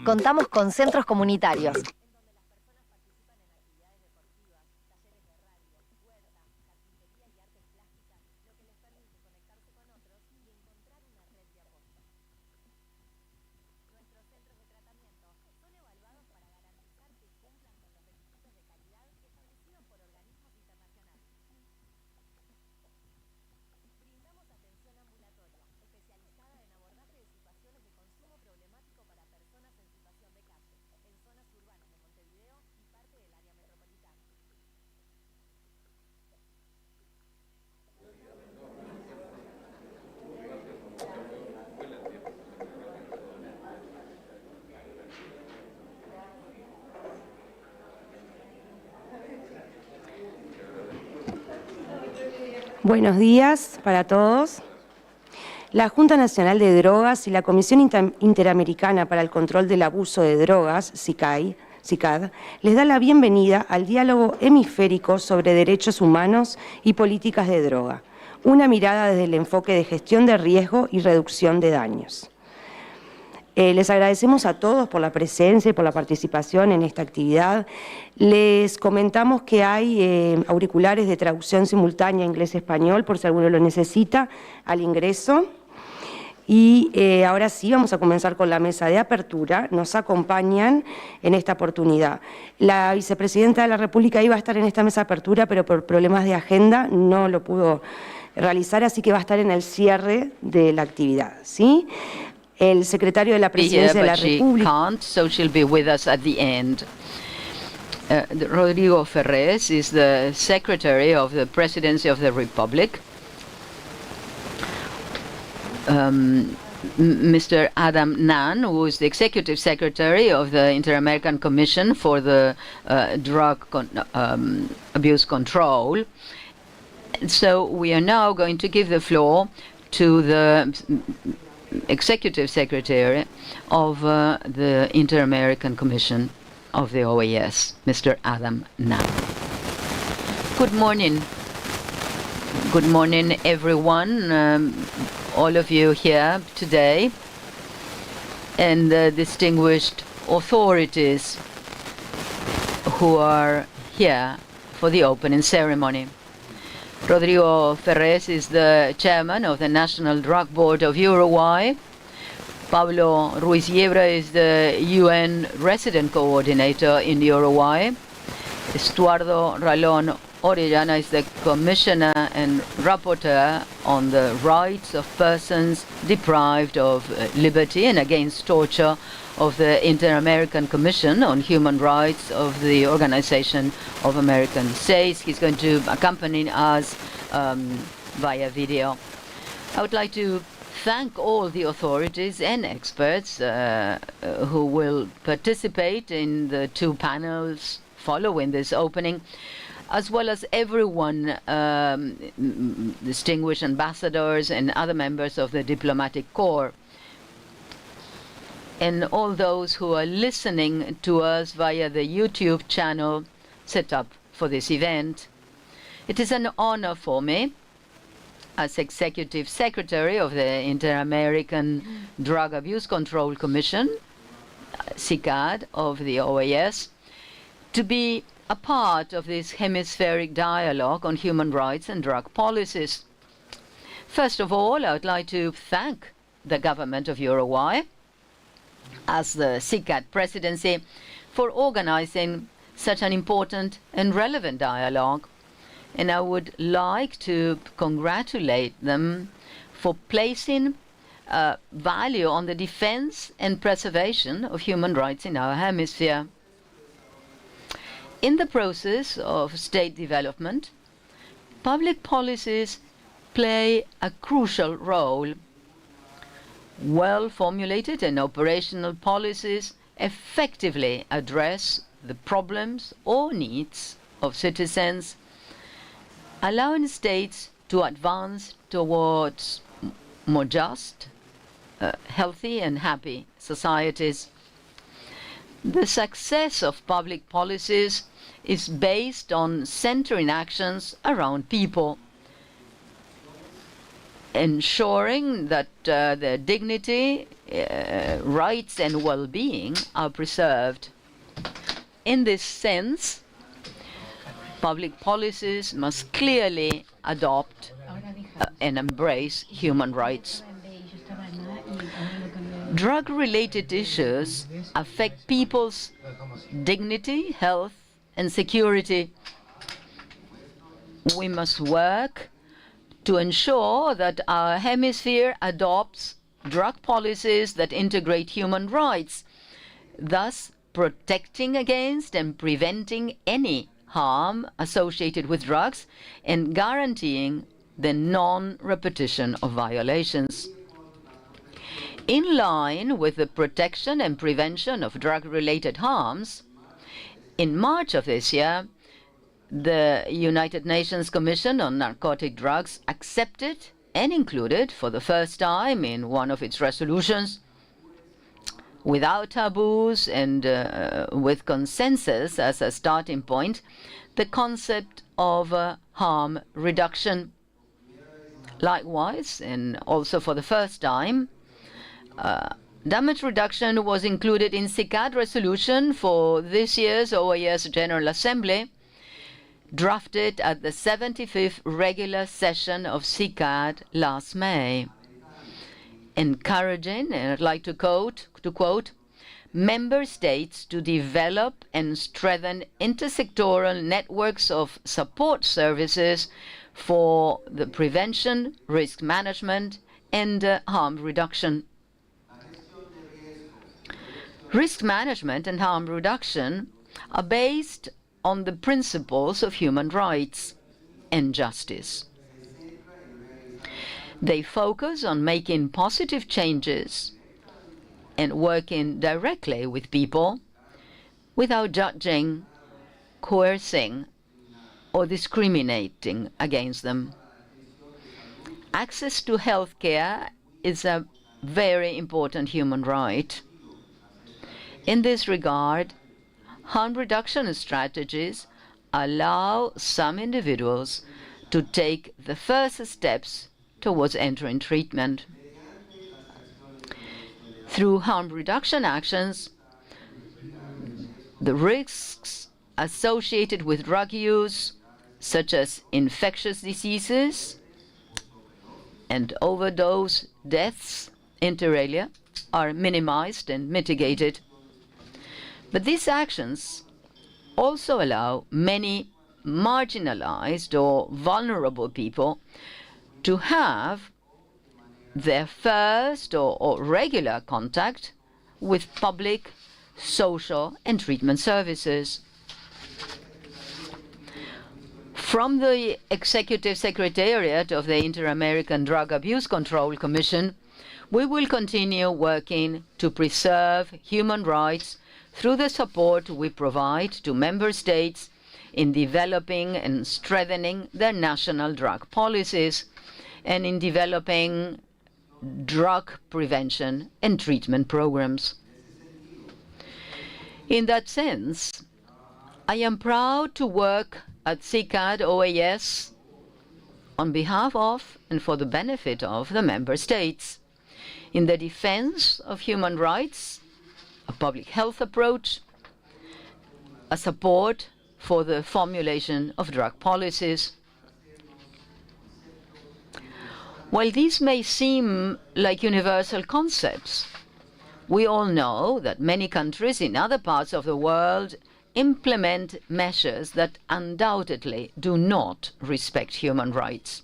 Contamos con centros comunitarios. Buenos días para todos. La Junta Nacional de Drogas y la Comisión Interamericana para el Control del Abuso de Drogas, CICAD, les da la bienvenida al Diálogo Hemisférico sobre Derechos Humanos y Políticas de Droga, una mirada desde el enfoque de gestión de riesgo y reducción de daños. Les agradecemos a todos por la presencia y por la participación en esta actividad. Les comentamos que hay auriculares de traducción simultánea inglés-español, por si alguno lo necesita, al ingreso. Y ahora sí, vamos a comenzar con la mesa de apertura. Nos acompañan en esta oportunidad. La vicepresidenta de la República iba a estar en esta mesa de apertura, pero por problemas de agenda no lo pudo realizar, así que va a estar en el cierre de la actividad, ¿sí? El secretario de la Presidencia de la República. So she'll be with us at the end. Rodrigo Ferrez is the Secretary of the Presidency of the Republic. Mr. Adam Nunn, who is the Executive Secretary of the Inter-American Commission for the Drug Abuse Control. So we are now going to give the floor to the Executive Secretary of the Inter-American Commission of the OAS, Mr. Adam Nunn. Good morning. Good morning, everyone, all of you here today, and the distinguished authorities who are here for the opening ceremony. Rodrigo Ferrez is the chairman of the National Drug Board of Uruguay. Pablo Ruiz Yebra is the UN resident coordinator in Uruguay. Estuardo Ralón Orellana is the commissioner and rapporteur on the rights of persons deprived of liberty and against torture of the Inter-American Commission on Human Rights of the Organization of American States. He's going to accompany us via video. I would like to thank all the authorities and experts who will participate in the two panels following this opening, as well as everyone, distinguished ambassadors and other members of the diplomatic corps, and all those who are listening to us via the YouTube channel set up for this event. It is an honor for me, as Executive Secretary of the Inter-American Drug Abuse Control Commission, CICAD, of the OAS, to be a part of this hemispheric dialogue on human rights and drug policies. First of all, I would like to thank the government of Uruguay, as the CICAD presidency, for organizing such an important and relevant dialogue. And I would like to congratulate them for placing value on the defense and preservation of human rights in our hemisphere. In the process of state development, public policies play a crucial role. Well-formulated and operational policies effectively address the problems or needs of citizens, allowing states to advance towards more just, healthy and happy societies. The success of public policies is based on centering actions around people, ensuring that their dignity rights and well-being are preserved. In this sense, public policies must clearly adopt and embrace human rights. Drug-related issues affect people's dignity, health, and security. We must work to ensure that our hemisphere adopts drug policies that integrate human rights, thus protecting against and preventing any harm associated with drugs and guaranteeing the non-repetition of violations. In line with the protection and prevention of drug-related harms, in March of this year, the United Nations Commission on Narcotic Drugs accepted and included for the first time in one of its resolutions, without taboos and with consensus as a starting point, the concept of harm reduction. Likewise, and also for the first time, damage reduction was included in CICAD resolution for this year's OAS General Assembly, drafted at the 75th regular session of CICAD last May, encouraging, and I'd like to quote, member states to develop and strengthen intersectoral networks of support services for the prevention, risk management, and harm reduction. Risk management and harm reduction are based on the principles of human rights and justice. They focus on making positive changes and working directly with people without judging, coercing, or discriminating against them. Access to health care is a very important human right. In this regard, harm reduction strategies allow some individuals to take the first steps towards entering treatment. Through harm reduction actions, the risks associated with drug use, such as infectious diseases and overdose deaths, inter alia, are minimized and mitigated. But these actions also allow many marginalized or vulnerable people to have their first or regular contact with public, social, and treatment services. From the Executive Secretariat of the Inter-American Drug Abuse Control Commission, we will continue working to preserve human rights through the support we provide to member states in developing and strengthening their national drug policies and in developing drug prevention and treatment programs. In that sense, I am proud to work at CICAD OAS on behalf of and for the benefit of the member states in the defense of human rights, a public health approach, a support for the formulation of drug policies. While these may seem like universal concepts, we all know that many countries in other parts of the world implement measures that undoubtedly do not respect human rights.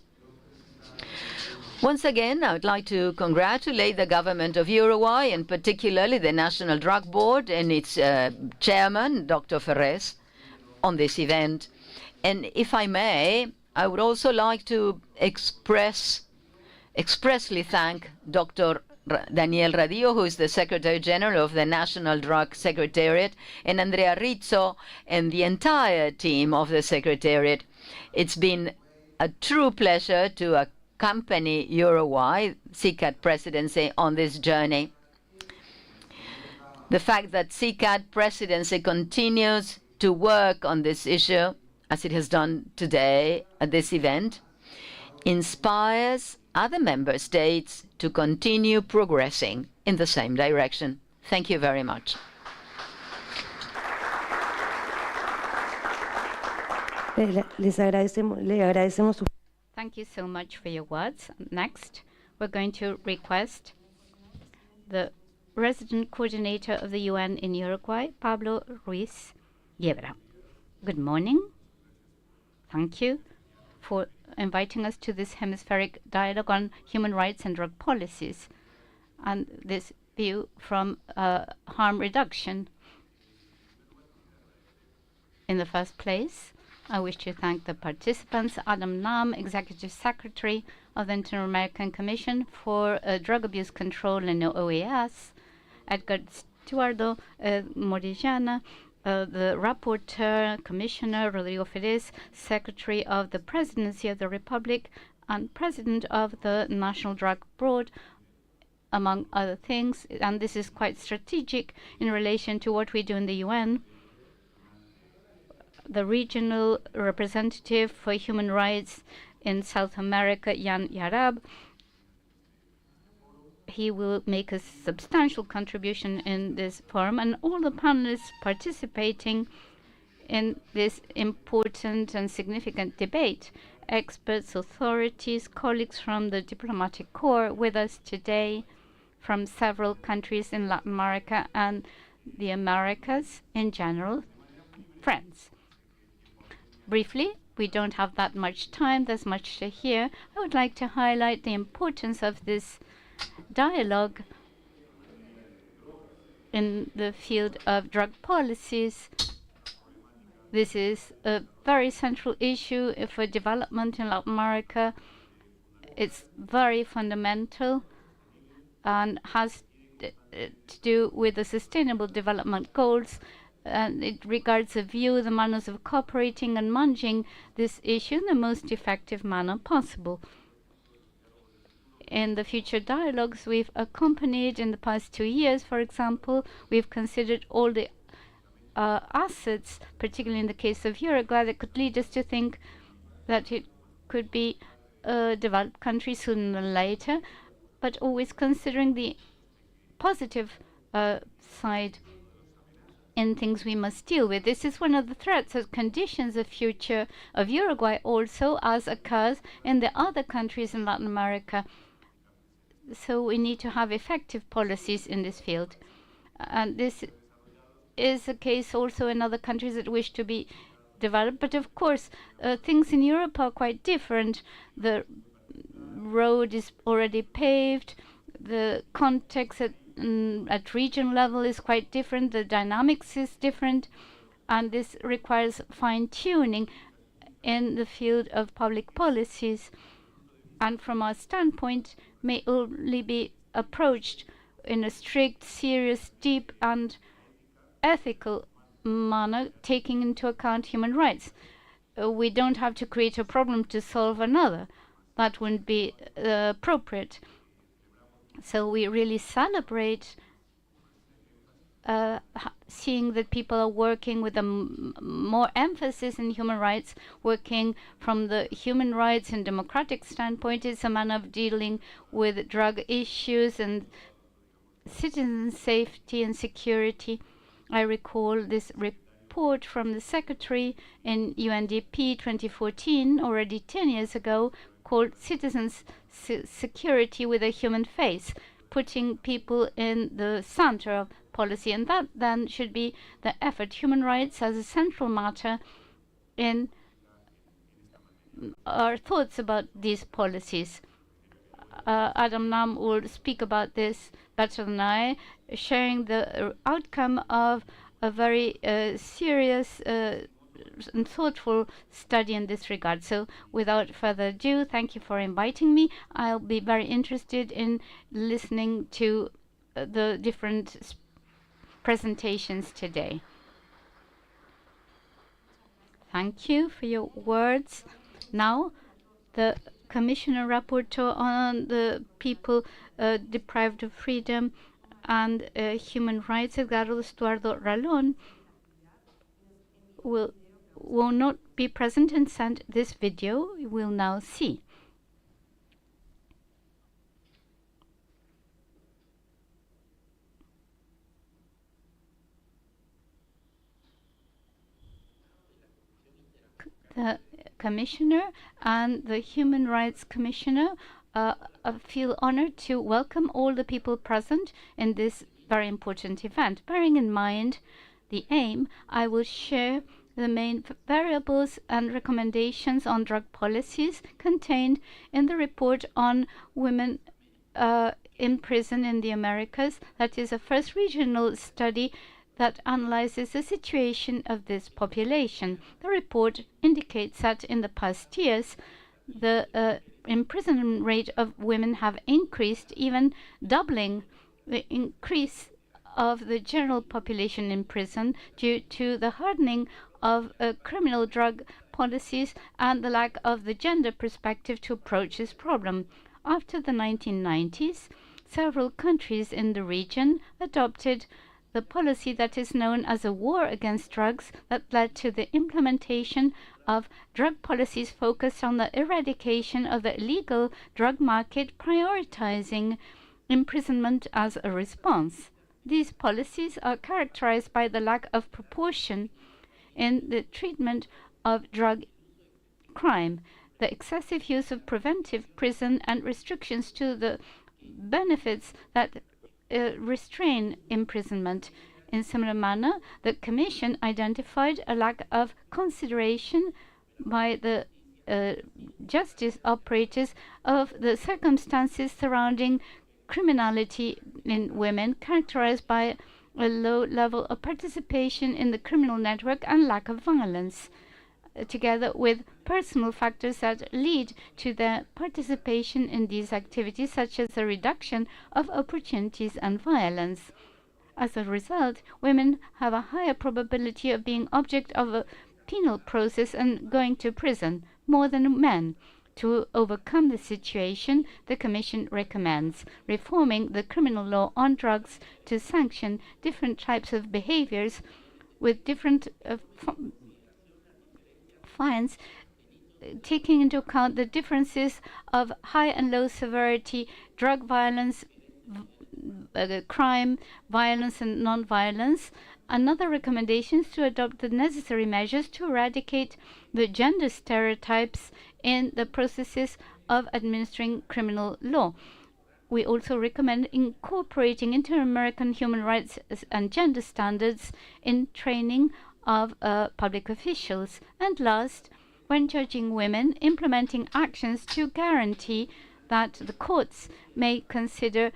Once again, I would like to congratulate the government of Uruguay, and particularly the National Drug Board and its chairman, Dr. Ferrez, on this event. And if I may, I would also like to expressly thank Dr. Daniel Radillo, who is the Secretary General of the National Drug Secretariat, and Andrea Rizzo and the entire team of the Secretariat. It's been a true pleasure to accompany Uruguay, CICAD presidency, on this journey. The fact that CICAD presidency continues to work on this issue, as it has done today at this event, inspires other member states to continue progressing in the same direction. Thank you very much. Le agradecemos su... Thank you so much for your words. Next, we're going to request the resident coordinator of the UN in Uruguay, Pablo Ruiz Yebra. Good morning. Thank you for inviting us to this hemispheric dialogue on human rights and drug policies, and this view from harm reduction. In the first place, I wish to thank the participants, Adam Nam, Executive Secretary of the Inter-American Commission for Drug Abuse Control in the OAS, Edgar Stuardo Morillana, the Rapporteur, Commissioner Rodrigo Ferez, Secretary of the Presidency of the Republic, and President of the National Drug Board, among other things. And this is quite strategic in relation to what we do in the UN. The regional representative for human rights in South America, Jan Yarab, he will make a substantial contribution in this forum, and all the panelists participating in this important and significant debate, experts, authorities, colleagues from the diplomatic corps with us today from several countries in Latin America and the Americas in general, friends. Briefly, we don't have that much time, there's much to hear. I would like to highlight the importance of this dialogue in the field of drug policies. This is a very central issue for development in Latin America. It's very fundamental and has to do with the Sustainable Development Goals, and it regards a view, the manners of cooperating and managing this issue in the most effective manner possible. In the future dialogues we've accompanied in the past 2 years, for example, we've considered all the assets, particularly in the case of Uruguay, that could lead us to think that it could be a developed country sooner than later, but always considering the positive side in things we must deal with. This is one of the threats of conditions of future of Uruguay also, as occurs in the other countries in Latin America. So we need to have effective policies in this field. And this is a case also in other countries that wish to be developed. But of course, things in Europe are quite different. The road is already paved. The context at region level is quite different. The dynamics is different. And this requires fine-tuning in the field of public policies. And from our standpoint, may only be approached in a strict, serious, deep, and ethical manner, taking into account human rights. We don't have to create a problem to solve another. That wouldn't be appropriate. So we really celebrate seeing that people are working with more emphasis in human rights, working from the human rights and democratic standpoint. It's a manner of dealing with drug issues and citizen safety and security. I recall this report from the Secretary in UNDP 2014, already 10 years ago, called Citizens Security with a Human Face, putting people in the center of policy, and that then should be the effort. Human rights as a central matter in our thoughts about these policies. Adam Nam will speak about this better than I, sharing the outcome of a very serious and thoughtful study in this regard. So without further ado, thank you for inviting me. I'll be very interested in listening to the different presentations today. Thank you for your words. Now, the Commissioner Rapporteur on the people deprived of freedom and human rights, Edgardo Estuardo Ralón, will not be present and send this video. You will now see. The Commissioner and the Human Rights Commissioner feel honored to welcome all the people present in this very important event. Bearing in mind the aim, I will share the main variables and recommendations on drug policies contained in the report on women in prison in the Americas. That is a first regional study that analyzes the situation of this population. The report indicates that in the past years, the imprisonment rate of women have increased, even doubling the increase of the general population in prison due to the hardening of criminal drug policies and the lack of the gender perspective to approach this problem. After the 1990s, several countries in the region adopted the policy that is known as a war against drugs that led to the implementation of drug policies focused on the eradication of the illegal drug market, prioritizing imprisonment as a response. These policies are characterized by the lack of proportion in the treatment of drug crime, the excessive use of preventive prison, and restrictions to the benefits that restrain imprisonment. In similar manner, the Commission identified a lack of consideration by the justice operators of the circumstances surrounding criminality in women, characterized by a low level of participation in the criminal network and lack of violence, together with personal factors that lead to their participation in these activities, such as the reduction of opportunities and violence. As a result, women have a higher probability of being object of a penal process and going to prison, more than men. To overcome the situation, the Commission recommends reforming the criminal law on drugs to sanction different types of behaviors with different fines, taking into account the differences of high and low severity drug violence, crime, violence and non-violence. Another recommendation is to adopt the necessary measures to eradicate the gender stereotypes in the processes of administering criminal law. We also recommend incorporating inter-American human rights and gender standards in training of public officials. And last, when judging women, implementing actions to guarantee that the courts may consider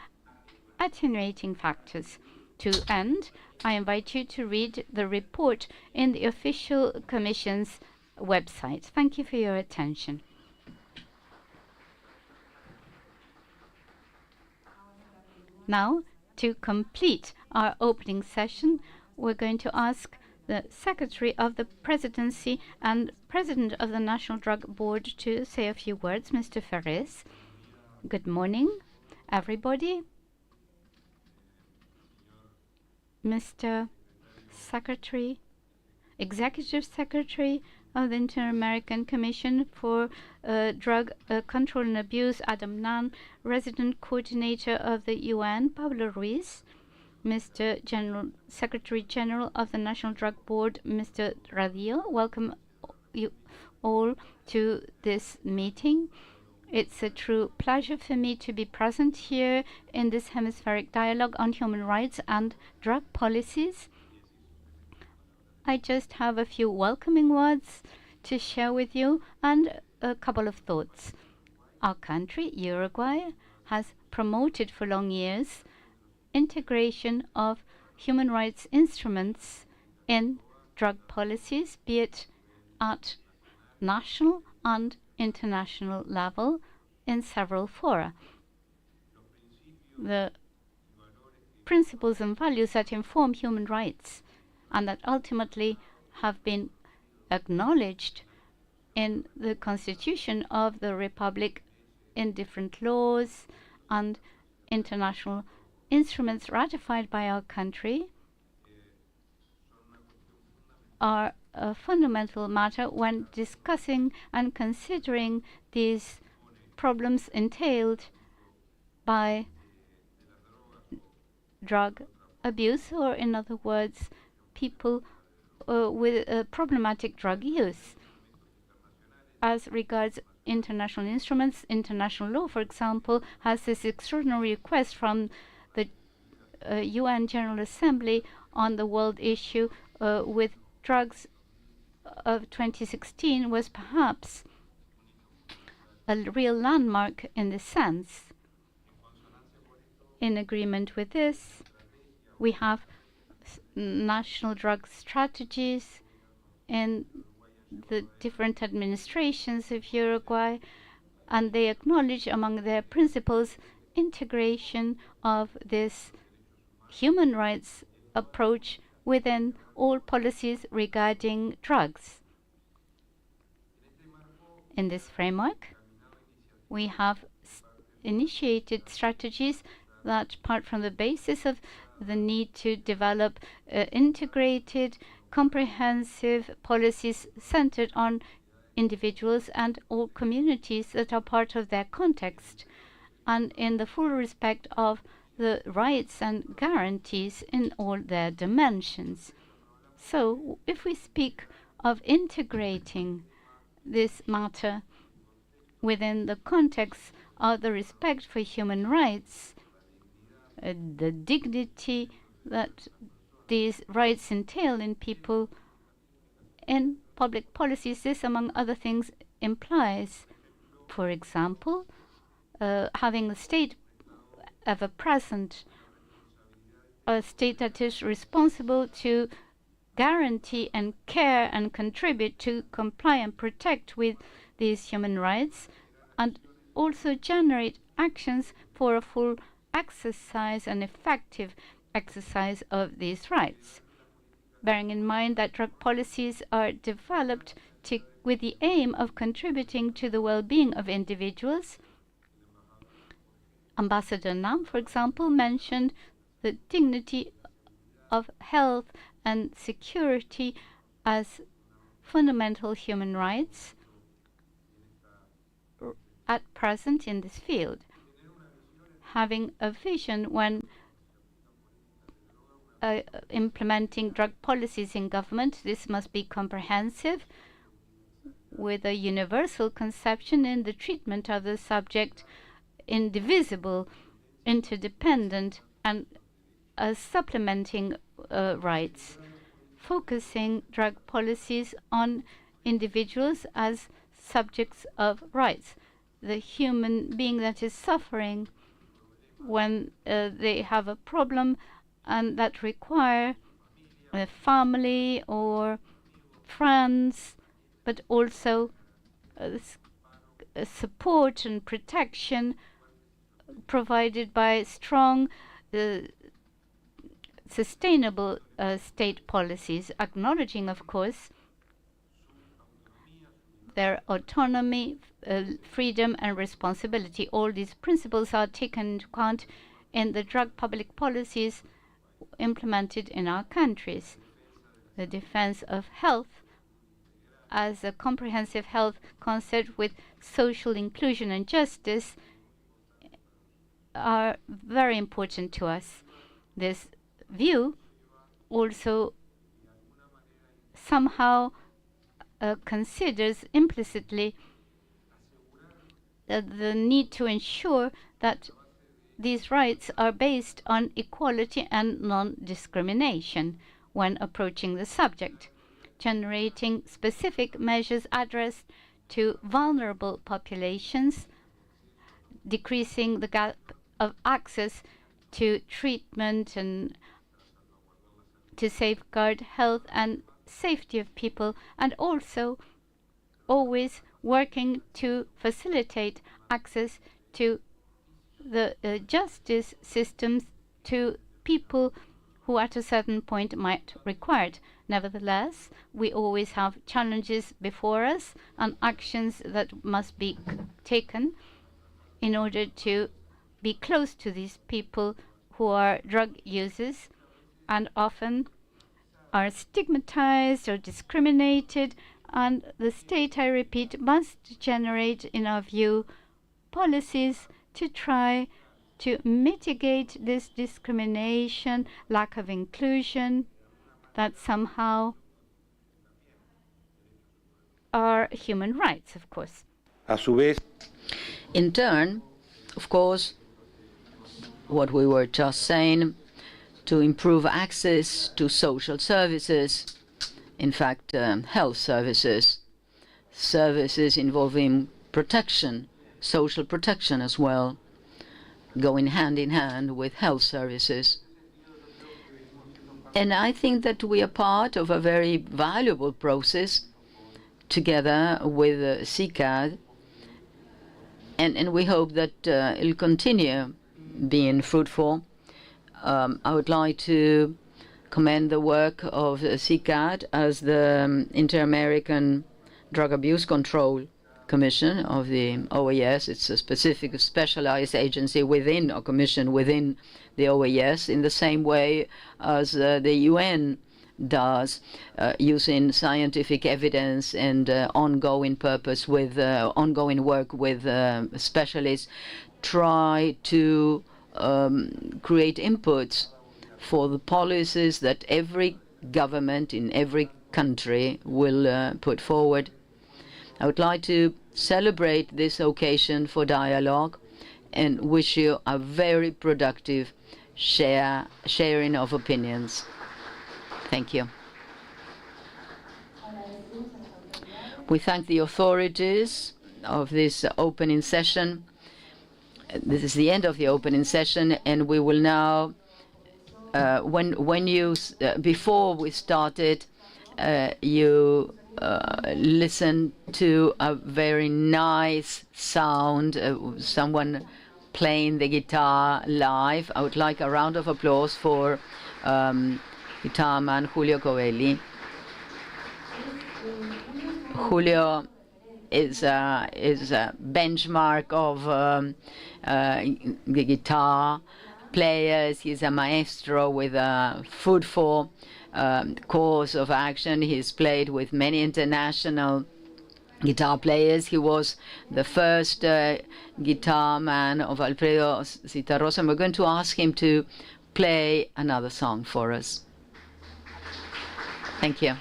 attenuating factors. To end, I invite you to read the report in the official Commission's website. Thank you for your attention. Now, to complete our opening session, we're going to ask the Secretary of the Presidency and President of the National Drug Board to say a few words, Mr. Ferris. Good morning, everybody. Mr. Secretary, Executive Secretary of the Inter-American Commission for Drug Control and Abuse, Adam Nunn, Resident Coordinator of the UN, Pablo Ruiz, Mr. Secretary General of the National Drug Board, Mr. Radillo. Welcome you all to this meeting. It's a true pleasure for me to be present here in this hemispheric dialogue on human rights and drug policies. I just have a few welcoming words to share with you and a couple of thoughts. Our country, Uruguay, has promoted for long years integration of human rights instruments in drug policies, be it at national and international level in several fora. The principles and values that inform human rights and that ultimately have been acknowledged in the Constitution of the Republic in different laws and international instruments ratified by our country are a fundamental matter when discussing and considering these problems entailed by drug abuse, or in other words, people with problematic drug use. as regards international instruments, international law, for example, has this extraordinary request from the UN General Assembly on the world issue with drugs of 2016 was perhaps a real landmark in this sense. In agreement with this, we have national drug strategies in the different administrations of Uruguay, and they acknowledge among their principles integration of this human rights approach within all policies regarding drugs. In this framework, we have initiated strategies that part from the basis of the need to develop integrated, comprehensive policies centered on individuals and all communities that are part of their context, and in the full respect of the rights and guarantees in all their dimensions. So, if we speak of integrating this matter within the context of the respect for human rights, the dignity that these rights entail in people, in public policies, this, among other things, implies, for example, having a state ever present, a state that is responsible to guarantee and care and contribute to comply and protect with these human rights, and also generate actions for a full exercise and effective exercise of these rights. Bearing in mind that drug policies are developed with the aim of contributing to the well-being of individuals, Ambassador Nam, for example, mentioned the dignity of health and security as fundamental human rights at present in this field. Having a vision when implementing drug policies in government, this must be comprehensive, with a universal conception in the treatment of the subject, indivisible, interdependent, and supplementing rights, focusing drug policies on individuals as subjects of rights, the human being that is suffering when they have a problem and that require a family or friends, but also support and protection provided by strong, sustainable state policies, acknowledging, of course, their autonomy, freedom, and responsibility. All these principles are taken into account in the drug public policies implemented in our countries. The defense of health as a comprehensive health concept with social inclusion and justice are very important to us. This view also somehow considers implicitly the need to ensure that these rights are based on equality and non-discrimination when approaching the subject, generating specific measures addressed to vulnerable populations, decreasing the gap of access to treatment and to safeguard health and safety of people, and also always working to facilitate access to the justice systems to people who at a certain point might require it. Nevertheless, we always have challenges before us and actions that must be taken in order to be close to these people who are drug users and often are stigmatized or discriminated, and the state, I repeat, must generate, in our view, policies to try to mitigate this discrimination, lack of inclusion that somehow are human rights, of course. A su vez, In turn, of course, what we were just saying, to improve access to social services, in fact, health services, services involving protection, social protection as well, going hand in hand with health services. And I think that we are part of a very valuable process together with CICAD, and we hope that it'll continue being fruitful. I would like to commend the work of CICAD as the Inter-American Drug Abuse Control Commission of the OAS. It's a specific specialized agency within a commission within the OAS, in the same way as the UN does, using scientific evidence and ongoing purpose with ongoing work with specialists, try to create inputs for the policies that every government in every country will put forward. I would like to celebrate this occasion for dialogue and wish you a very productive sharing of opinions. Thank you. We thank the authorities of this opening session. This is the end of the opening session, and we will now, before we started, you listen to a very nice sound, someone playing the guitar live. I would like a round of applause for guitar man Julio Covelli. Julio is a benchmark of the guitar players. He's a maestro with a fruitful course of action. He's played with many international guitar players. He was the first guitar man of Alfredo Zitarrosa, and we're going to ask him to play another song for us. Thank you.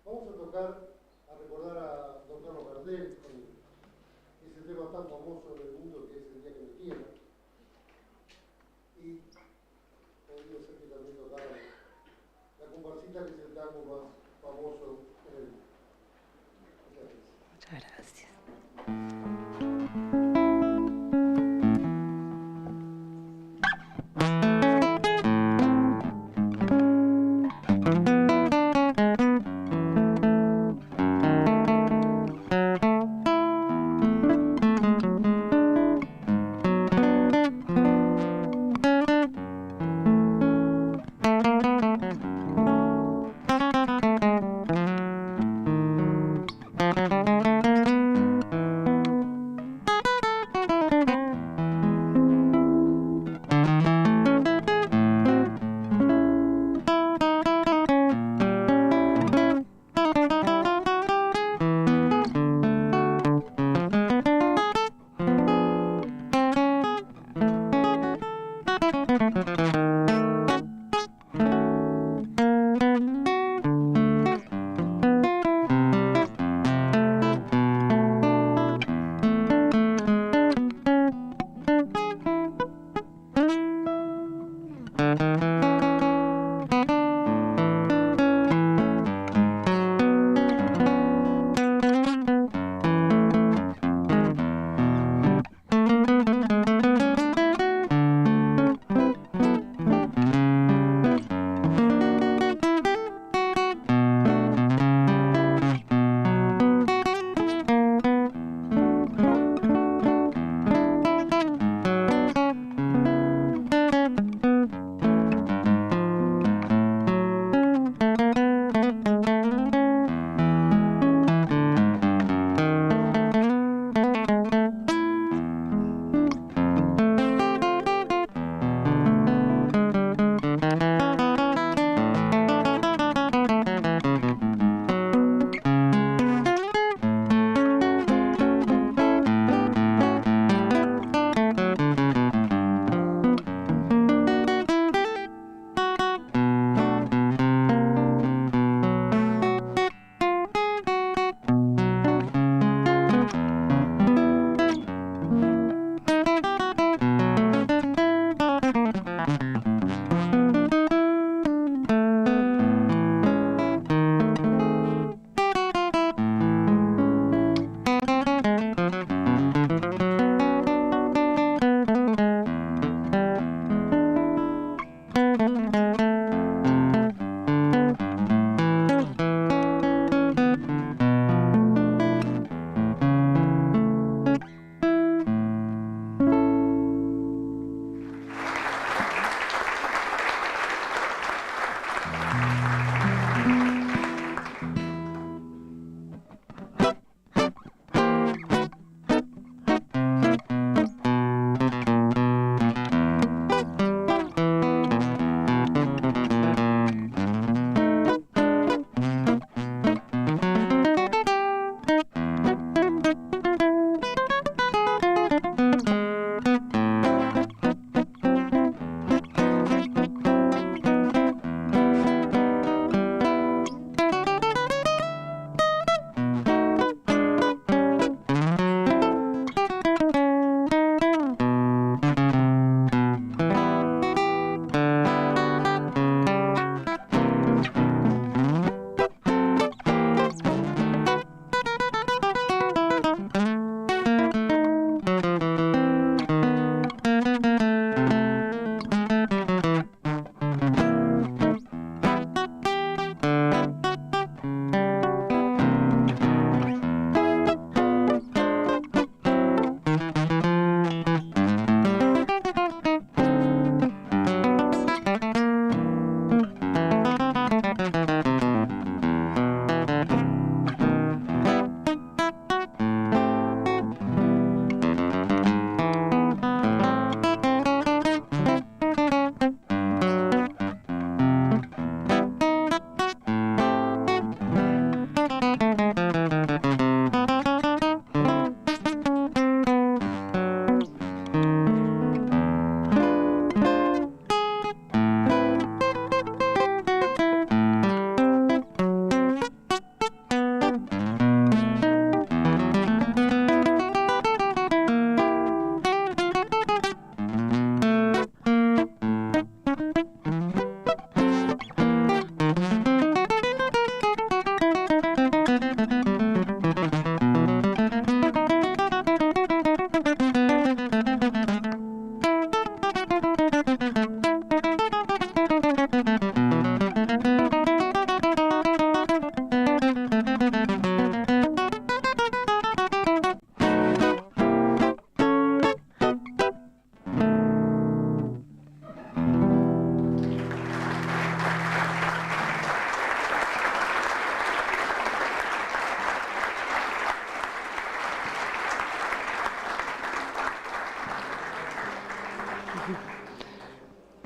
Vamos a recordar a don Carlos Gardel con ese tema tan famoso en el mundo que es El día que me quiera. Y podría ser que también tocara la comparsita, que es el tango más famoso en el mundo. Muchas gracias.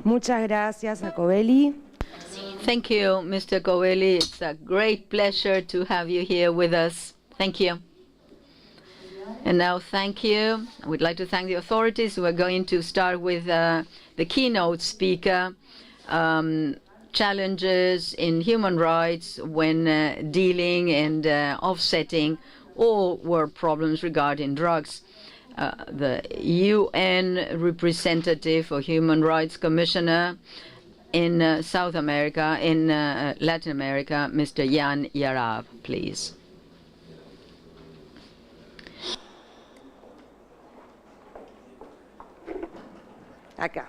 Muchas gracias, Jacobelli. Thank you, Mr. Covelli. It's a great pleasure to have you here with us. Thank you. And now, thank you. I would like to thank the authorities. We're going to start with the keynote speaker, challenges in human rights when dealing and offsetting all world problems regarding drugs. The UN representative for Human Rights Commissioner in South America, in Latin America, Mr. Jan Yarab, please. Acá.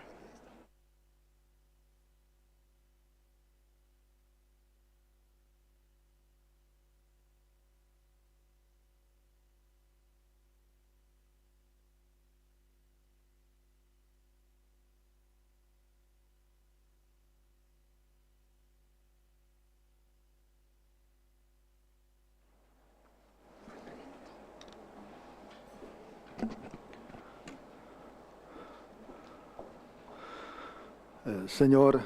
Señor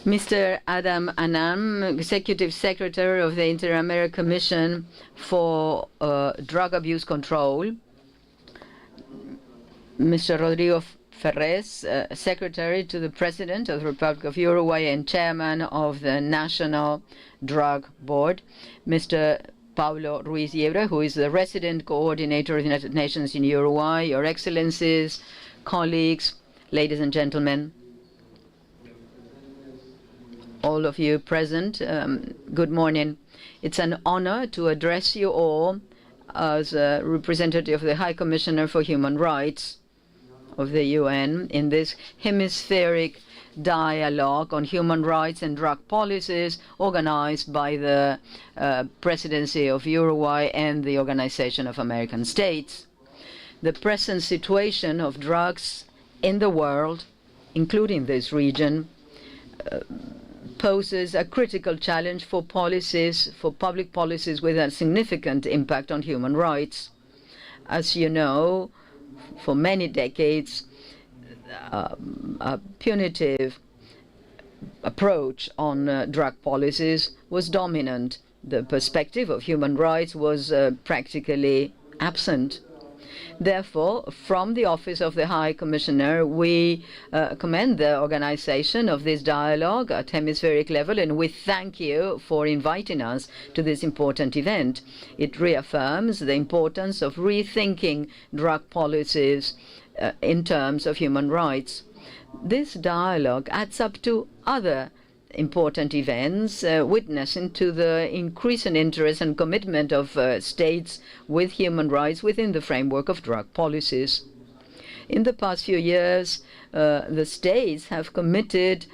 Mr. Adam Anam, Executive Secretary of the Inter-American Commission for Drug Abuse Control, Mr. Rodrigo Ferrez, Secretary to the President of the Republic of Uruguay and Chairman of the National Drug Board, Mr. Pablo Ruiz Yebra, who is the Resident Coordinator of the United Nations in Uruguay, Your Excellencies, colleagues, ladies and gentlemen, all of you present, good morning. It's an honor to address you all as a representative of the High Commissioner for Human Rights of the UN in this hemispheric dialogue on human rights and drug policies organized by the Presidency of Uruguay and the Organization of American States. The present situation of drugs in the world, including this region, poses a critical challenge for policies, for public policies with a significant impact on human rights. As you know, for many decades, a punitive approach on drug policies was dominant. The perspective of human rights was practically absent. Therefore, from the Office of the High Commissioner, we commend the organization of this dialogue at hemispheric level, and we thank you for inviting us to this important event. It reaffirms the importance of rethinking drug policies in terms of human rights. This dialogue adds up to other important events, witnessing to the increasing interest and commitment of states with human rights within the framework of drug policies. In the past few years, the states have committed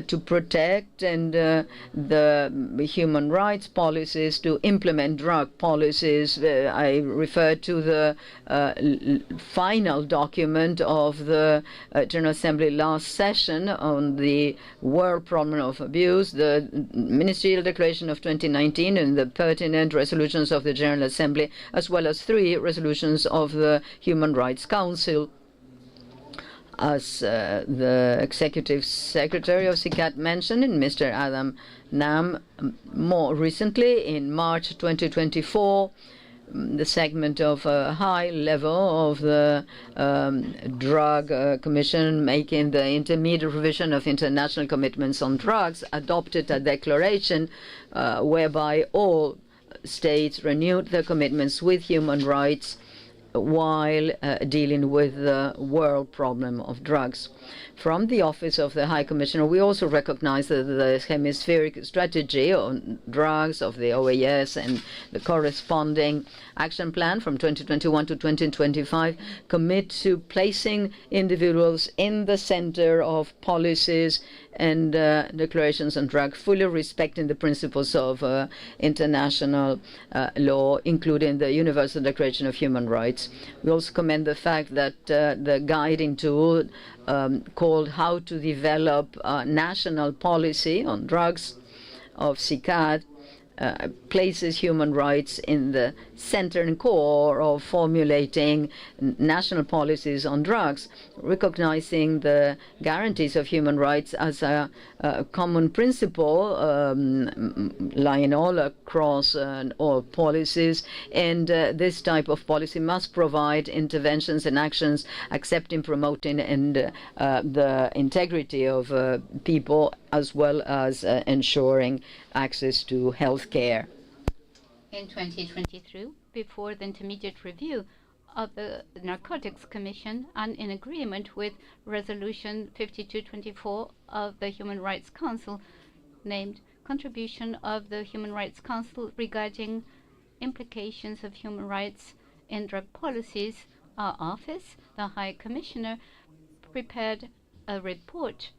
to protect and the human rights policies, to implement drug policies. I refer to the final document of the General Assembly last session on the world problem of abuse, the Ministerial Declaration of 2019, and the pertinent resolutions of the General Assembly, as well as 3 resolutions of the Human Rights Council. As the Executive Secretary of SICAD mentioned, and Mr. Adam Nam more recently in March 2024, the segment of a high level of the Drug Commission making the intermediate revision of international commitments on drugs adopted a declaration whereby all states renewed their commitments with human rights while dealing with the world problem of drugs. From the Office of the High Commissioner, we also recognize that the hemispheric strategy on drugs of the OAS and the corresponding action plan from 2021 to 2025 commit to placing individuals in the center of policies and declarations on drugs, fully respecting the principles of international law, including the Universal Declaration of Human Rights. We also commend the fact that the guiding tool called How to Develop National Policy on Drugs of SICAD places human rights in the center and core of formulating national policies on drugs, recognizing the guarantees of human rights as a common principle lying all across all policies. And this type of policy must provide interventions and actions accepting, promoting, and the integrity of people, as well as ensuring access to health care. In 2023, before the intermediate review of the Narcotics Commission and in agreement with Resolution 5224 of the Human Rights Council, named Contribution of the Human Rights Council regarding implications of human rights in drug policies, our office, the High Commissioner, prepared a report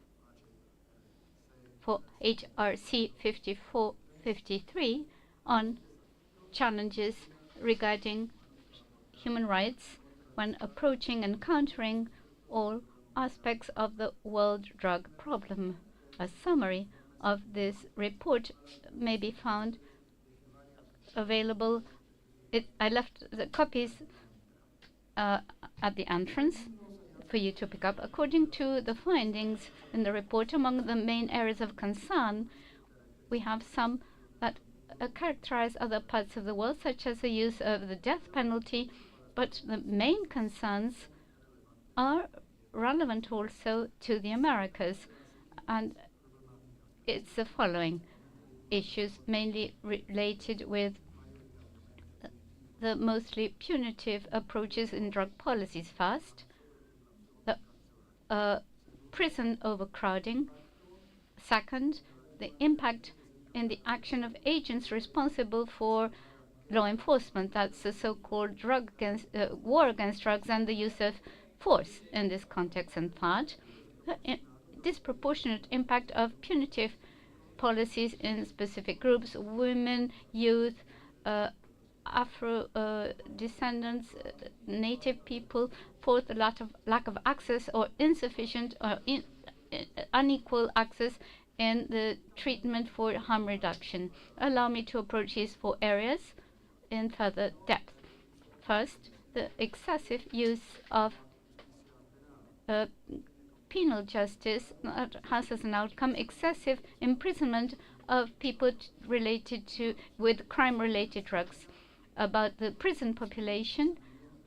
for HRC 5453 on challenges regarding human rights when approaching and countering all aspects of the world drug problem. A summary of this report may be found available. I left the copies at the entrance for you to pick up. According to the findings in the report, among the main areas of concern, we have some that characterize other parts of the world, such as the use of the death penalty, but the main concerns are relevant also to the Americas, and it's the following issues, mainly related with the mostly punitive approaches in drug policies. First, the prison overcrowding. Second, the impact in the action of agents responsible for law enforcement. That's the so-called war against drugs and the use of force in this context. And third, the disproportionate impact of punitive policies in specific groups: women, youth, Afro descendants, native people. Fourth, the lack of access or insufficient or unequal access in the treatment for harm reduction. Allow me to approach these four areas in further depth. First, the excessive use of penal justice has as an outcome excessive imprisonment of people with crime-related drugs. About the prison population,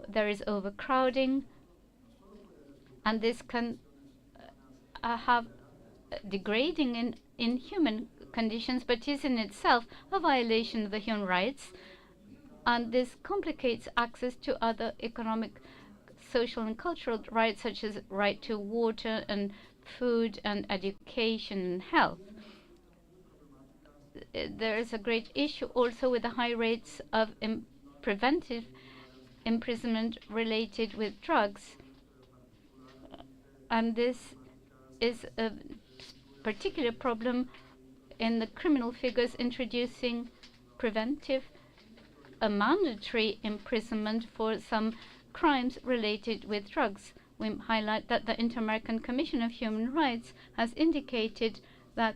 there is overcrowding, and this can have degrading and inhuman conditions, but is in itself a violation of the human rights, and this complicates access to other economic, social, and cultural rights, such as right to water and food and education and health. There is a great issue also with the high rates of preventive imprisonment related with drugs, and this is a particular problem in the criminal figures introducing preventive, a mandatory imprisonment for some crimes related with drugs. We highlight that the Inter-American Commission of Human Rights has indicated that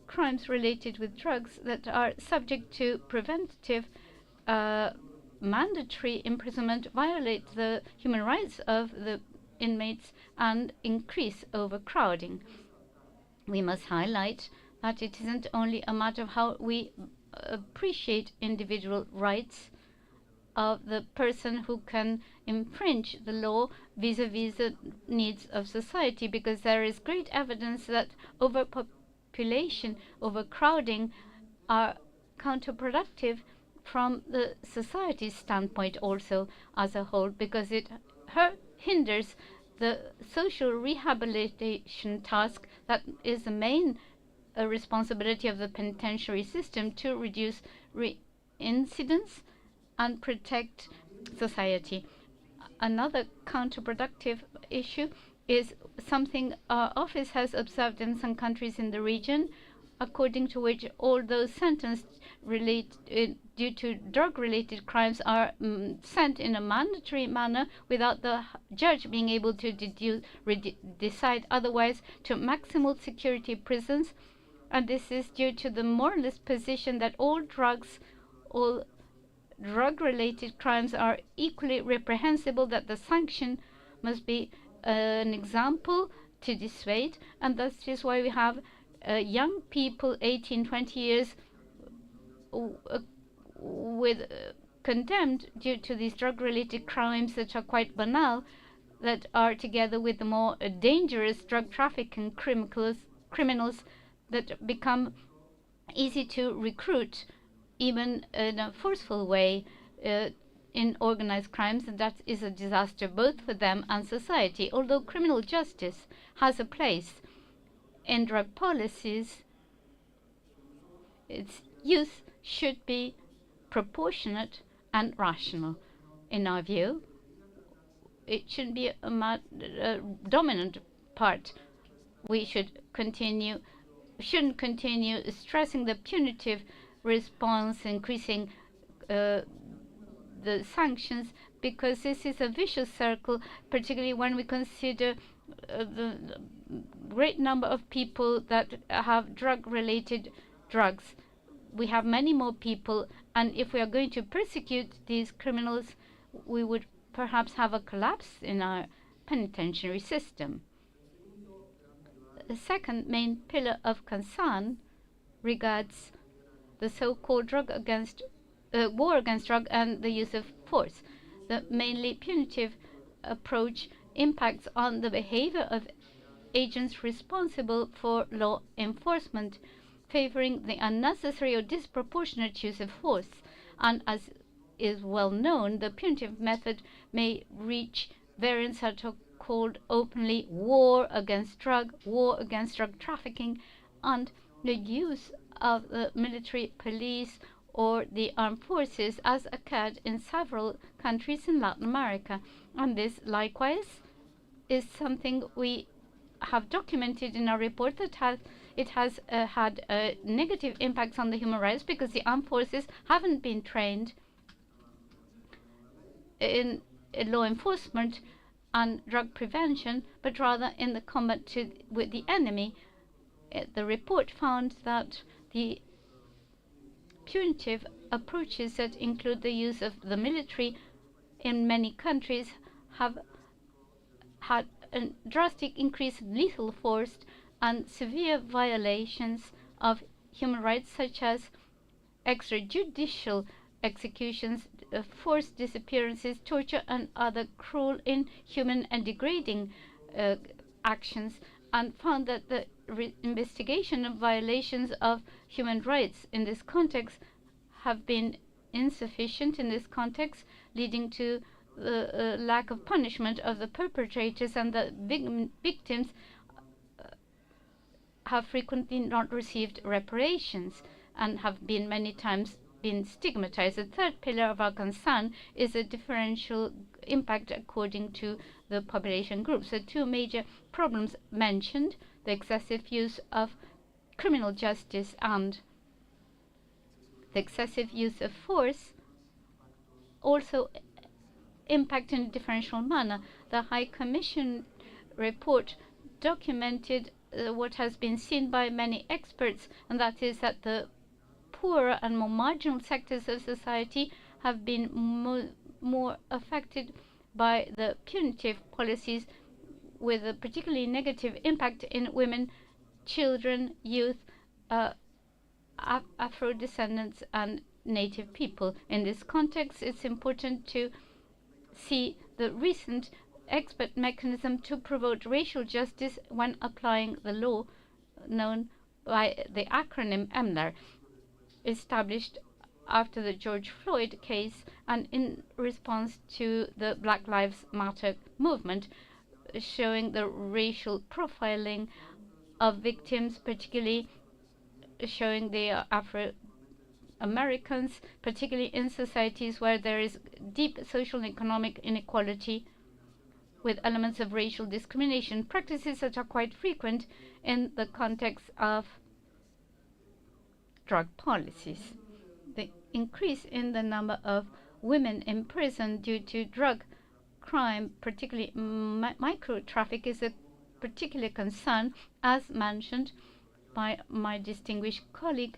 crimes related with drugs that are subject to preventive mandatory imprisonment violate the human rights of the inmates and increase overcrowding. We must highlight that it isn't only a matter of how we appreciate individual rights of the person who can infringe the law vis-a-vis the needs of society, because there is great evidence that overpopulation, overcrowding are counterproductive from the society's standpoint also as a whole, because it hinders the social rehabilitation task that is the main responsibility of the penitentiary system to reduce reincidence and protect society. Another counterproductive issue is something our office has observed in some countries in the region, according to which all those sentenced due to drug-related crimes are sent in a mandatory manner without the judge being able to decide otherwise to maximal security prisons And this is due to the moralist position that all drug-related crimes are equally reprehensible, that the sanction must be an example to dissuade, and that is why we have young people, 18, 20 years, condemned due to these drug-related crimes that are quite banal, that are together with the more dangerous drug trafficking criminals that become easy to recruit, even in a forceful way, in organized crimes, and that is a disaster both for them and society. Although criminal justice has a place in drug policies, its use should be proportionate and rational. In our view, it shouldn't be a dominant part. We shouldn't continue stressing the punitive response, increasing the sanctions, because this is a vicious circle, particularly when we consider the great number of people that have drug-related drugs. We have many more people, and if we are going to persecute these criminals, we would perhaps have a collapse in our penitentiary system. The second main pillar of concern regards the so-called war against drug and the use of force. The mainly punitive approach impacts on the behavior of agents responsible for law enforcement, favoring the unnecessary or disproportionate use of force. And as is well known, the punitive method may reach variants that are called openly war against drug trafficking, and the use of the military police or the armed forces, as occurred in several countries in Latin America. And this likewise is something we have documented in our report, that it has had negative impacts on the human rights, because the armed forces haven't been trained in law enforcement and drug prevention, but rather in the combat with the enemy. The report found that the punitive approaches that include the use of the military in many countries have had a drastic increase in lethal force and severe violations of human rights, such as extrajudicial executions, forced disappearances, torture, and other cruel, inhuman, and degrading actions, and found that the investigation of violations of human rights in this context have been insufficient in this context, leading to the lack of punishment of the perpetrators, and the victims have frequently not received reparations and have been many times been stigmatized. The third pillar of our concern is a differential impact according to the population groups. The two major problems mentioned, the excessive use of criminal justice and the excessive use of force, also impact in a differential manner. The High Commission report documented what has been seen by many experts, and that is that the poorer and more marginal sectors of society have been more affected by the punitive policies, with a particularly negative impact in women, children, youth, Afro-descendants, and native people. In this context, it's important to see the recent expert mechanism to promote racial justice when applying the law, known by the acronym EMLAR, established after the George Floyd case and in response to the Black Lives Matter movement, showing the racial profiling of victims, particularly showing the Afro-Americans, particularly in societies where there is deep social and economic inequality, with elements of racial discrimination, practices that are quite frequent in the context of drug policies. The increase in the number of women in prison due to drug crime, particularly micro traffic, is a particular concern. As mentioned, by my distinguished colleague,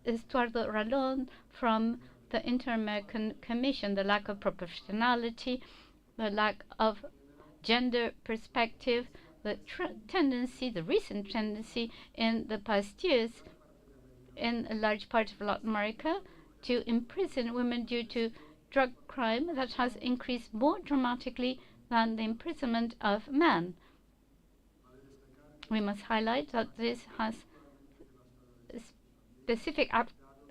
Estuardo Ralón, from the Inter-American Commission, the lack of proportionality, the lack of gender perspective, the recent tendency in the past years in a large part of Latin America to imprison women due to drug crime that has increased more dramatically than the imprisonment of men. We must highlight that this has a specific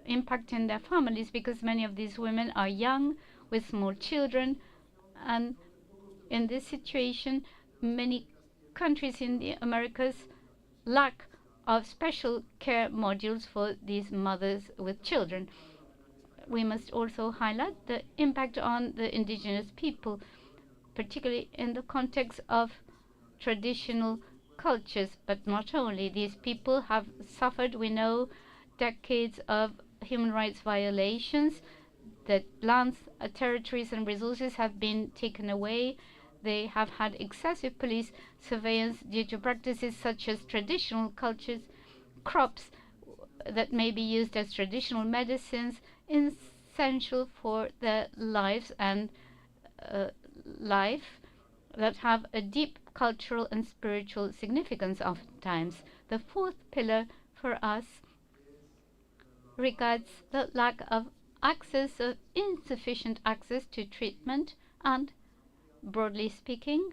impact in their families because many of these women are young with small children, and in this situation many countries in the Americas lack of special care modules for these mothers with children. We must also highlight the impact on the indigenous people, particularly in the context of traditional cultures, but not only. These people have suffered, we know, decades of human rights violations. The lands, territories and resources have been taken away. They have had excessive police surveillance due to practices such as traditional cultures, crops that may be used as traditional medicines, essential for their lives and life, that have a deep cultural and spiritual significance oftentimes. The fourth pillar for us regards the lack of access, or insufficient access to treatment and, broadly speaking,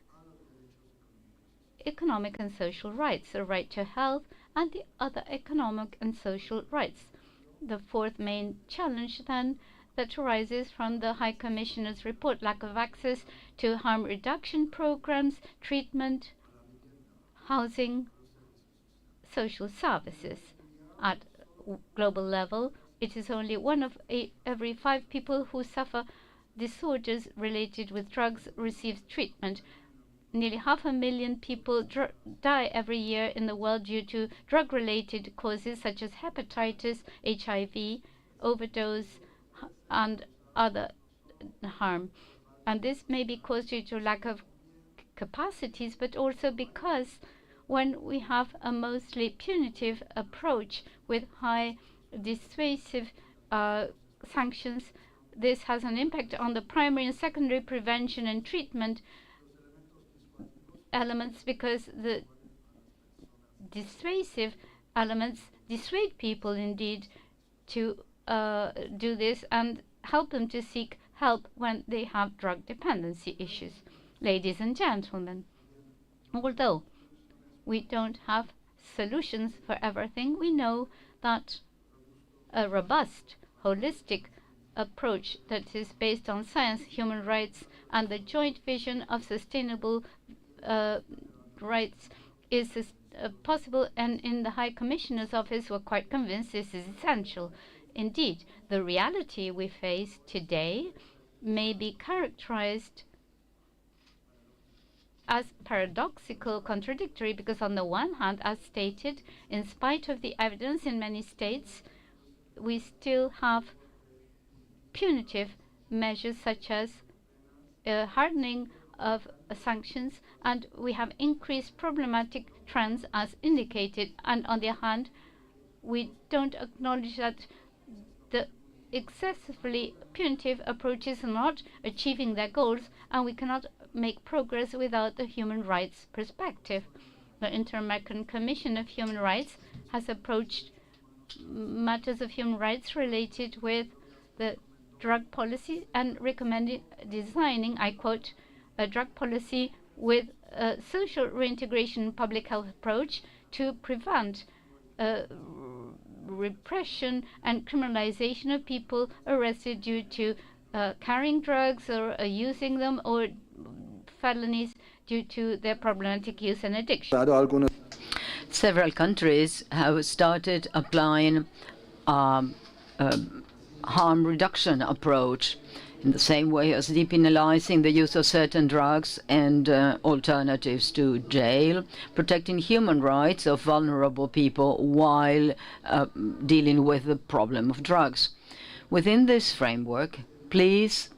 economic and social rights, the right to health and the other economic and social rights. The fourth main challenge then that arises from the High Commissioner's report: lack of access to harm reduction programs, treatment, housing, social services. At global level, it is only one of every 5 people who suffer disorders related with drugs receives treatment. Nearly 500,000 people die every year in the world due to drug-related causes such as hepatitis, HIV, overdose, and other harm. And this may be caused due to lack of capacities, but also because when we have a mostly punitive approach with high dissuasive sanctions, this has an impact on the primary and secondary prevention and treatment elements, because the dissuasive elements dissuade people indeed to do this and help them to seek help when they have drug dependency issues. Ladies and gentlemen, although we don't have solutions for everything, we know that a robust, holistic approach that is based on science, human rights, and the joint vision of sustainable rights is possible, and in the High Commissioner's office we're quite convinced this is essential. Indeed, the reality we face today may be characterized as paradoxical, contradictory, because on the one hand, as stated, in spite of the evidence in many states, we still have punitive measures such as hardening of sanctions, and we have increased problematic trends as indicated, and on the other hand we don't acknowledge that the excessively punitive approaches are not achieving their goals, and we cannot make progress without the human rights perspective. The Inter-American Commission of Human Rights has approached matters of human rights related with the drug policy and recommended designing, I quote, a drug policy with a social reintegration public health approach to prevent repression and criminalization of people arrested due to carrying drugs or using them, or felonies due to their problematic use and addiction. Several countries have started applying harm reduction approach in the same way as depenalizing the use of certain drugs and alternatives to jail, protecting human rights of vulnerable people while dealing with the problem of drugs. Within this framework, please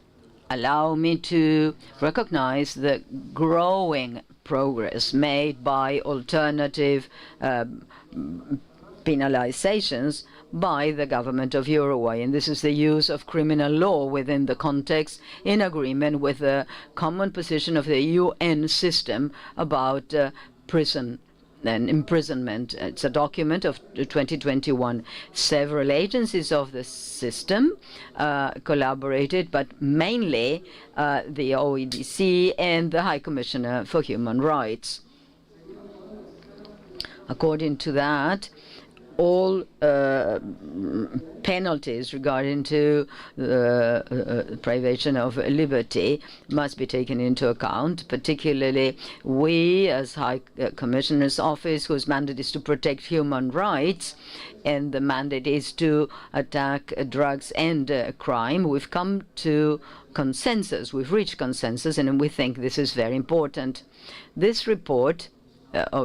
allow me to recognize the growing progress made by alternative penalizations by the government of Uruguay, and this is the use of criminal law within the context in agreement with the common position of the UN system about prison and imprisonment. It's a document of 2021. Several agencies of the system collaborated, but mainly the OEDC and the High Commissioner for Human Rights. According to that, all penalties regarding to privation of liberty must be taken into account. Particularly, we as High Commissioner's Office, whose mandate is to protect human rights, and the mandate is to attack drugs and crime, we've come to consensus. We've reached consensus, and we think this is very important. This report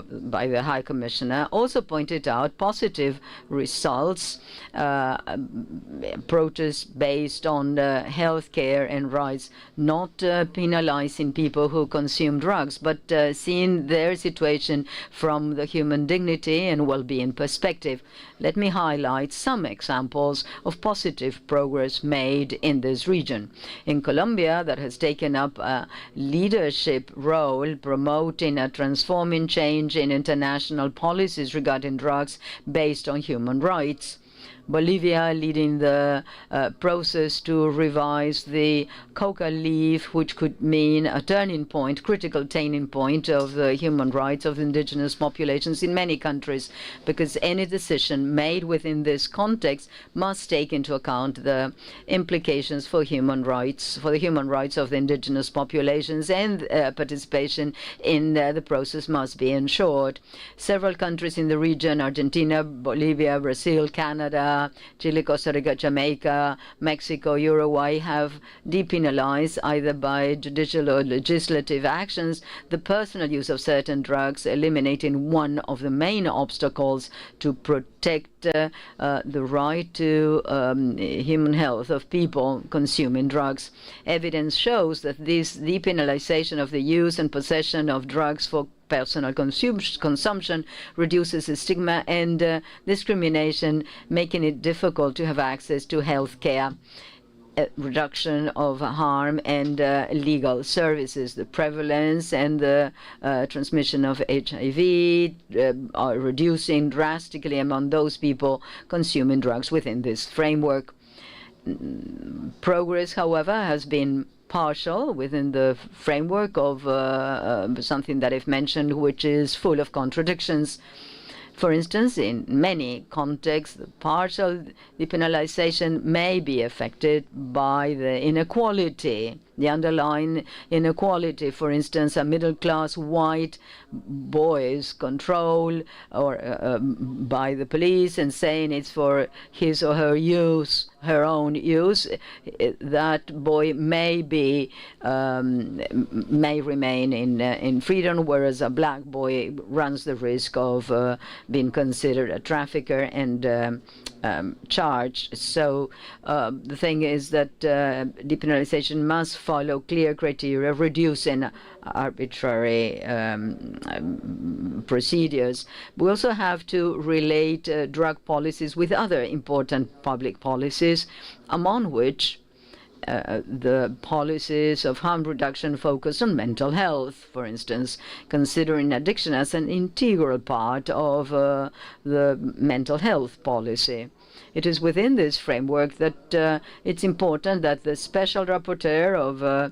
by the High Commissioner also pointed out positive results, approaches based on health care and rights, not penalizing people who consume drugs, but seeing their situation from the human dignity and well-being perspective. Let me highlight some examples of positive progress made in this region. In Colombia, that has taken up a leadership role promoting a transforming change in international policies regarding drugs based on human rights. Bolivia leading the process to revise the coca leaf, which could mean a turning point, critical turning point of the human rights of indigenous populations in many countries, because any decision made within this context must take into account the implications for human rights, for the human rights of the indigenous populations, and participation in the process must be ensured. Several countries in the region, Argentina, Bolivia, Brazil, Canada, Chile, Costa Rica, Jamaica, Mexico, Uruguay, have depenalized either by judicial or legislative actions the personal use of certain drugs, eliminating one of the main obstacles to protect the right to human health of people consuming drugs. Evidence shows that this depenalization of the use and possession of drugs for personal consumption reduces the stigma and discrimination, making it difficult to have access to health care. Reduction of harm and legal services. The prevalence and the transmission of HIV are reducing drastically among those people consuming drugs within this framework. Progress, however, has been partial within the framework of something that I've mentioned, which is full of contradictions. For instance, in many contexts, the partial depenalization may be affected by the inequality, the underlying inequality. For instance, a middle-class white boy is controlled or by the police and saying it's for his or her use, her own use. That boy may be may remain in freedom, whereas a black boy runs the risk of being considered a trafficker and charged. So the thing is that depenalization must follow clear criteria, reducing arbitrary procedures. We also have to relate drug policies with other important public policies, among which the policies of harm reduction focus on mental health, for instance, considering addiction as an integral part of the mental health policy. It is within this framework that it's important that the Special Rapporteur of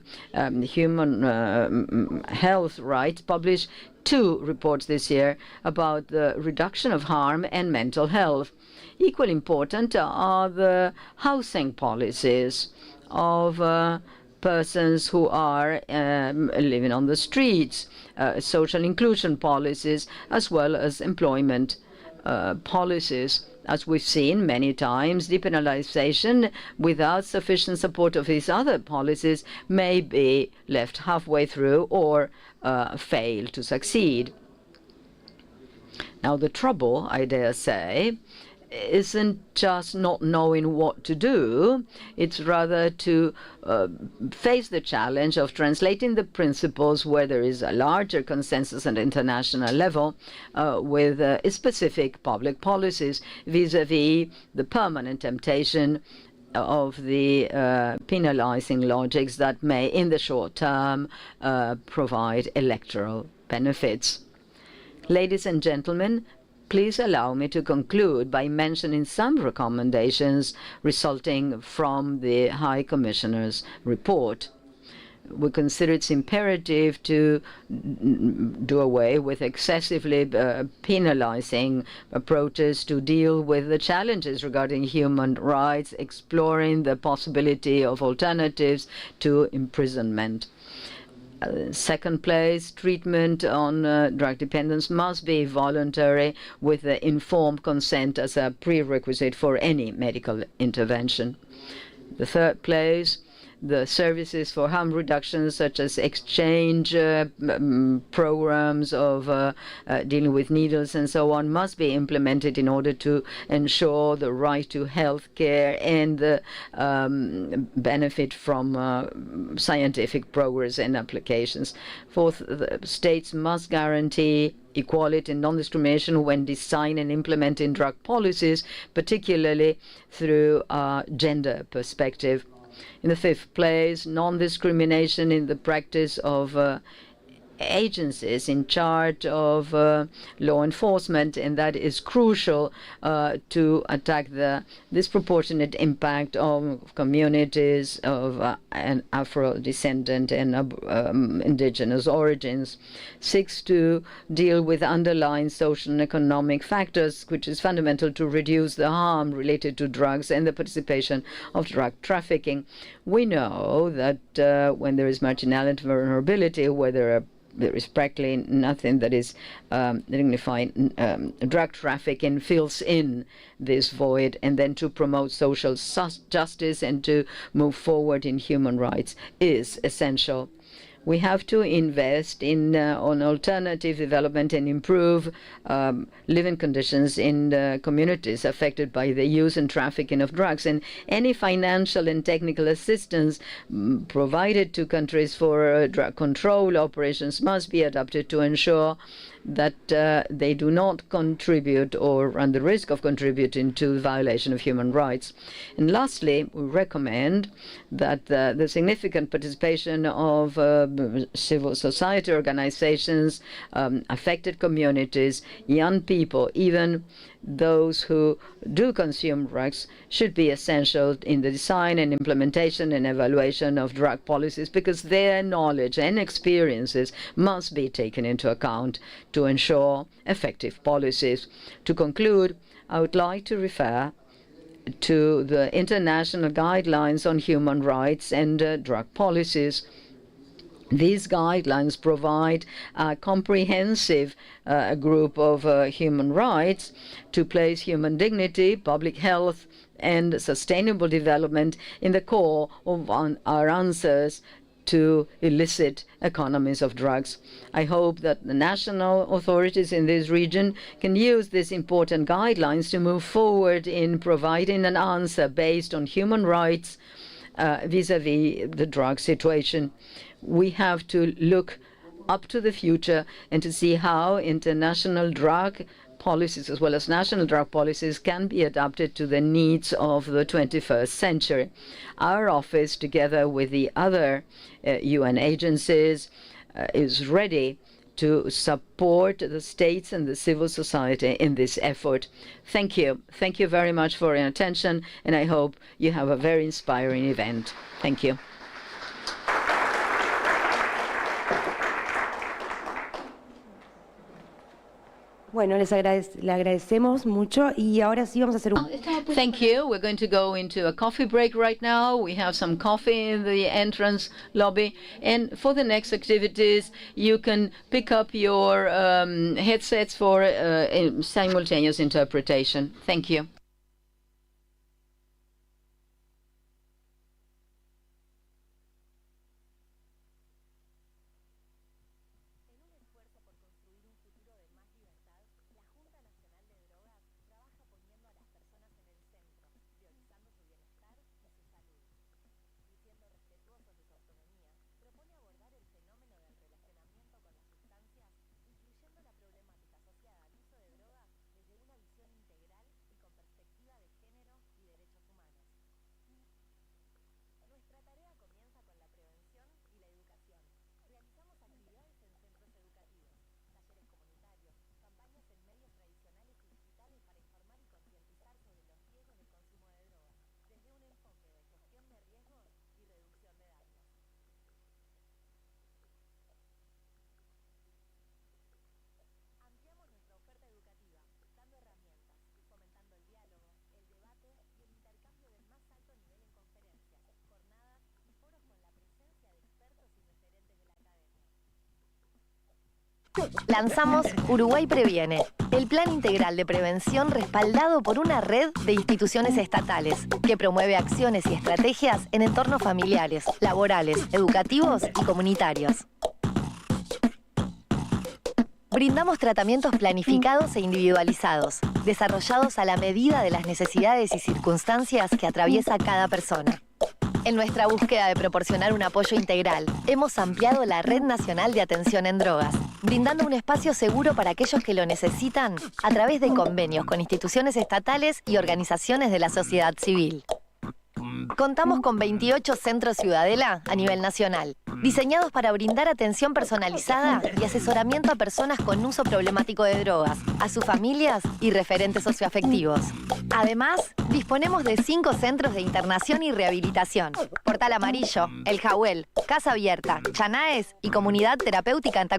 Human Health Rights publish 2 reports this year about the reduction of harm and mental health. Equally important are the housing policies of persons who are living on the streets, social inclusion policies, as well as employment policies. As we've seen many times, depenalization without sufficient support of these other policies may be left halfway through or fail to succeed. Now, the trouble, I dare say, isn't just not knowing what to do, it's rather to face the challenge of translating the principles where there is a larger consensus at international level with specific public policies vis-à-vis the permanent temptation of the penalizing logics that may, in the short term, provide electoral benefits. Ladies and gentlemen, please allow me to conclude by mentioning some recommendations resulting from the High Commissioner's report. We consider it's imperative to do away with excessively penalizing approaches to deal with the challenges regarding human rights, exploring the possibility of alternatives to imprisonment. Second place, treatment on drug dependence must be voluntary with the informed consent as a prerequisite for any medical intervention. The third place, the services for harm reduction, such as exchange programs of dealing with needles and so on, must be implemented in order to ensure the right to health care and the benefit from scientific progress and applications. Fourth, the states must guarantee equality and non-discrimination when designing and implementing drug policies, particularly through a gender perspective. In the fifth place, non-discrimination in the practice of agencies in charge of law enforcement, and that is crucial to attack the disproportionate impact of communities of Afro-descendant and indigenous origins. Six, to deal with underlying social and economic factors, which is fundamental to reduce the harm related to drugs and the participation of drug trafficking. We know that when there is marginality and vulnerability, where there is practically nothing that is dignified. Drug trafficking fills in this void, and then to promote social justice and to move forward in human rights is essential. We have to invest in on alternative development and improve living conditions in the communities affected by the use and trafficking of drugs. And any financial and technical assistance provided to countries for drug control operations must be adapted to ensure that they do not contribute or run the risk of contributing to the violation of human rights. And lastly, we recommend that the significant participation of civil society organizations, affected communities, young people, even those who do consume drugs, should be essential in the design and implementation and evaluation of drug policies, because their knowledge and experiences must be taken into account to ensure effective policies. To conclude, I would like to refer to the international guidelines on human rights and drug policies. These guidelines provide a comprehensive group of human rights to place human dignity, public health, and sustainable development in the core of our answers to illicit economies of drugs. I hope that the national authorities in this region can use these important guidelines to move forward in providing an answer based on human rights vis-à-vis the drug situation. We have to look up to the future and to see how international drug policies as well as national drug policies can be adapted to the needs of the 21st century. Our office, together with the other UN agencies, is ready to support the states and the civil society in this effort. Thank you. Thank you very much for your attention, and I hope you have a very inspiring event. Thank you. Bueno, le agradecemos mucho y ahora sí vamos a hacer un... Thank you. We're going to go into a coffee break right now. We have some coffee in the entrance lobby. And for the next activities, you can pick up your headsets for simultaneous interpretation. Thank you. En un esfuerzo por construir un futuro de más libertad, la Junta Nacional de Drogas trabaja poniendo a las personas Lanzamos Uruguay Previene, el plan integral de prevención respaldado por una red de instituciones estatales que promueve acciones y estrategias en entornos familiares, laborales, educativos y comunitarios. Brindamos tratamientos planificados e individualizados, desarrollados a la medida de las necesidades y circunstancias que atraviesa cada persona. En nuestra búsqueda de proporcionar un apoyo integral, hemos ampliado la Red Nacional de Atención en Drogas, brindando un espacio seguro para aquellos que lo necesitan a través de convenios con instituciones estatales y organizaciones de la sociedad civil. Contamos con 28 centros Ciudadela a nivel nacional, diseñados para brindar atención personalizada y asesoramiento a personas con uso problemático de drogas, a sus familias y referentes socioafectivos. Además, disponemos de 5 centros de internación y rehabilitación: Portal Amarillo, El Jawel, Casa Abierta, Chanaes y Comunidad Terapéutica en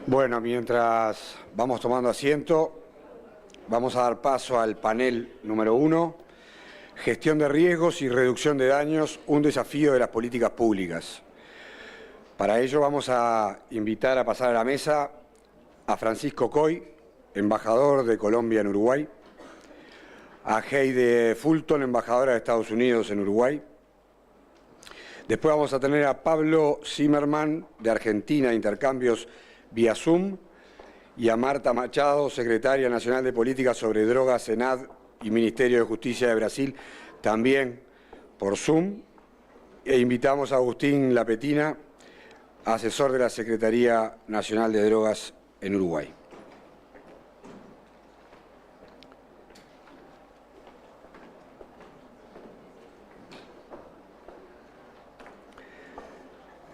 Bueno, mientras vamos tomando asiento, vamos a dar paso al panel número 1, Gestión de riesgos y reducción de daños, un desafío de las políticas públicas. Para ello vamos a invitar a pasar a la mesa a Francisco Coy, embajador de Colombia en Uruguay, a Heide Fulton, embajadora de Estados Unidos en Uruguay. Después vamos a tener a Pablo Zimmerman, de Argentina, de intercambios vía Zoom, y a Marta Machado, secretaria nacional de Políticas sobre Drogas, Senad y Ministerio de Justicia de Brasil, también por Zoom. E invitamos a Agustín Lapetina, asesor de la Secretaría Nacional de Drogas en Uruguay.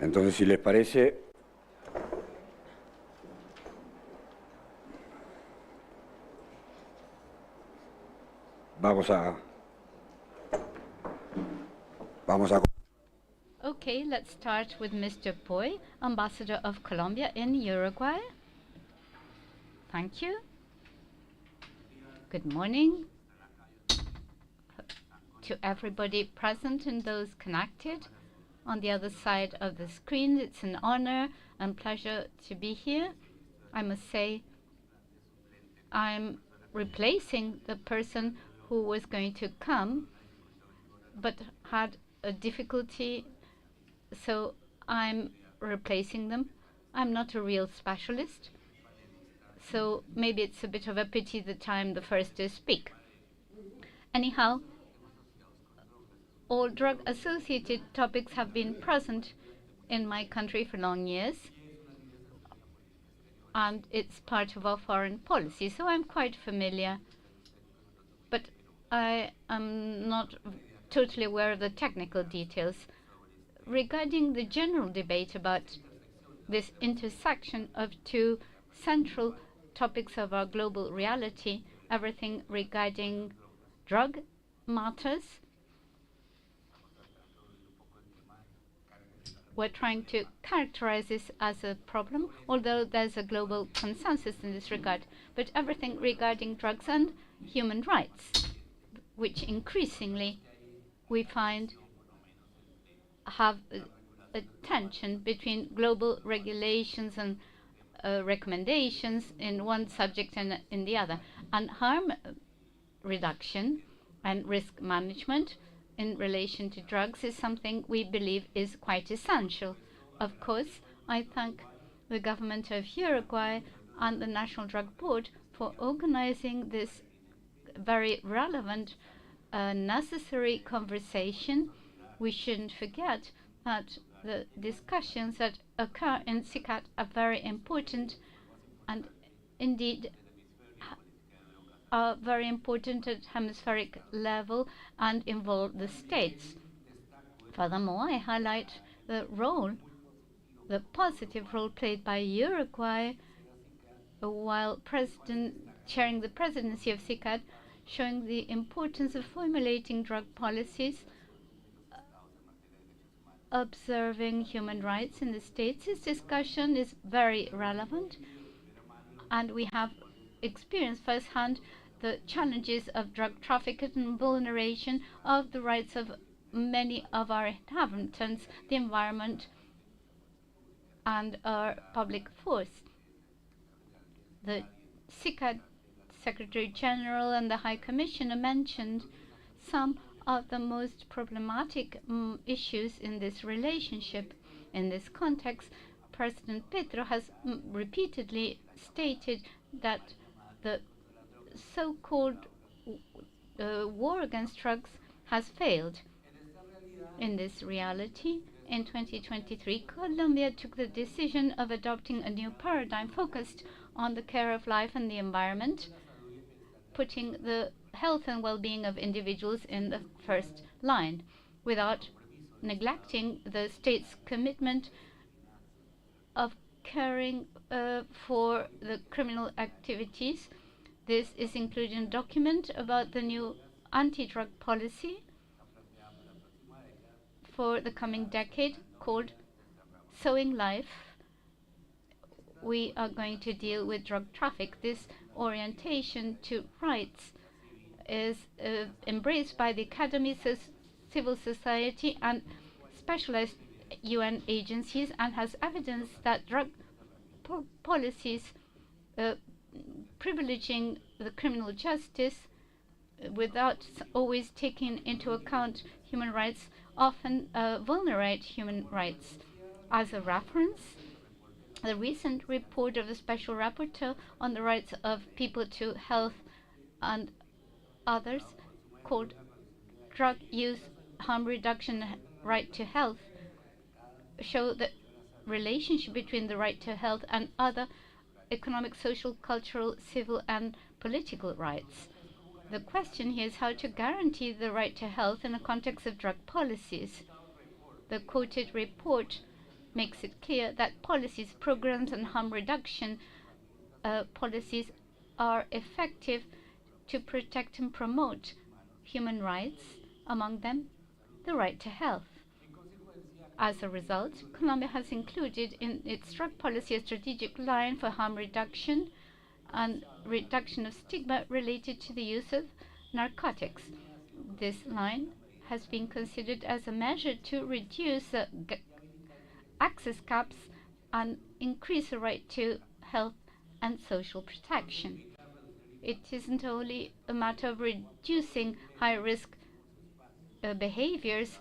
Entonces, si les parece, vamos a Okay, let's start with Mr. Poi, Ambassador of Colombia in Uruguay. Thank you. Good morning to everybody present and those connected on the other side of the screen. It's an honor and pleasure to be here. I must say I'm replacing the person who was going to come but had a difficulty, so I'm replacing them. I'm not a real specialist, so maybe it's a bit of a pity that I'm the first to speak. Anyhow, all drug-associated topics have been present in my country for long years, and it's part of our foreign policy, so I'm quite familiar. But I am not totally aware of the technical details. Regarding the general debate about this intersection of two central topics of our global reality, everything regarding drug matters, we're trying to characterize this as a problem, although there's a global consensus in this regard. But everything regarding drugs and human rights, which increasingly we find have a tension between global regulations and recommendations in one subject and in the other. And harm reduction and risk management in relation to drugs is something we believe is quite essential. Of course, I thank the government of Uruguay and the National Drug Board for organizing this very relevant, necessary conversation. We shouldn't forget that the discussions that occur in CICAT are very important and indeed are very important at hemispheric level and involve the states. Furthermore, I highlight the role, the positive role played by Uruguay while chairing the presidency of CICAT, showing the importance of formulating drug policies, observing human rights in the states. This discussion is very relevant, and we have experienced firsthand the challenges of drug trafficking and vulneration of the rights of many of our inhabitants, the environment, and our public force. The CICAT Secretary General and the High Commissioner mentioned some of the most problematic issues in this relationship. In this context, President Petro has repeatedly stated that the so-called war against drugs has failed. In this reality, in 2023, Colombia took the decision of adopting a new paradigm focused on the care of life and the environment, putting the health and well-being of individuals in the first line, without neglecting the state's commitment of caring for the criminal activities. This is included in a document about the new anti-drug policy for the coming decade called Sowing Life. We are going to deal with drug traffic. This orientation to rights is embraced by the academy, civil society, and specialized UN agencies, and has evidence that drug policies privileging the criminal justice without always taking into account human rights often vulnerate human rights. As a reference, the recent report of the Special Rapporteur on the rights of people to health and others, called Drug Use, Harm Reduction, Right to Health, show the relationship between the right to health and other economic, social, cultural, civil, and political rights. The question here is how to guarantee the right to health in the context of drug policies. The quoted report makes it clear that policies, programs, and harm reduction policies are effective to protect and promote human rights, among them the right to health. As a result, Colombia has included in its drug policy a strategic line for harm reduction and reduction of stigma related to the use of narcotics. This line has been considered as a measure to reduce access gaps and increase the right to health and social protection. It isn't only a matter of reducing high-risk behaviors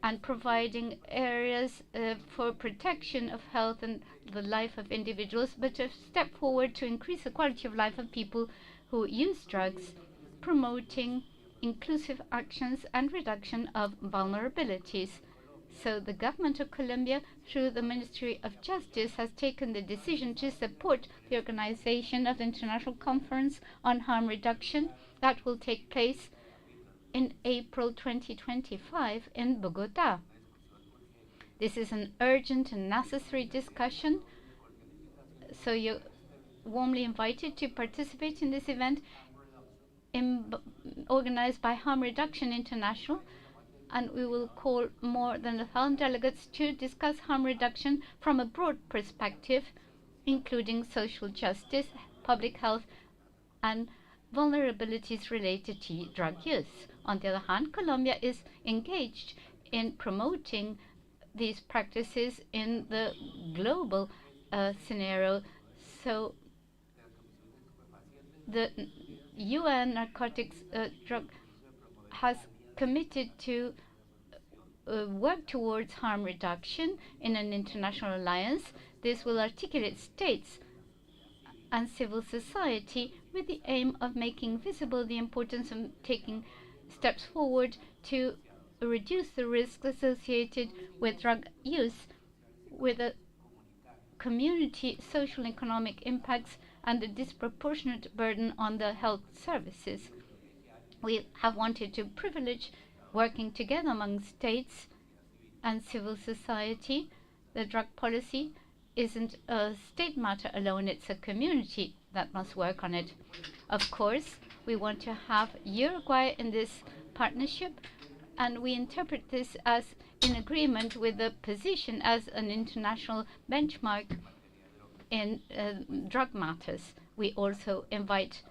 and providing areas for protection of health and the life of individuals, but a step forward to increase the quality of life of people who use drugs, promoting inclusive actions and reduction of vulnerabilities. So the government of Colombia, through the Ministry of Justice, has taken the decision to support the organization of the International Conference on Harm Reduction that will take place in April 2025 in Bogota. This is an urgent and necessary discussion, so you're warmly invited to participate in this event organized by Harm Reduction International, and we will call more than 1,000 delegates to discuss harm reduction from a broad perspective, including social justice, public health, and vulnerabilities related to drug use. On the other hand, Colombia is engaged in promoting these practices in the global scenario. So the UN Narcotics Drug has committed to work towards harm reduction in an international alliance. This will articulate states and civil society with the aim of making visible the importance of taking steps forward to reduce the risks associated with drug use, with the community, social and economic impacts, and the disproportionate burden on the health services. We have wanted to privilege working together among states and civil society. The drug policy isn't a state matter alone, it's a community that must work on it. Of course, we want to have Uruguay in this partnership, and we interpret this as in agreement with the position as an international benchmark in drug matters. We also invite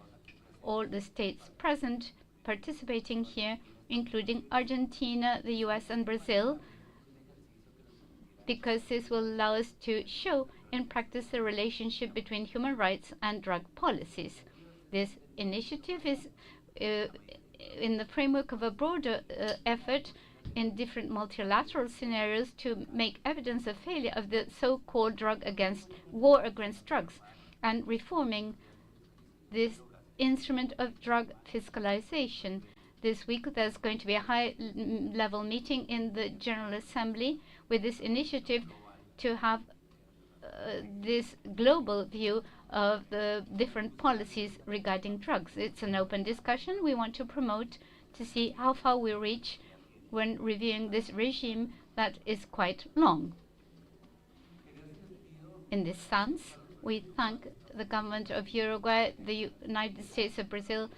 all the states present participating here, including Argentina, the US, and Brazil, because this will allow us to show in practice the relationship between human rights and drug policies. This initiative is in the framework of a broader effort in different multilateral scenarios to make evidence of failure of the so-called war against drugs, and reforming this instrument of drug fiscalization. This week there's going to be a high-level meeting in the General Assembly with this initiative to have this global view of the different policies regarding drugs. It's an open discussion we want to promote to see how far we reach when reviewing this regime that is quite long. In this sense, we thank the government of Uruguay, the United States of Brazil,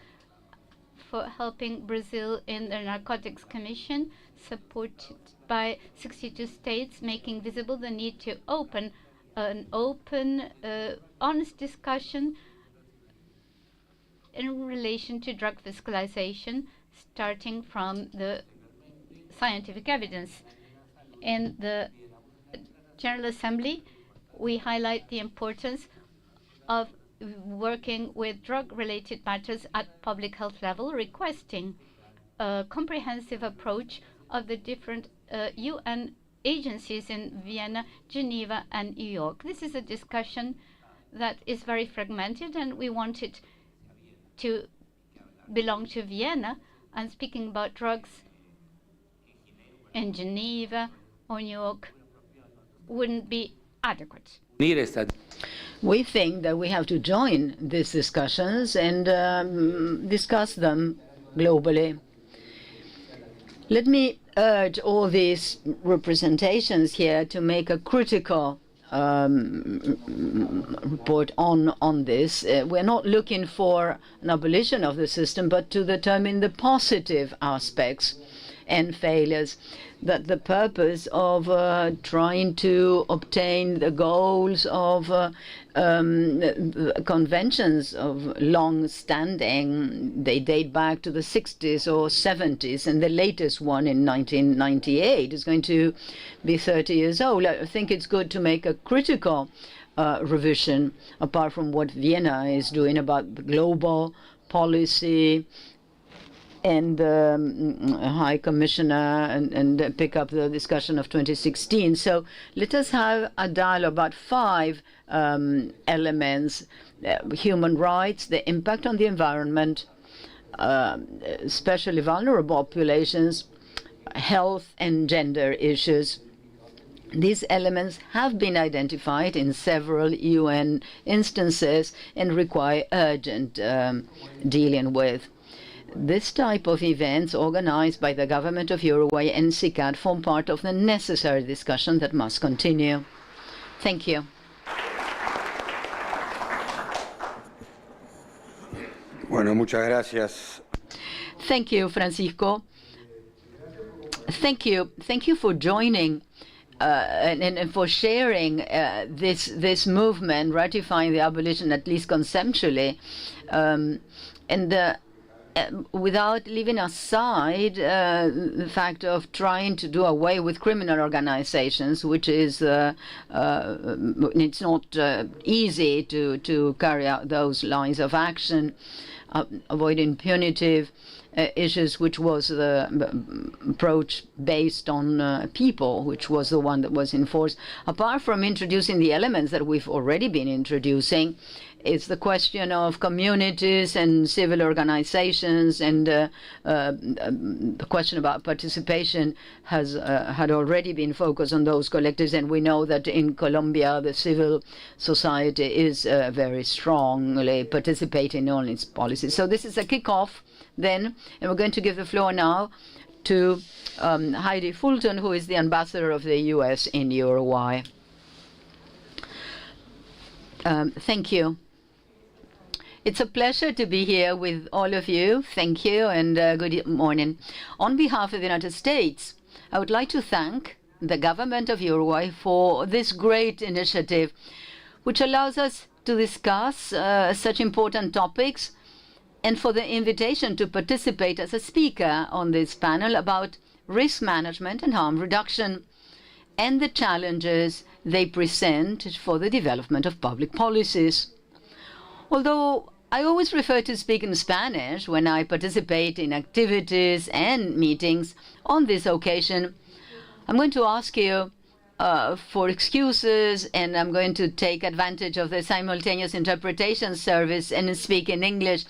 for helping Brazil in the Narcotics Commission, supported by 62 states, making visible the need to open an open, honest discussion in relation to drug fiscalization, starting from the scientific evidence. In the General Assembly, we highlight the importance of working with drug-related matters at public health level, requesting a comprehensive approach of the different UN agencies in Vienna, Geneva, and New York. This is a discussion that is very fragmented, and we want it to belong to Vienna. And speaking about drugs in Geneva or New York wouldn't be adequate. We think that we have to join these discussions and discuss them globally. Let me urge all these representations here to make a critical report on this. We're not looking for an abolition of the system, but to determine the positive aspects and failures. That the purpose of trying to obtain the goals of conventions of long standing, they date back to the 60s or 70s, and the latest one in 1998 is going to be 30 years old. I think it's good to make a critical revision, apart from what Vienna is doing about the global policy and High Commissioner and pick up the discussion of 2016. So let us have a dialogue about 5 elements: human rights, the impact on the environment, especially vulnerable populations, health and gender issues. These elements have been identified in several UN instances and require urgent dealing with. This type of events organized by the government of Uruguay and SICAD form part of the necessary discussion that must continue. Thank you. Bueno, muchas gracias. Thank you, Francisco. Thank you for joining and for sharing this movement, ratifying the abolition, at least conceptually, without leaving aside the fact of trying to do away with criminal organizations, which is it's not easy to carry out those lines of action, avoiding punitive issues, which was the approach based on people, which was the one that was enforced. Apart from introducing the elements that we've already been introducing, it's the question of communities and civil organizations, and the question about participation had already been focused on those collectives, and we know that in Colombia the civil society is very strongly participating on its policies. So this is a kickoff then, and we're going to give the floor now to Heidi Fulton, who is the ambassador of the U.S. in Uruguay. Thank you. It's a pleasure to be here with all of you. Thank you, and good morning. On behalf of the United States, I would like to thank the government of Uruguay for this great initiative, which allows us to discuss such important topics, and for the invitation to participate as a speaker on this panel about risk management and harm reduction and the challenges they present for the development of public policies. Although I always prefer to speak in Spanish when I participate in activities and meetings, on this occasion, I'm going to ask you for excuses, and I'm going to take advantage of the simultaneous interpretation service and speak in English.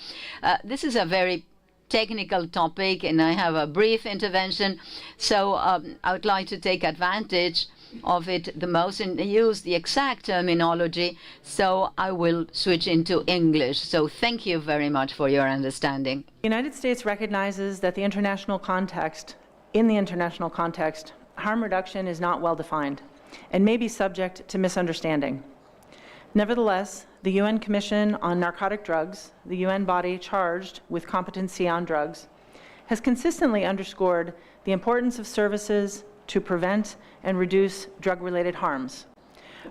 This is a very technical topic, and I have a brief intervention, so I would like to take advantage of it the most and use the exact terminology, so I will switch into English. So thank you very much for your understanding. The United States recognizes that in the international context, harm reduction is not well defined and may be subject to misunderstanding. Nevertheless, the UN Commission on Narcotic Drugs, the UN body charged with competency on drugs, has consistently underscored the importance of services to prevent and reduce drug-related harms.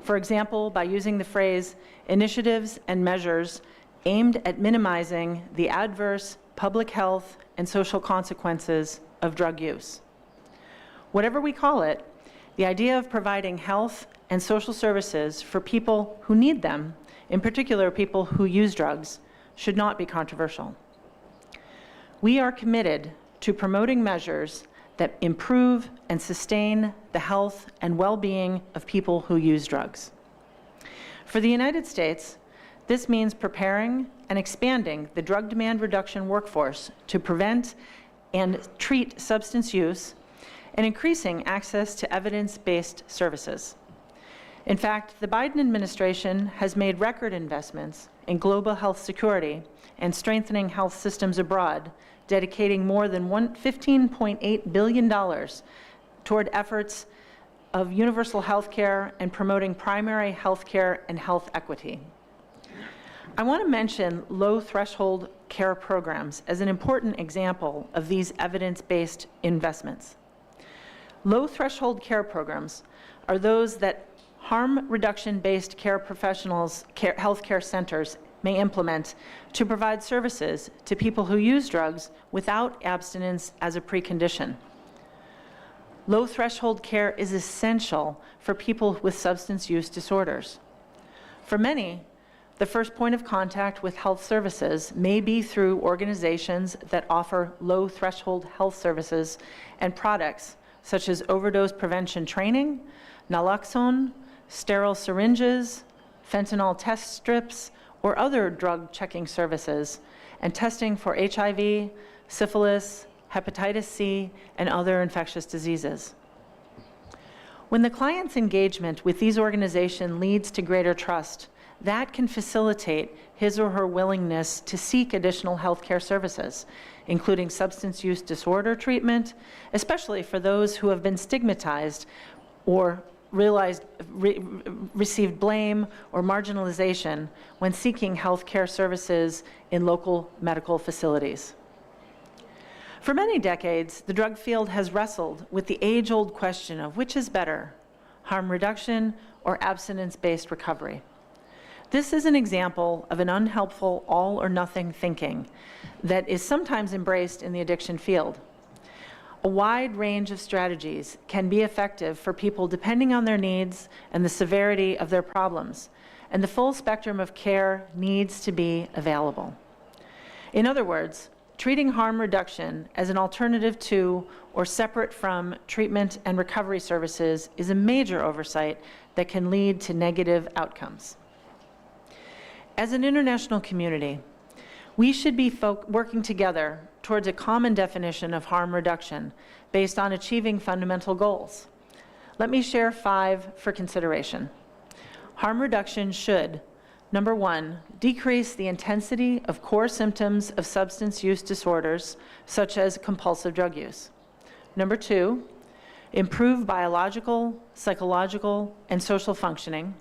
For example, by using the phrase initiatives and measures aimed at minimizing the adverse public health and social consequences of drug use. Whatever we call it, the idea of providing health and social services for people who need them, in particular people who use drugs, should not be controversial. We are committed to promoting measures that improve and sustain the health and well-being of people who use drugs. For the United States, this means preparing and expanding the drug demand reduction workforce to prevent and treat substance use and increasing access to evidence-based services. In fact, the Biden administration has made record investments in global health security and strengthening health systems abroad, dedicating more than $15.8 billion toward efforts of universal health care and promoting primary health care and health equity. I want to mention low-threshold care programs as an important example of these evidence-based investments. Low-threshold care programs are those that harm reduction-based care professionals, healthcare centers may implement to provide services to people who use drugs without abstinence as a precondition. Low-threshold care is essential for people with substance use disorders. For many, the first point of contact with health services may be through organizations that offer low-threshold health services and products such as overdose prevention training, naloxone, sterile syringes, fentanyl test strips, or other drug checking services, and testing for HIV, syphilis, hepatitis C, and other infectious diseases. When the client's engagement with these organizations leads to greater trust, that can facilitate his or her willingness to seek additional healthcare services, including substance use disorder treatment, especially for those who have been stigmatized or received blame or marginalization when seeking healthcare services in local medical facilities. For many decades, the drug field has wrestled with the age-old question of which is better, harm reduction or abstinence-based recovery. This is an example of an unhelpful all-or-nothing thinking that is sometimes embraced in the addiction field. A wide range of strategies can be effective for people depending on their needs and the severity of their problems, and the full spectrum of care needs to be available. In other words, treating harm reduction as an alternative to or separate from treatment and recovery services is a major oversight that can lead to negative outcomes. As an international community, we should be working together towards a common definition of harm reduction based on achieving fundamental goals. Let me share 5 for consideration. Harm reduction should, number 1, decrease the intensity of core symptoms of substance use disorders, such as compulsive drug use. Number 2, improve biological, psychological, and social functioning.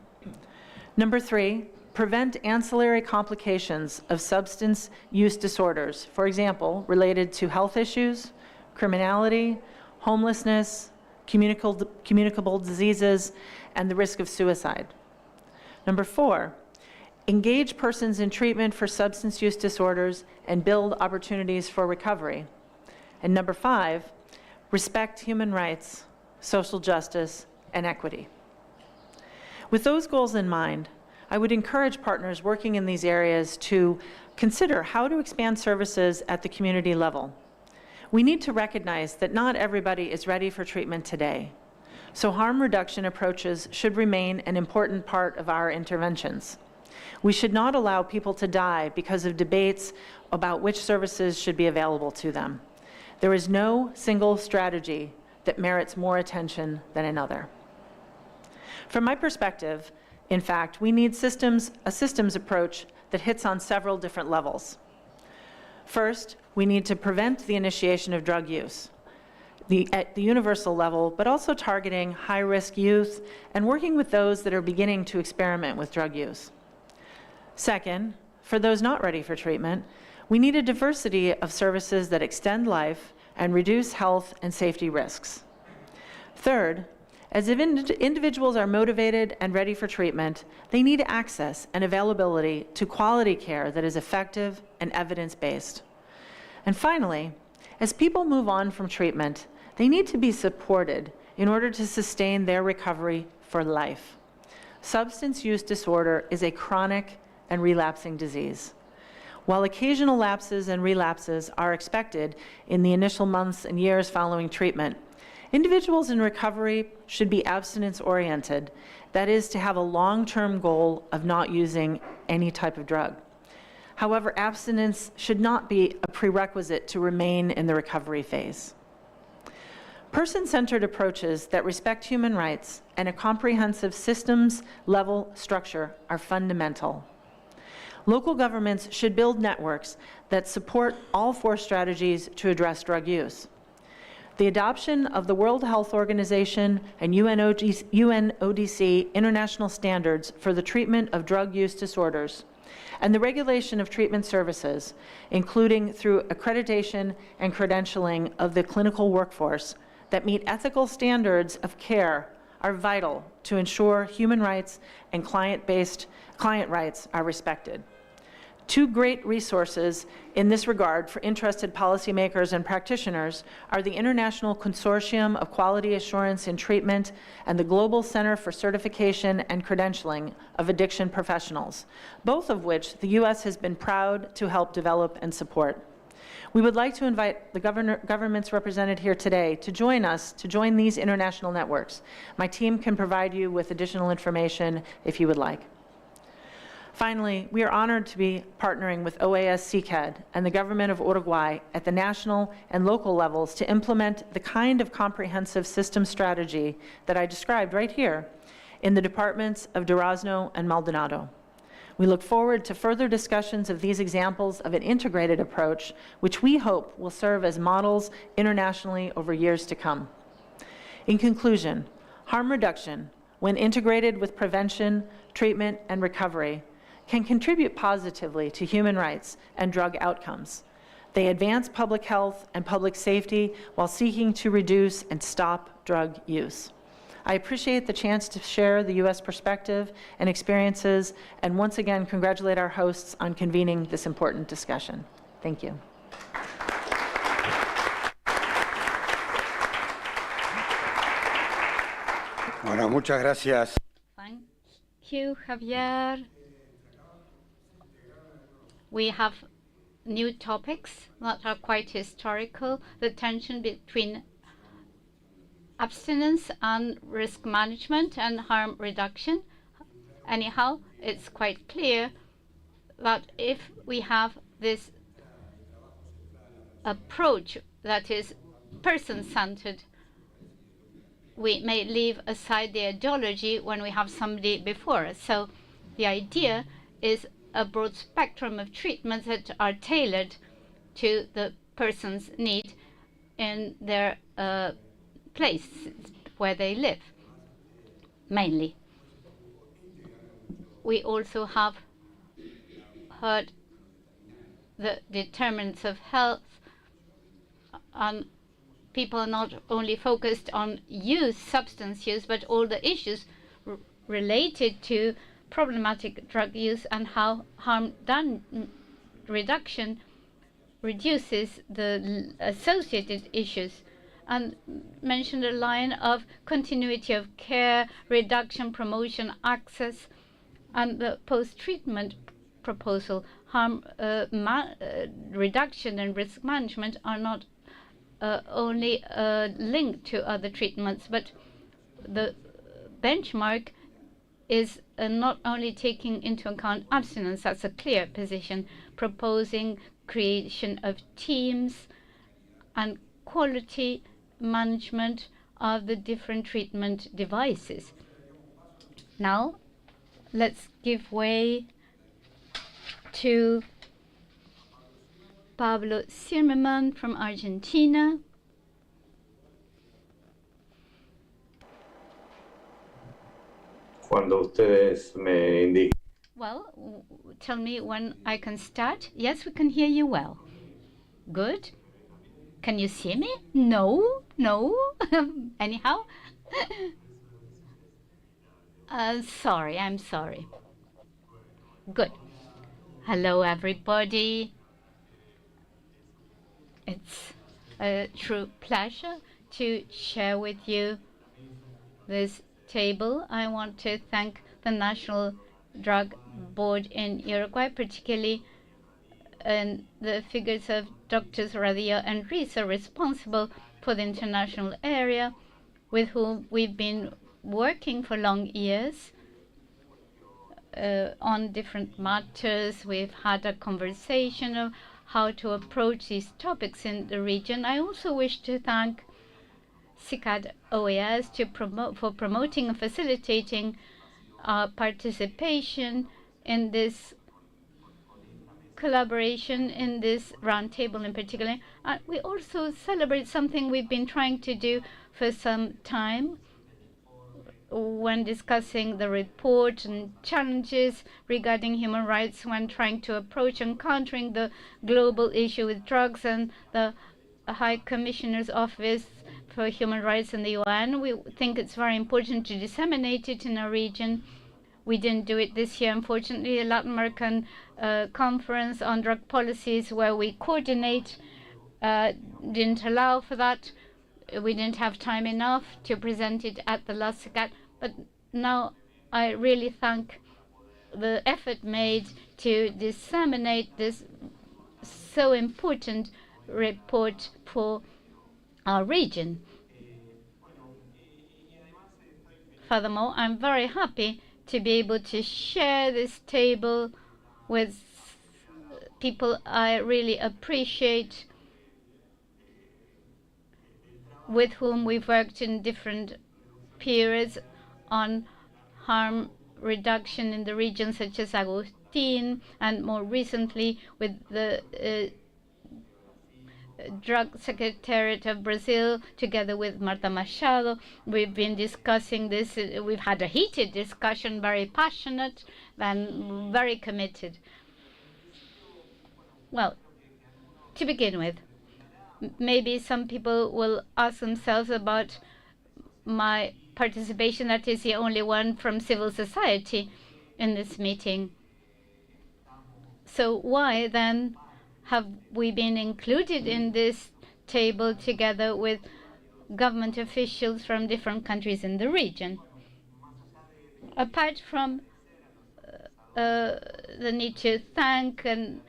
Number 3, prevent ancillary complications of substance use disorders, for example, related to health issues, criminality, homelessness, communicable diseases, and the risk of suicide. Number 4, engage persons in treatment for substance use disorders and build opportunities for recovery. And number 5, respect human rights, social justice, and equity. With those goals in mind, I would encourage partners working in these areas to consider how to expand services at the community level. We need to recognize that not everybody is ready for treatment today, so harm reduction approaches should remain an important part of our interventions. We should not allow people to die because of debates about which services should be available to them. There is no single strategy that merits more attention than another. From my perspective, in fact, we need a systems approach that hits on several different levels. First, we need to prevent the initiation of drug use. at the universal level, but also targeting high-risk youth and working with those that are beginning to experiment with drug use. Second, for those not ready for treatment, we need a diversity of services that extend life and reduce health and safety risks. Third, as individuals are motivated and ready for treatment, they need access and availability to quality care that is effective and evidence-based. And finally, as people move on from treatment, they need to be supported in order to sustain their recovery for life. Substance use disorder is a chronic and relapsing disease. While occasional lapses and relapses are expected in the initial months and years following treatment, individuals in recovery should be abstinence-oriented, that is, to have a long-term goal of not using any type of drug. However, abstinence should not be a prerequisite to remain in the recovery phase. Person-centered approaches that respect human rights and a comprehensive systems-level structure are fundamental. Local governments should build networks that support all 4 strategies to address drug use. The adoption of the World Health Organization and UNODC international standards for the treatment of drug use disorders, and the regulation of treatment services, including through accreditation and credentialing of the clinical workforce that meet ethical standards of care, are vital to ensure human rights and client rights are respected. 2 great resources in this regard for interested policymakers and practitioners are the International Consortium of Quality Assurance in Treatment and the Global Center for Certification and Credentialing of Addiction Professionals, both of which the U.S. has been proud to help develop and support. We would like to invite the governments represented here today to join us, to join these international networks. My team can provide you with additional information if you would like. Finally, we are honored to be partnering with OAS-CCAD and the government of Uruguay at the national and local levels to implement the kind of comprehensive system strategy that I described right here in the departments of Durazno and Maldonado. We look forward to further discussions of these examples of an integrated approach, which we hope will serve as models internationally over years to come. In conclusion, harm reduction, when integrated with prevention, treatment, and recovery, can contribute positively to human rights and drug outcomes. They advance public health and public safety while seeking to reduce and stop drug use. I appreciate the chance to share the U.S. perspective and experiences, and once again congratulate our hosts on convening this important discussion. Thank you. Bueno, muchas gracias. Thank you, Javier. We have new topics that are quite historical. The tension between abstinence and risk management and harm reduction. Anyhow, it's quite clear that if we have this approach that is person-centered, we may leave aside the ideology when we have somebody before us. So the idea is a broad spectrum of treatments that are tailored to the person's need in their place where they live, mainly. We also have heard the determinants of health, and people are not only focused on use, substance use, but all the issues related to problematic drug use and how harm reduction reduces the associated issues, and mentioned a line of continuity of care, reduction, promotion, access, and the post-treatment proposal. Harm reduction and risk management are not only linked to other treatments, but the benchmark is not only taking into account abstinence, that's a clear position, proposing creation of teams and quality management of the different treatment devices. Now, let's give way to Pablo Zimmerman from Argentina. cuando ustedes me indiquen. Well, tell me when I can start. Yes, we can hear you well. Good. Can you see me? No, no. Anyhow? Sorry, I'm sorry. Good. Hello, everybody. It's a true pleasure to share with you this table. I want to thank the National Drug Board in Uruguay, particularly the figures of Drs. Radia and Rees are responsible for the international area, with whom we've been working for long years on different matters. We've had a conversation of how to approach these topics in the region. I also wish to thank CICAD OAS for promoting and facilitating participation in this collaboration, in this roundtable in particular. We also celebrate something we've been trying to do for some time when discussing the report and challenges regarding human rights when trying to approach and countering the global issue with drugs, and the High Commissioner's Office for Human Rights in the UN. We think it's very important to disseminate it in our region. We didn't do it this year, unfortunately. A Latin American conference on drug policies where we coordinate didn't allow for that. We didn't have time enough to present it at the last CICAD, but now I really thank the effort made to disseminate this so important report for our region. Furthermore, I'm very happy to be able to share this table with people I really appreciate, with whom we've worked in different periods on harm reduction in the region, such as Agustin, and more recently with the Drug Secretariat of Brazil, together with Marta Machado. We've been discussing this. We've had a heated discussion, very passionate and very committed. Well, to begin with, maybe some people will ask themselves about my participation, that is the only one from civil society in this meeting. So why then have we been included in this table together with government officials from different countries in the region? Apart from the need to thank and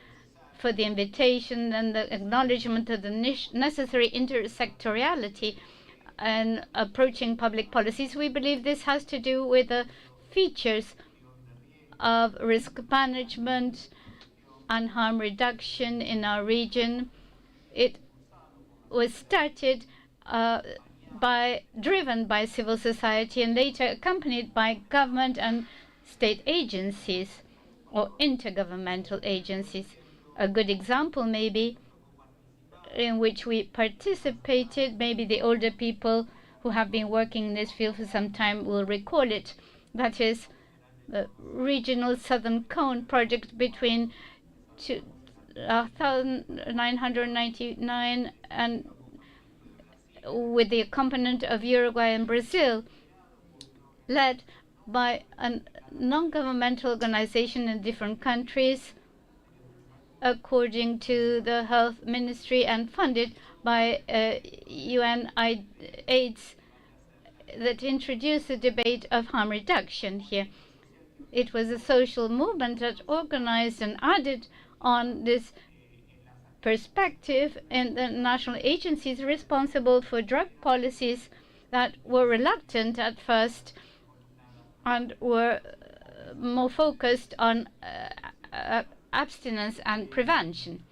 for the invitation and the acknowledgement of the necessary intersectoriality and approaching public policies, we believe this has to do with the features of risk management and harm reduction in our region. It was started driven by civil society and later accompanied by government and state agencies or intergovernmental agencies. A good example maybe in which we participated, maybe the older people who have been working in this field for some time will recall it. That is the regional Southern Cone project between 1999 and with the accompaniment of Uruguay and Brazil, led by a non-governmental organization in different countries according to the health ministry and funded by UNAIDS, that introduced the debate of harm reduction here. It was a social movement that organized and added on this perspective in the national agencies responsible for drug policies that were reluctant at first and were more focused on abstinence and prevention.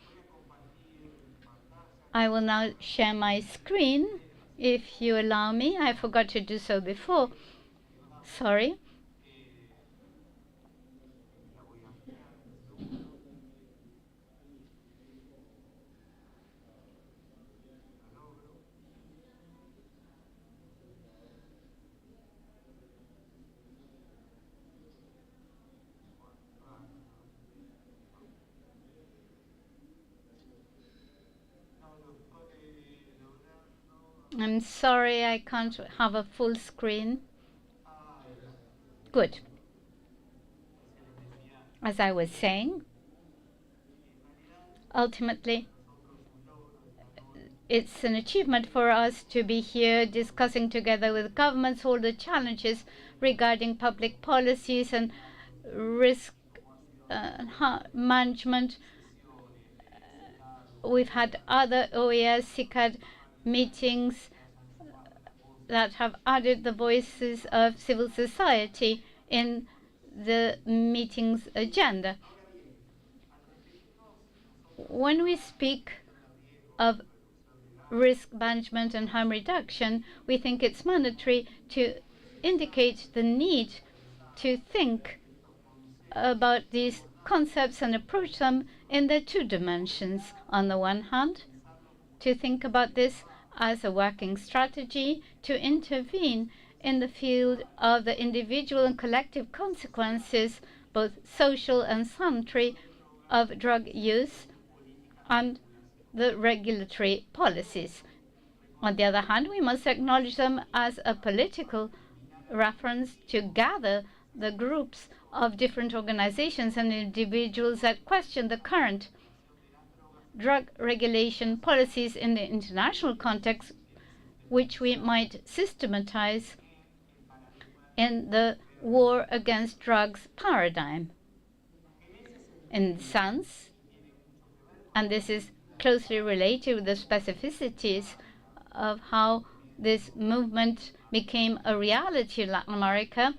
I will now share my screen, if you allow me. I forgot to do so before. Sorry. I'm sorry I can't have a full screen. Good. As I was saying, ultimately, it's an achievement for us to be here discussing together with governments all the challenges regarding public policies and risk management. We've had other OAS, CICAD meetings that have added the voices of civil society in the meeting's agenda. When we speak of risk management and harm reduction, we think it's mandatory to indicate the need to think about these concepts and approach them in their two dimensions. On the one hand, to think about this as a working strategy to intervene in the field of the individual and collective consequences, both social and sanitary, of drug use and the regulatory policies. On the other hand, we must acknowledge them as a political reference to gather the groups of different organizations and individuals that question the current drug regulation policies in the international context, which we might systematize in the war against drugs paradigm. In this sense, and this is closely related with the specificities of how this movement became a reality in Latin America,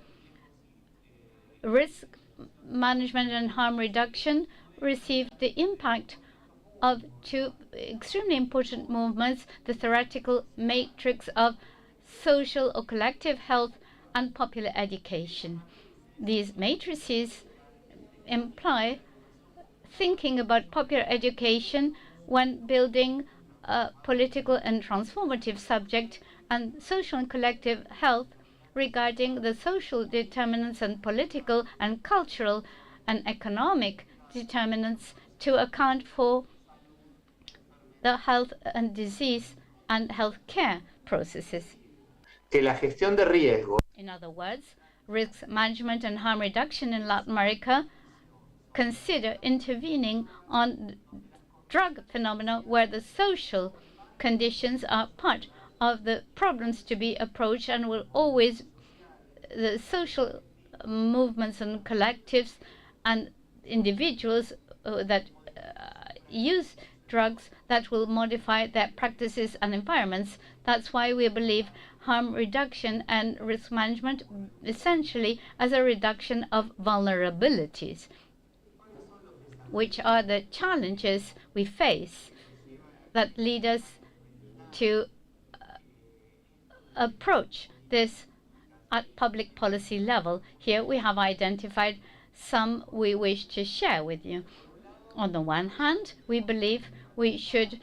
risk management and harm reduction received the impact of two extremely important movements, the theoretical matrix of social or collective health and popular education. These matrices imply thinking about popular education when building a political and transformative subject, and social and collective health regarding the social determinants and political and cultural and economic determinants to account for the health and disease and health care processes. Que la gestión de riesgos. In other words, risk management and harm reduction in Latin America consider intervening on drug phenomena where the social conditions are part of the problems to be approached, and will always the social movements and collectives and individuals that use drugs that will modify their practices and environments. That's why we believe harm reduction and risk management essentially as a reduction of vulnerabilities, which are the challenges we face that lead us to approach this at public policy level. Here we have identified some we wish to share with you. On the one hand, we believe we should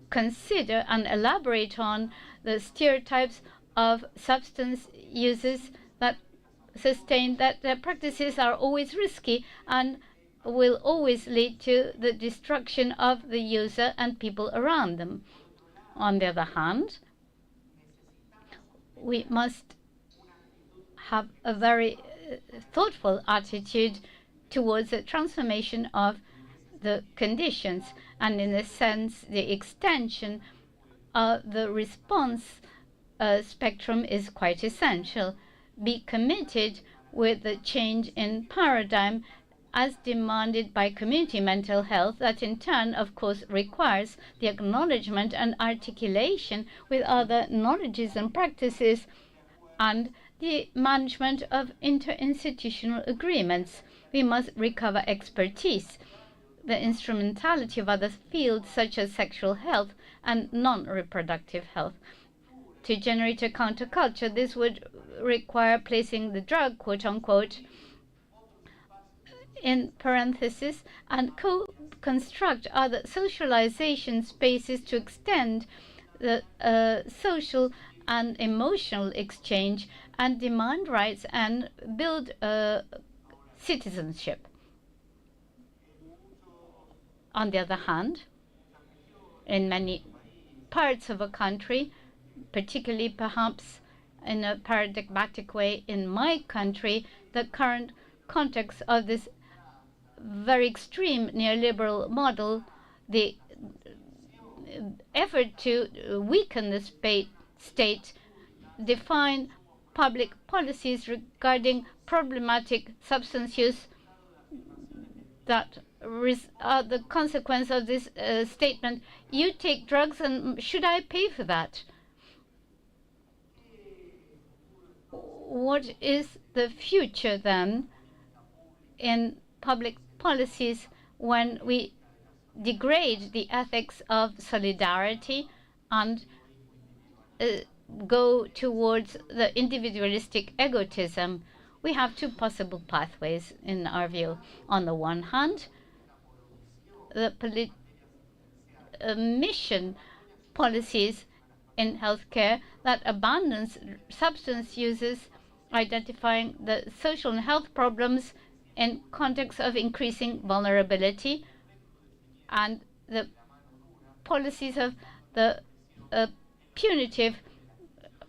consider and elaborate on the stereotypes of substance users that sustain that their practices are always risky and will always lead to the destruction of the user and people around them. On the other hand, we must have a very thoughtful attitude towards the transformation of the conditions, and in a sense the extension of the response spectrum is quite essential. Be committed with the change in paradigm as demanded by community mental health, that in turn of course requires the acknowledgement and articulation with other knowledges and practices and the management of interinstitutional agreements. We must recover expertise, the instrumentality of other fields such as sexual health and non-reproductive health. To generate a counterculture, this would require placing the drug, quote-unquote, in parentheses and co-construct other socialization spaces to extend the social and emotional exchange and demand rights and build citizenship. On the other hand, in many parts of a country, particularly perhaps in a paradigmatic way in my country, the current context of this very extreme neoliberal model, the effort to weaken the state, define public policies regarding problematic substance use that are the consequence of this statement. You take drugs, and should I pay for that? What is the future then in public policies when we degrade the ethics of solidarity and go towards the individualistic egotism? We have two possible pathways in our view. On the one hand, the mission policies in healthcare that abandons substance users, identifying the social and health problems in context of increasing vulnerability, and the policies of the punitive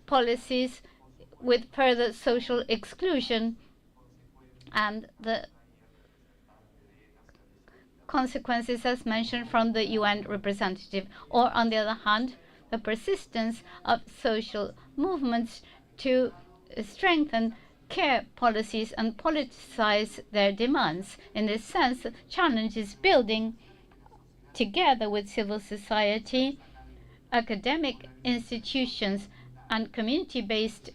policies with further social exclusion and the consequences as mentioned from the UN representative. Or on the other hand, the persistence of social movements to strengthen care policies and politicize their demands. In this sense, the challenge is building together with civil society, academic institutions, and community-based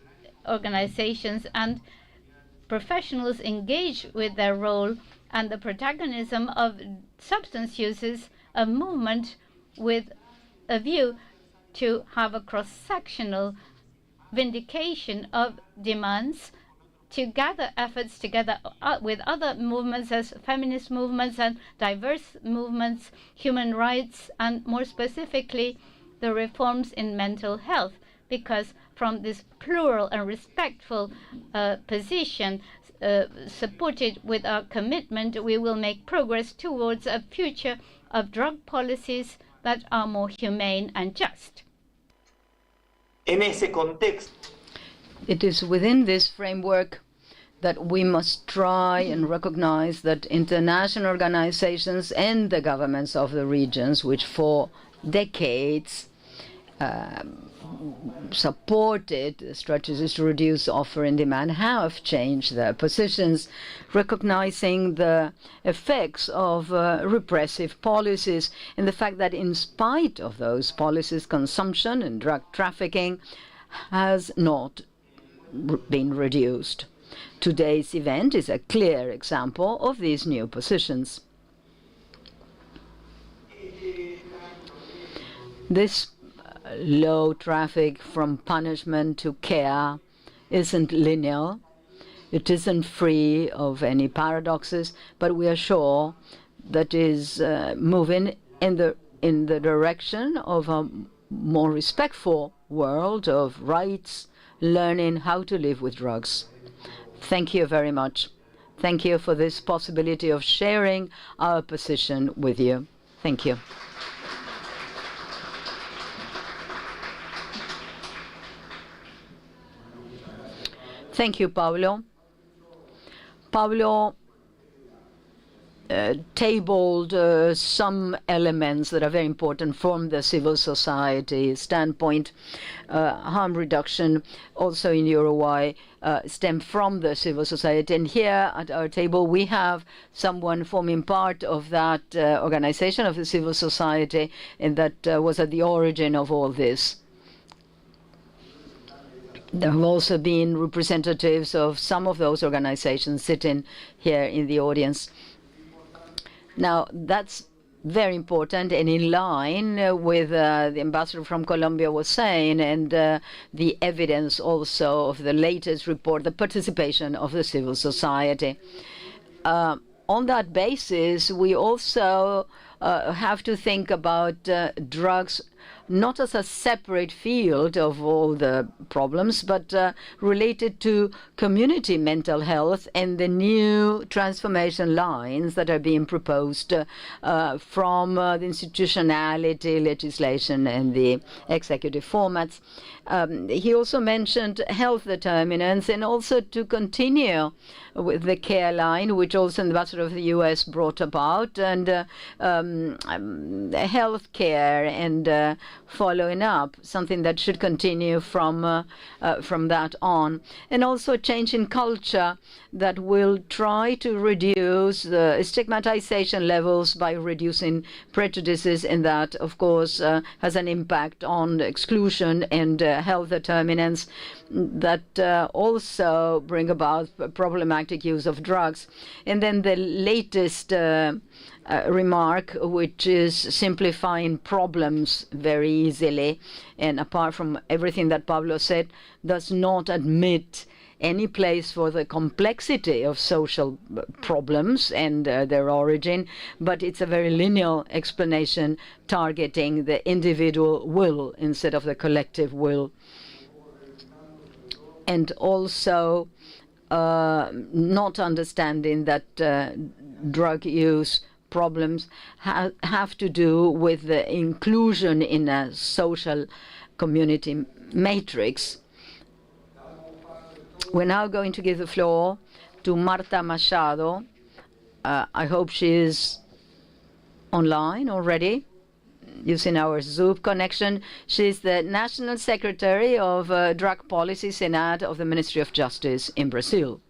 organizations and professionals engaged with their role and the protagonism of substance users, a movement with a view to have a cross-sectional vindication of demands, to gather efforts together with other movements as feminist movements and diverse movements, human rights, and more specifically, the reforms in mental health. Because from this plural and respectful position, supported with our commitment, we will make progress towards a future of drug policies that are more humane and just. En ese contexto, it is within this framework that we must try and recognize that international organizations and the governments of the regions, which for decades supported strategies to reduce offer and demand, have changed their positions, recognizing the effects of repressive policies and the fact that in spite of those policies, consumption and drug trafficking has not been reduced. Today's event is a clear example of these new positions. This low traffic from punishment to care isn't linear. It isn't free of any paradoxes, but we are sure that is moving in the direction of a more respectful world of rights, learning how to live with drugs. Thank you very much. Thank you for this possibility of sharing our position with you. Thank you. Thank you, Pablo. Pablo tabled some elements that are very important from the civil society standpoint. Harm reduction, also in Uruguay, stem from the civil society. And here at our table, we have someone forming part of that organization of the civil society, and that was at the origin of all this. There have also been representatives of some of those organizations sitting here in the audience. Now, that's very important and in line with the ambassador from Colombia was saying, and the evidence also of the latest report, the participation of the civil society. On that basis, we also have to think about drugs not as a separate field of all the problems, but related to community mental health and the new transformation lines that are being proposed from the institutionality, legislation, and the executive formats. He also mentioned health determinants, and also to continue with the care line, which also the ambassador of the U.S. brought about, and health care and following up, something that should continue from that on. And also a change in culture that will try to reduce the stigmatization levels by reducing prejudices, and that, of course, has an impact on exclusion and health determinants that also bring about problematic use of drugs. And then the latest remark, which is simplifying problems very easily, and apart from everything that Pablo said, does not admit any place for the complexity of social problems and their origin, but it's a very linear explanation targeting the individual will instead of the collective will. And also not understanding that drug use problems have to do with the inclusion in a social community matrix. We're now going to give the floor to Marta Machado. I hope she is online already, using our Zoom connection. She's the National Secretary of Drug Policy Senate of the Ministry of Justice in Brazil.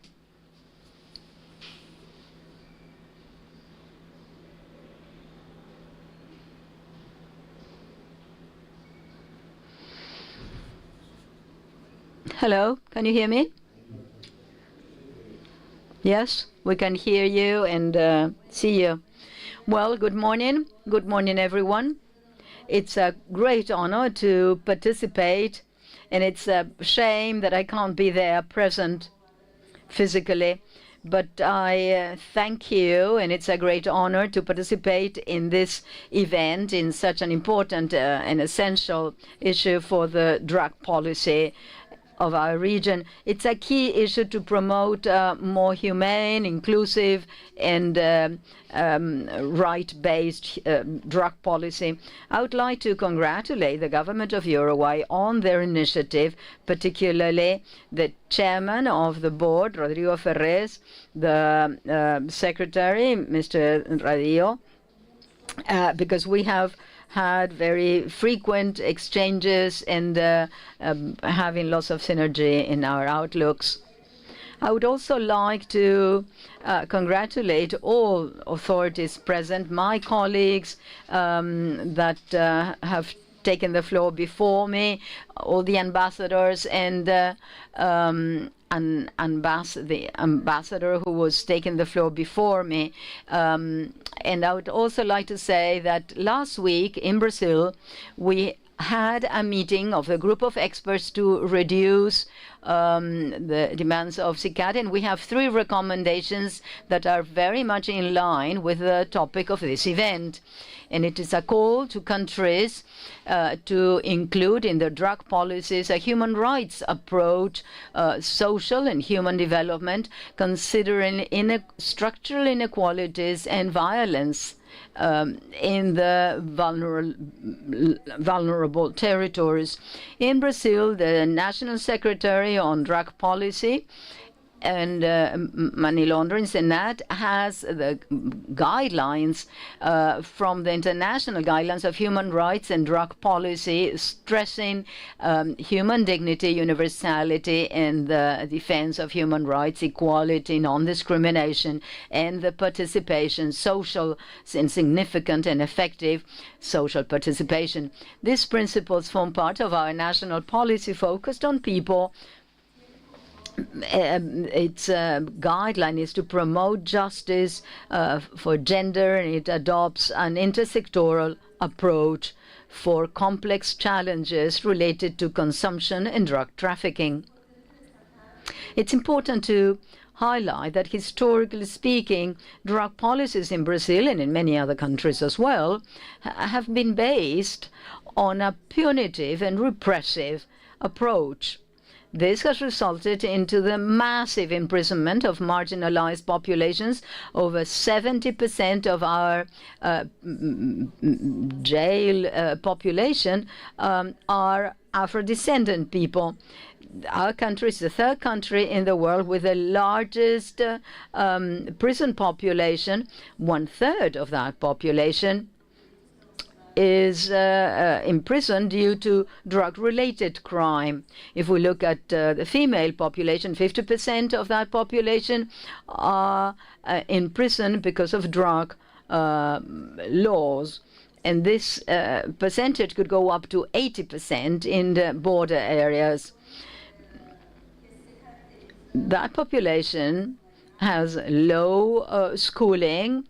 Hello, can you hear me? Yes, we can hear you and see you. Well, good morning. Good morning, everyone. It's a great honor to participate, and it's a shame that I can't be there present physically. But I thank you, and it's a great honor to participate in this event in such an important and essential issue for the drug policy of our region. It's a key issue to promote more humane, inclusive, and right-based drug policy. I would like to congratulate the government of Uruguay on their initiative, particularly the chairman of the board, Rodrigo Ferrez, the secretary, Mr. Radio, because we have had very frequent exchanges and having lots of synergy in our outlooks. I would also like to congratulate all authorities present, my colleagues that have taken the floor before me, all the ambassadors, and the ambassador who was taking the floor before me. And I would also like to say that last week in Brazil, we had a meeting of a group of experts to reduce the demands of CICAD, and we have 3 recommendations that are very much in line with the topic of this event. And it is a call to countries to include in their drug policies a human rights approach, social and human development, considering structural inequalities and violence in the vulnerable territories. In Brazil, the National Secretary on Drug Policy and money laundering, Senat, has the guidelines from the international guidelines of human rights and drug policy, stressing human dignity, universality, and the defense of human rights, equality, non-discrimination, and the participation, social and significant and effective social participation. These principles form part of our national policy focused on people. Its guideline is to promote justice for gender, and it adopts an intersectoral approach for complex challenges related to consumption and drug trafficking. It's important to highlight that, historically speaking, drug policies in Brazil and in many other countries as well have been based on a punitive and repressive approach. This has resulted into the massive imprisonment of marginalized populations. Over 70% of our jail population are Afro-descendant people. Our country is the third country in the world with the largest prison population. 1/3 of that population is imprisoned due to drug-related crime. If we look at the female population, 50% of that population are in prison because of drug laws. And this percentage could go up to 80% in the border areas. That population has low schooling,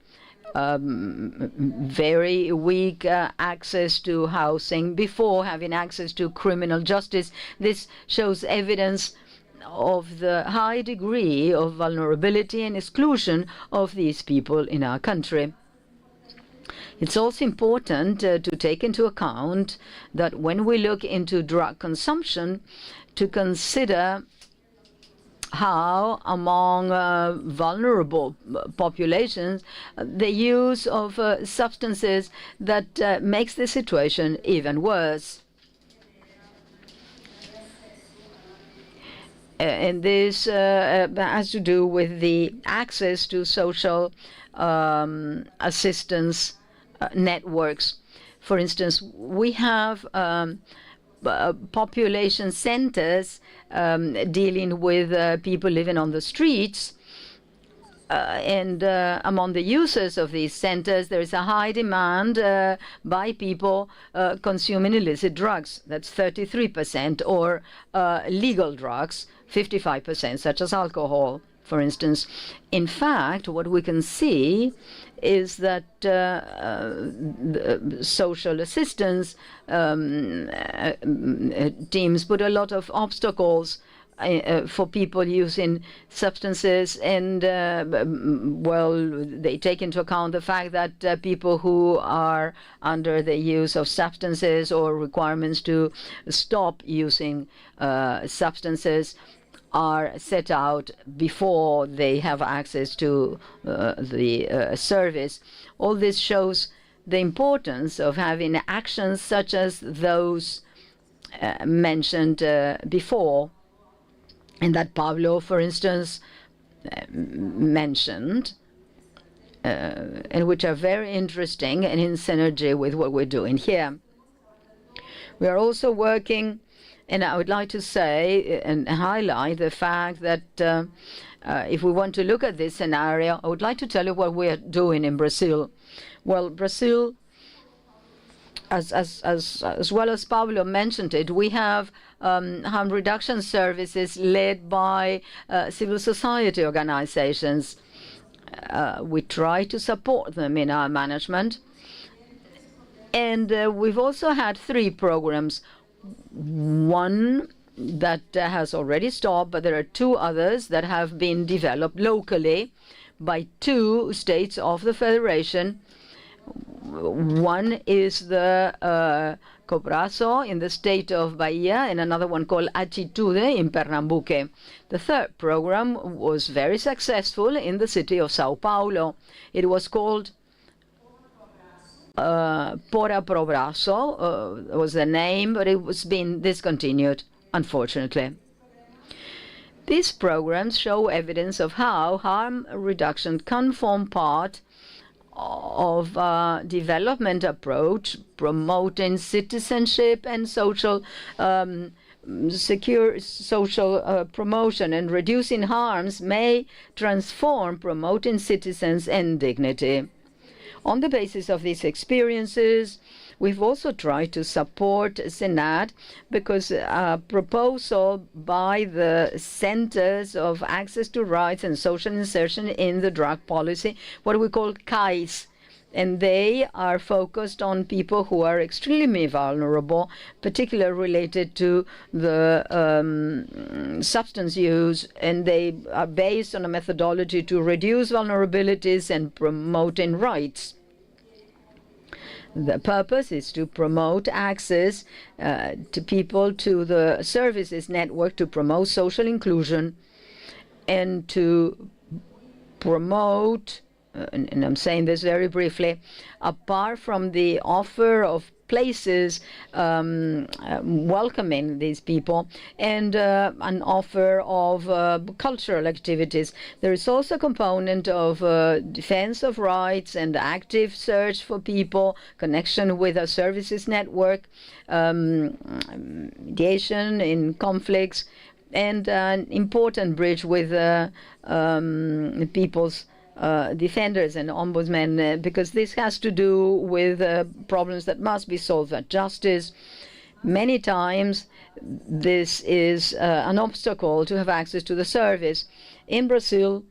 very weak access to housing before having access to criminal justice. This shows evidence of the high degree of vulnerability and exclusion of these people in our country. It's also important to take into account that when we look into drug consumption, to consider how among vulnerable populations the use of substances that makes the situation even worse. And this has to do with the access to social assistance networks. For instance, we have population centers dealing with people living on the streets. And among the users of these centers, there is a high demand by people consuming illicit drugs. That's 33%, or legal drugs, 55%, such as alcohol, for instance. In fact, what we can see is that the social assistance teams put a lot of obstacles for people using substances, and well, they take into account the fact that people who are under the use of substances or requirements to stop using substances are set out before they have access to the service. All this shows the importance of having actions such as those mentioned before, and that Pablo, for instance, mentioned, and which are very interesting and in synergy with what we're doing here. We are also working, and I would like to say and highlight the fact that if we want to look at this scenario, I would like to tell you what we are doing in Brazil. Well, Brazil, as well as Pablo mentioned it, we have harm reduction services led by civil society organizations. We try to support them in our management. And we've also had 3 programs. One that has already stopped, but there are 2 others that have been developed locally by 2 states of the Federation. One is the Cobrazo in the state of Bahia, and another one called Atitude in Pernambuco. The 3rd program was very successful in the city of Sao Paulo. It was called Pora Pro Braço was the name, but it was being discontinued, unfortunately. These programs show evidence of how harm reduction can form part of a development approach, promoting citizenship and social secure social promotion, and reducing harms may transform promoting citizens and dignity. On the basis of these experiences, we've also tried to support SENAD, because a proposal by the Centers of Access to Rights and Social Insertion in the Drug Policy, what we call CAIS, And they are focused on people who are extremely vulnerable, particularly related to the substance use, and they are based on a methodology to reduce vulnerabilities and promoting rights. The purpose is to promote access to people to the services network, to promote social inclusion, and to promote, and I'm saying this very briefly, apart from the offer of places welcoming these people and an offer of cultural activities. There is also a component of defense of rights and active search for people, connection with a services network, mediation in conflicts, and an important bridge with people's defenders and ombudsmen, because this has to do with problems that must be solved at justice. Many times this is an obstacle to have access to the service. In Brazil,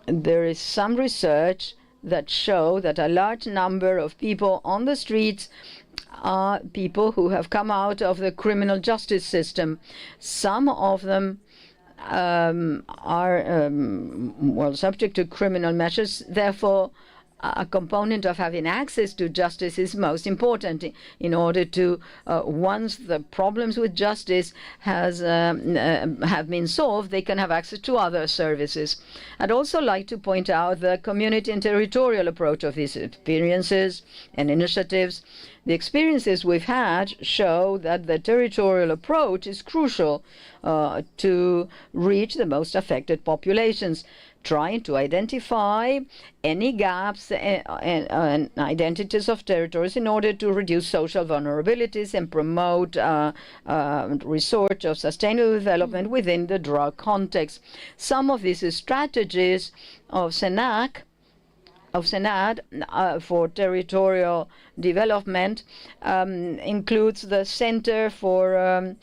there is some research that show that a large number of people on the streets are people who have come out of the criminal justice system. Some of them are well, subject to criminal measures. Therefore, a component of having access to justice is most important in order to, once the problems with justice have been solved, they can have access to other services. I'd also like to point out the community and territorial approach of these experiences and initiatives. The experiences we've had show that the territorial approach is crucial to reach the most affected populations, trying to identify any gaps and identities of territories in order to reduce social vulnerabilities and promote research of sustainable development within the drug context. Some of these strategies of SENAC, for territorial development includes the Center for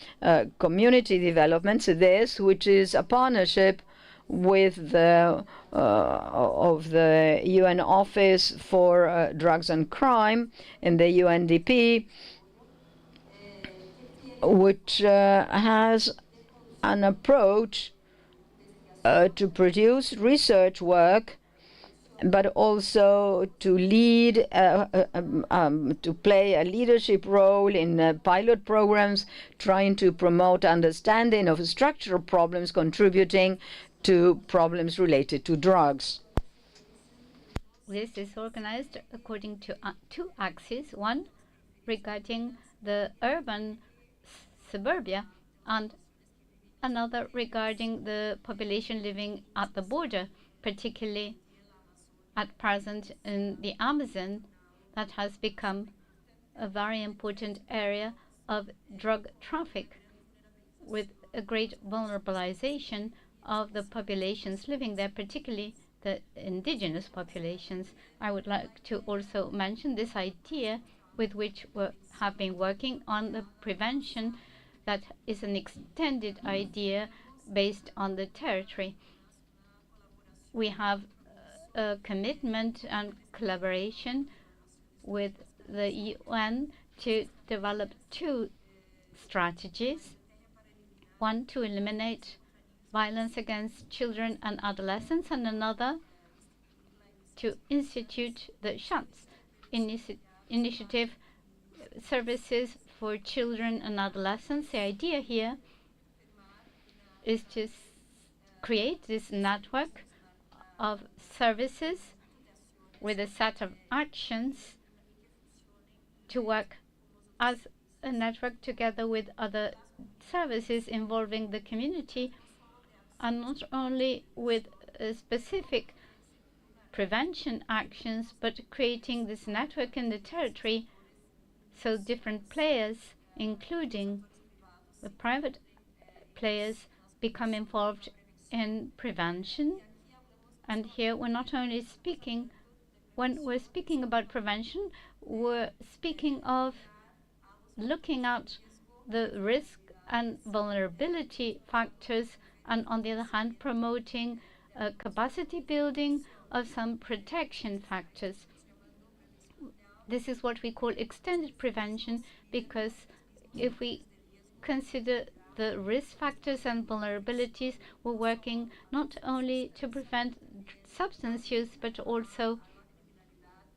Community Development, CEDES, which is a partnership with the of the UN Office for Drugs and Crime and the UNDP, which has an approach to produce research work, but also to lead, to play a leadership role in pilot programs, trying to promote understanding of structural problems contributing to problems related to drugs. This is organized according to two axes, one regarding the urban suburbia and another regarding the population living at the border, particularly at present in the Amazon, that has become a very important area of drug traffic, with a great vulnerabilization of the populations living there, particularly the indigenous populations. I would like to also mention this idea with which we have been working on the prevention, that is an extended idea based on the territory. We have a commitment and collaboration with the UN to develop two strategies. One, to eliminate violence against children and adolescents, and another to institute the SHATS initiative, services for children and adolescents. The idea here is to create this network of services with a set of actions to work as a network together with other services involving the community, and not only with specific prevention actions, but creating this network in the territory so different players, including the private players, become involved in prevention. And here we're not only speaking, when we're speaking about prevention, we're speaking of looking at the risk and vulnerability factors, and on the other hand promoting capacity building of some protection factors. this is what we call extended prevention, because if we consider the risk factors and vulnerabilities, we're working not only to prevent substance use, but also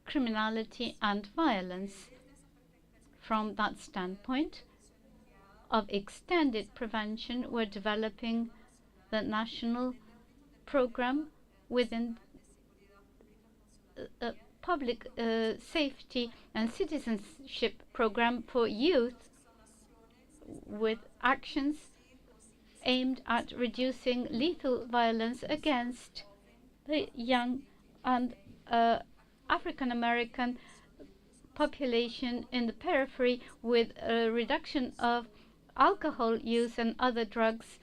criminality and violence. From that standpoint of extended prevention, we're developing the national program within a public safety and citizenship program for youth, with actions aimed at reducing lethal violence against the young and African American population in the periphery, with a reduction of alcohol use and other drugs,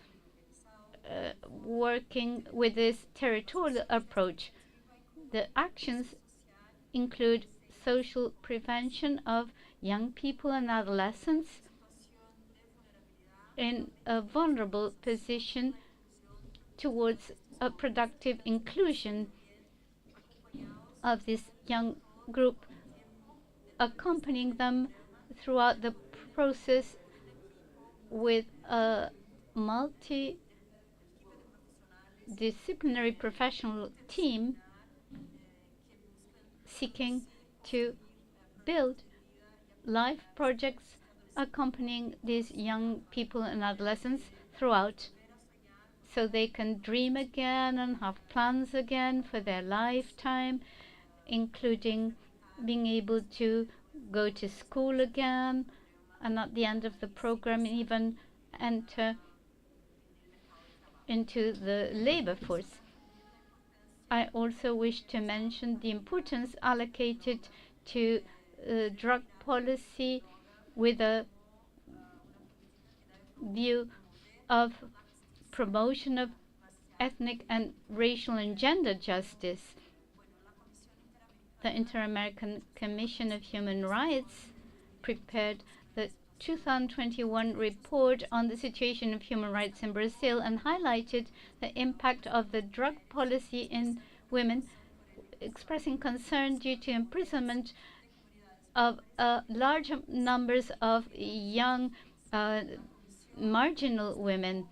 working with this territorial approach. The actions include social prevention of young people and adolescents in a vulnerable position towards a productive inclusion of this young group, accompanying them throughout the process with a multidisciplinary professional team seeking to build life projects accompanying these young people and adolescents throughout, so they can dream again and have plans again for their lifetime, including being able to go to school again, and at the end of the program even enter into the labor force. I also wish to mention the importance allocated to drug policy with a view of promotion of ethnic and racial and gender justice. The Inter-American Commission of Human Rights prepared the 2021 report on the situation of human rights in Brazil and highlighted the impact of the drug policy in women, expressing concern due to imprisonment of large numbers of young marginal women.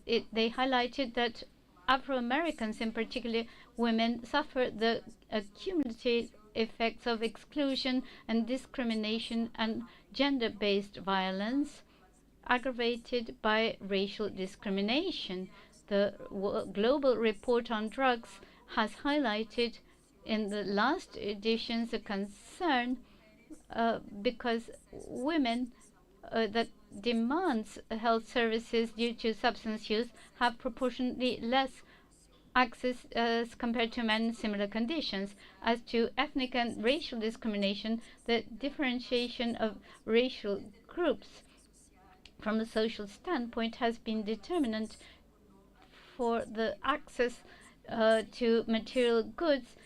They highlighted that Afro-Americans, in particular women, suffer the cumulative effects of exclusion and discrimination and gender-based violence, aggravated by racial discrimination. The Global Report on Drugs has highlighted in the last editions a concern because women that demands health services due to substance use have proportionately less access as compared to men in similar conditions. As to ethnic and racial discrimination, the differentiation of racial groups from a social standpoint has been determinant for the access to material goods,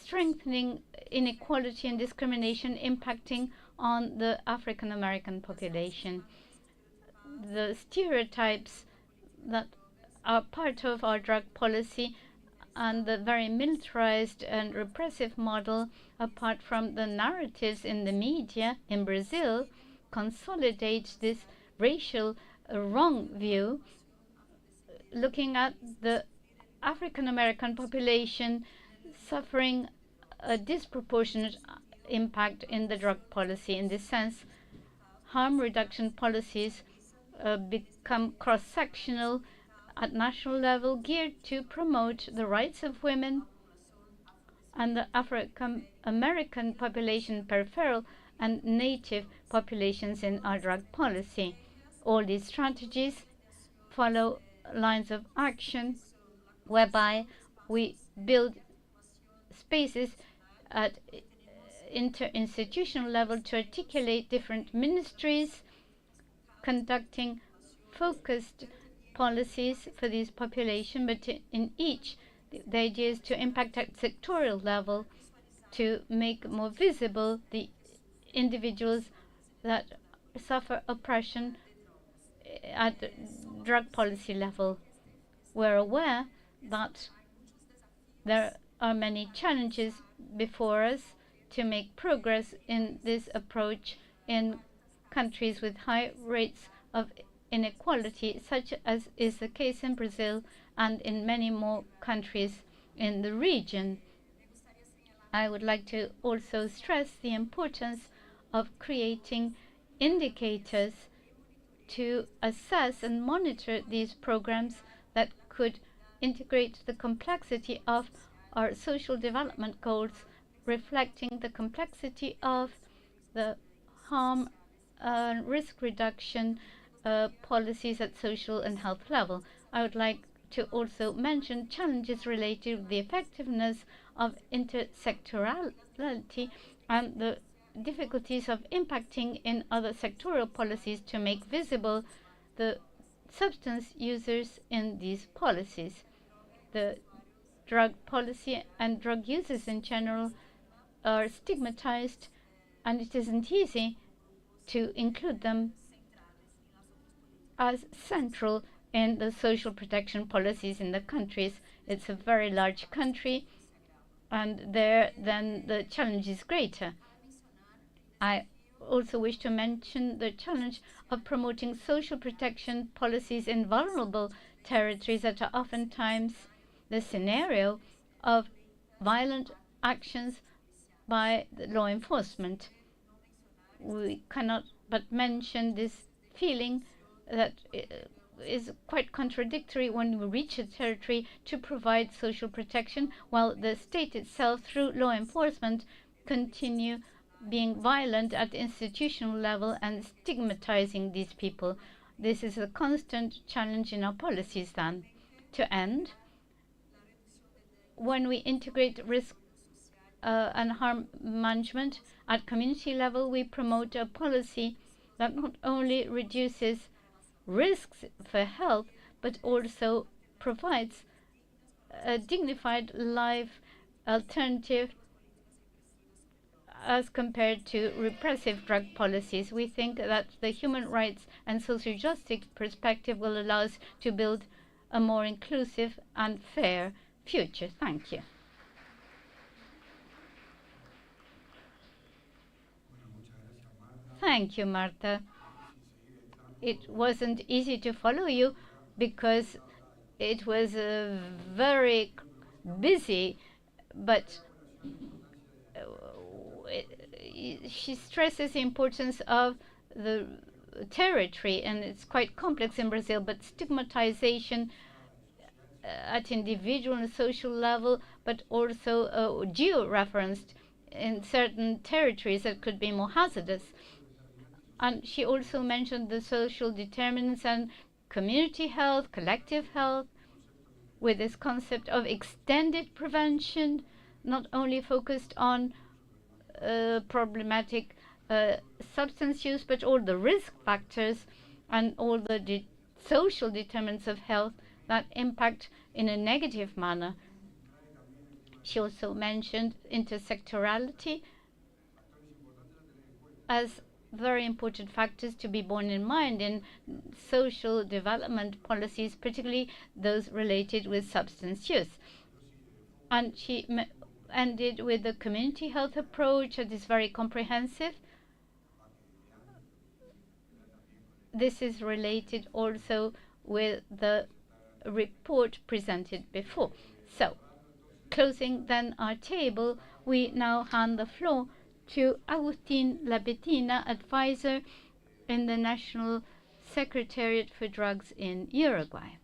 strengthening inequality and discrimination impacting on the African American population. The stereotypes that are part of our drug policy and the very militarized and repressive model, apart from the narratives in the media in Brazil, consolidates this racial wrong view, looking at the African American population suffering a disproportionate impact in the drug policy. In this sense, harm reduction policies become cross-sectional at national level, geared to promote the rights of women and the African American population, peripheral and native populations in our drug policy. All these strategies follow lines of action whereby we build spaces at interinstitutional level to articulate different ministries, conducting focused policies for this population, but in each, the idea is to impact at sectorial level to make more visible the individuals that suffer oppression at the drug policy level. We're aware that there are many challenges before us to make progress in this approach in countries with high rates of inequality, such as is the case in Brazil and in many more countries in the region. I would like to also stress the importance of creating indicators to assess and monitor these programs that could integrate the complexity of our social development goals, reflecting the complexity of the harm and risk reduction policies at social and health level. I would like to also mention challenges related to the effectiveness of intersectorality and the difficulties of impacting in other sectoral policies to make visible the substance users in these policies. The drug policy and drug users in general are stigmatized, and it isn't easy to include them as central in the social protection policies in the countries. It's a very large country, and there then the challenge is greater. I also wish to mention the challenge of promoting social protection policies in vulnerable territories that are oftentimes the scenario of violent actions by the law enforcement. We cannot but mention this feeling that is quite contradictory when we reach a territory to provide social protection, while the state itself, through law enforcement, continue being violent at the institutional level and stigmatizing these people. This is a constant challenge in our policies then. To end, when we integrate risk and harm management at community level, we promote a policy that not only reduces risks for health, but also provides a dignified life alternative as compared to repressive drug policies. We think that the human rights and social justice perspective will allow us to build a more inclusive and fair future. Thank you. Thank you, Marta. It wasn't easy to follow you because it was very busy, but she stresses the importance of the territory, and it's quite complex in Brazil, but stigmatization at individual and social level, but also geo-referenced in certain territories that could be more hazardous. And she also mentioned the social determinants and community health, collective health, with this concept of extended prevention, not only focused on problematic substance use, but all the risk factors and all the social determinants of health that impact in a negative manner. She also mentioned intersectorality as very important factors to be borne in mind in social development policies, particularly those related with substance use. And she ended with the community health approach that is very comprehensive. This is related also with the report presented before. So, closing then our table, we now hand the floor to Agustin Lapetina, advisor in the National Secretariat for Drugs in Uruguay.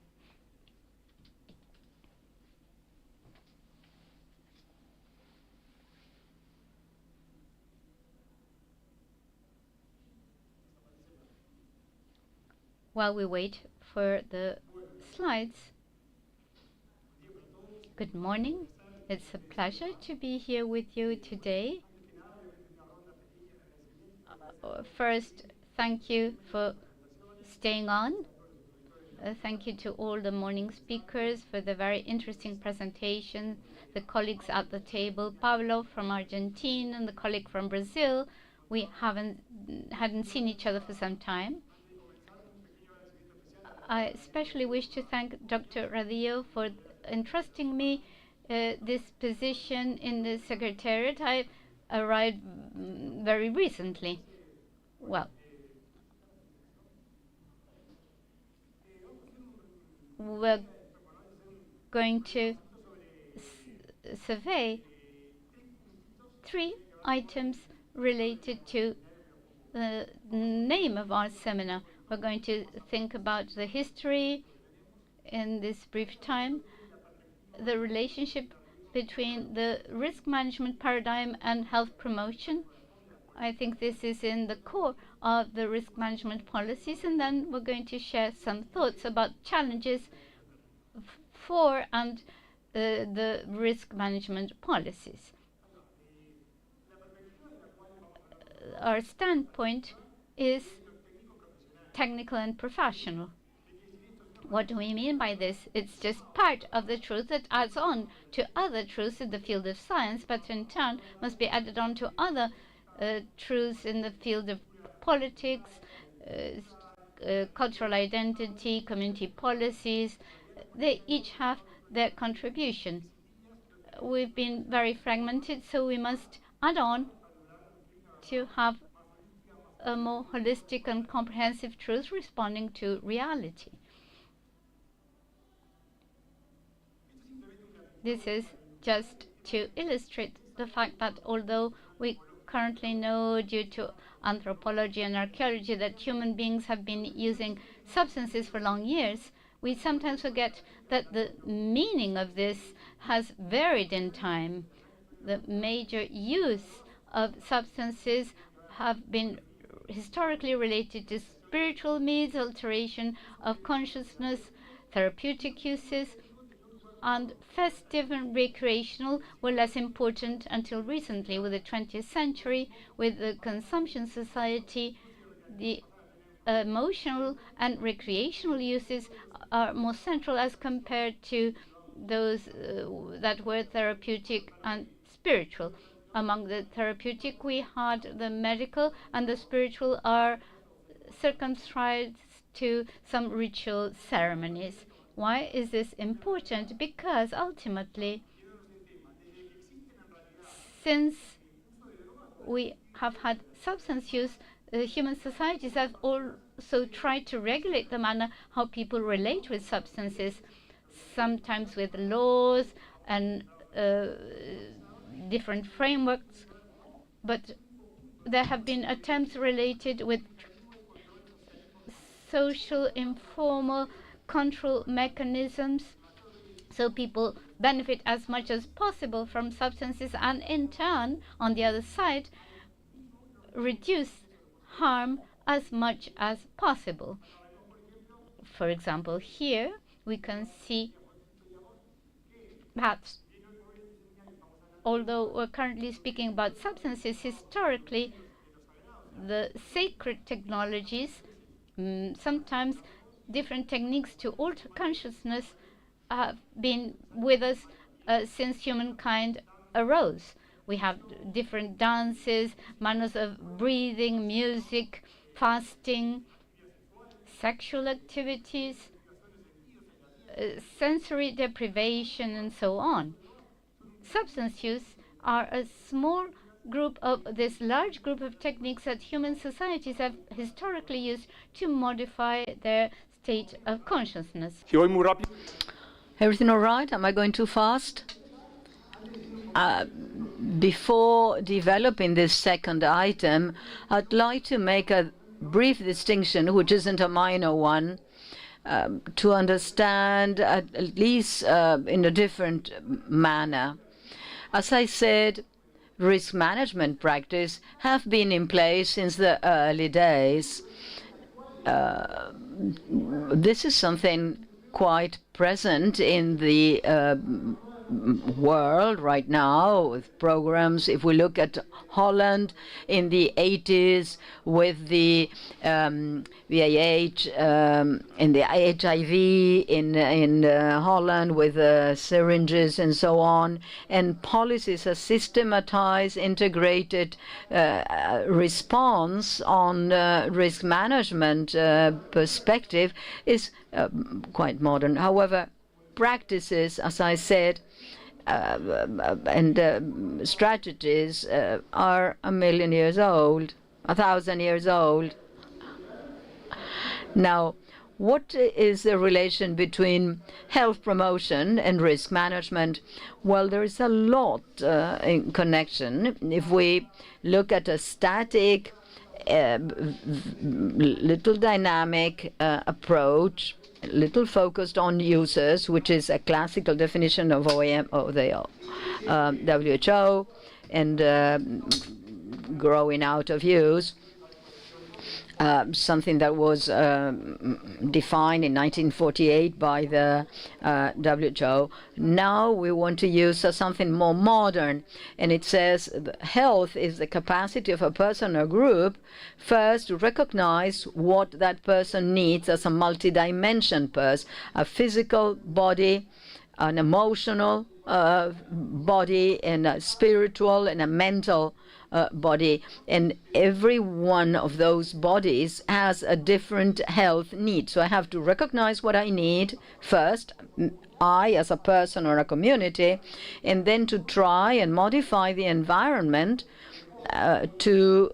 While we wait for the slides, good morning. It's a pleasure to be here with you today. First, thank you for staying on. Thank you to all the morning speakers for the very interesting presentation. The colleagues at the table, Pablo from Argentina and the colleague from Brazil. We hadn't seen each other for some time. I especially wish to thank Dr. Radillo for entrusting me this position in the Secretariat. I arrived very recently. Well, we're going to survey 3 items related to the name of our seminar. We're going to think about the history in this brief time, the relationship between the risk management paradigm and health promotion. I think this is in the core of the risk management policies, and then we're going to share some thoughts about challenges for and the risk management policies. Our standpoint is technical and professional. What do we mean by this? It's just part of the truth that adds on to other truths in the field of science, but in turn must be added on to other truths in the field of politics, cultural identity, community policies. They each have their contribution. We've been very fragmented, so we must add on to have a more holistic and comprehensive truth responding to reality. This is just to illustrate the fact that although we currently know due to anthropology and archaeology that human beings have been using substances for long years, we sometimes forget that the meaning of this has varied in time. The major use of substances have been historically related to spiritual needs, alteration of consciousness, therapeutic uses, and festive and recreational were less important until recently. With the 20th century, with the consumption society, the emotional and recreational uses are more central as compared to those that were therapeutic and spiritual. Among the therapeutic, we had the medical, and the spiritual are circumscribed to some ritual ceremonies. Why is this important? Because ultimately, since we have had substance use, human societies have also tried to regulate the manner how people relate with substances, sometimes with laws and different frameworks, but there have been attempts related with social, informal control mechanisms, so people benefit as much as possible from substances and in turn, on the other side, reduce harm as much as possible. For example, here we can see that although we're currently speaking about substances, historically the sacred technologies, sometimes different techniques to alter consciousness, have been with us since humankind arose. We have different dances, manners of breathing, music, fasting, sexual activities, sensory deprivation, and so on. Substance use are a small group of this large group of techniques that human societies have historically used to modify their state of consciousness. Everything all right? Am I going too fast? Before developing this second item, I'd like to make a brief distinction, which isn't a minor one, to understand at least in a different manner. As I said, risk management practice have been in place since the early days. This is something quite present in the world right now with programs. If we look at Holland in the 80s with the VIH, in the HIV in Holland with syringes and so on, and policies, a systematized, integrated response on risk management perspective is quite modern. However, practices, as I said, and strategies are 1,000,000 years old, 1,000 years old. Now, what is the relation between health promotion and risk management? Well, there is a lot in connection. If we look at a static, little dynamic approach, little focused on users, which is a classical definition of OEM, of the WHO, and growing out of use, something that was defined in 1948 by the WHO. Now we want to use something more modern, and it says health is the capacity of a person or group first to recognize what that person needs as a multidimension person, a physical body, an emotional body, and a spiritual and a mental body, and every one of those bodies has a different health need. So I have to recognize what I need first, I as a person or a community, and then to try and modify the environment to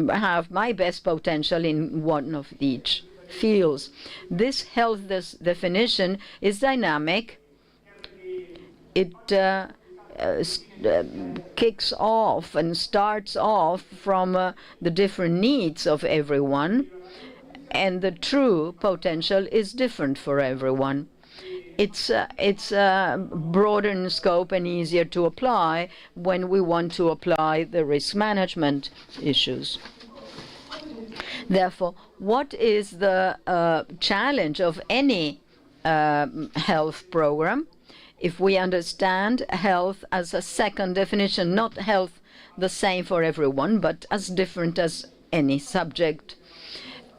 have my best potential in one of each fields. This health definition is dynamic. It kicks off and starts off from the different needs of everyone, and the true potential is different for everyone. It's broader in scope and easier to apply when we want to apply the risk management issues. Therefore, what is the challenge of any health program? If we understand health as a second definition, not health the same for everyone, but as different as any subject.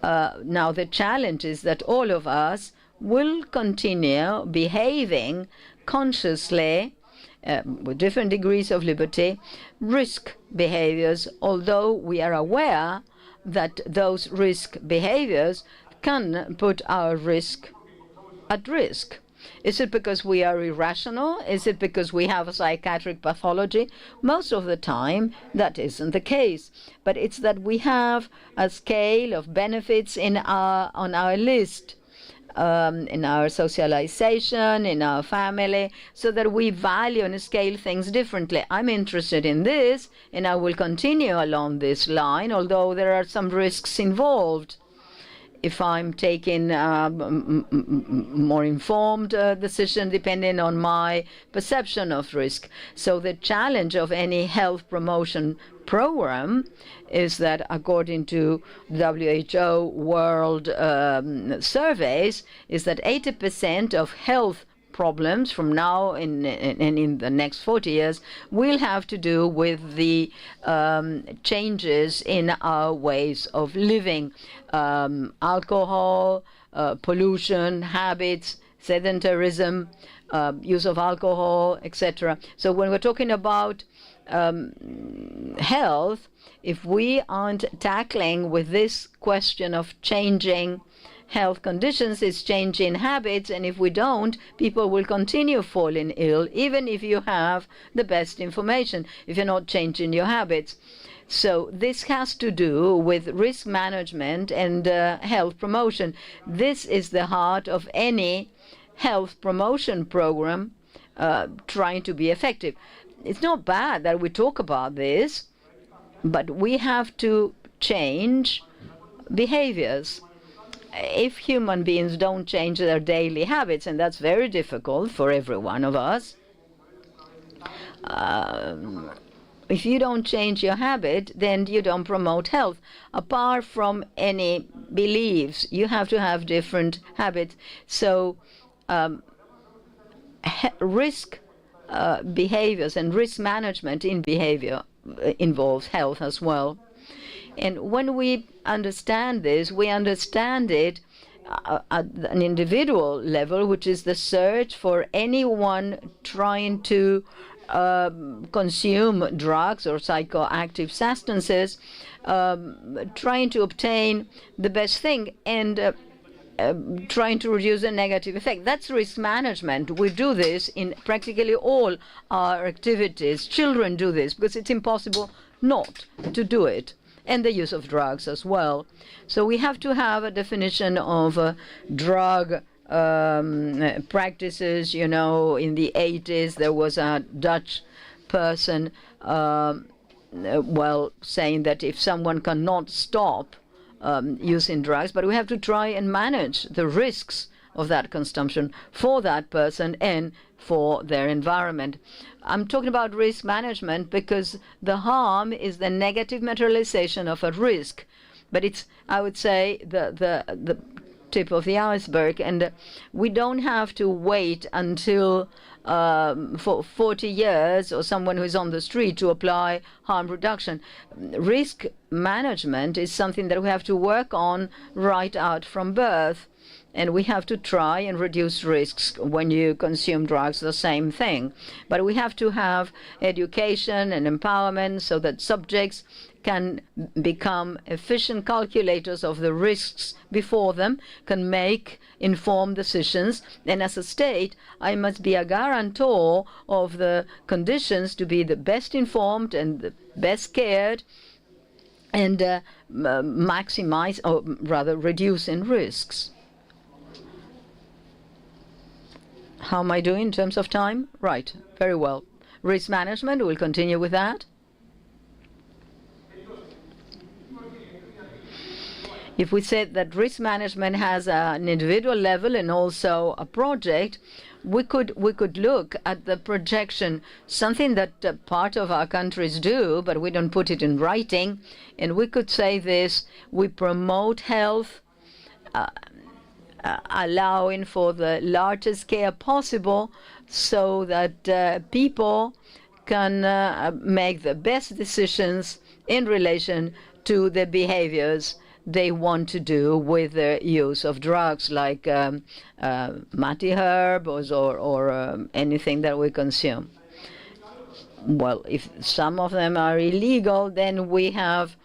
Now, the challenge is that all of us will continue behaving consciously with different degrees of liberty, risk behaviors, although we are aware that those risk behaviors can put our risk at risk. Is it because we are irrational? Is it because we have a psychiatric pathology? Most of the time, that isn't the case. But it's that we have a scale of benefits on our list, in our socialization, in our family, so that we value and scale things differently. I'm interested in this, and I will continue along this line, although there are some risks involved. If I'm taking more informed decision depending on my perception of risk. So the challenge of any health promotion program is that, according to WHO World surveys, is that 80% of health problems from now and in the next 40 years will have to do with the changes in our ways of living. Alcohol, pollution, habits, sedentarism, use of alcohol, etc. So when we're talking about health, if we aren't tackling with this question of changing health conditions, it's changing habits, and if we don't, people will continue falling ill, even if you have the best information, if you're not changing your habits. So this has to do with risk management and health promotion. This is the heart of any health promotion program trying to be effective. It's not bad that we talk about this, but we have to change behaviors. If human beings don't change their daily habits, and that's very difficult for every one of us, if you don't change your habit, then you don't promote health. Apart from any beliefs, you have to have different habits. So risk behaviors and risk management in behavior involves health as well. And when we understand this, we understand it at an individual level, which is the search for anyone trying to consume drugs or psychoactive substances, trying to obtain the best thing. And trying to reduce the negative effect. That's risk management. We do this in practically all our activities. Children do this because it's impossible not to do it. And the use of drugs as well. So we have to have a definition of drug practices. You know, in the 80s, there was a Dutch person, saying that if someone cannot stop using drugs, but we have to try and manage the risks of that consumption for that person and for their environment. I'm talking about risk management because the harm is the negative materialization of a risk, but it's, I would say, the tip of the iceberg, and we don't have to wait until for 40 years or someone who's on the street to apply harm reduction. Risk management is something that we have to work on right out from birth. And we have to try and reduce risks when you consume drugs, the same thing. But we have to have education and empowerment so that subjects can become efficient calculators of the risks before them, can make informed decisions. And as a state, I must be a guarantor of the conditions to be the best informed and the best cared and maximize, or rather reducing risks. How am I doing in terms of time? Right, very well. Risk management, we'll continue with that. If we said that risk management has an individual level and also a project, we could look at the projection, something that part of our countries do, but we don't put it in writing. And we could say this: we promote health, allowing for the largest care possible so that people can make the best decisions in relation to the behaviors they want to do with the use of drugs, like mati herb or anything that we consume. Well, if some of them are illegal, then we have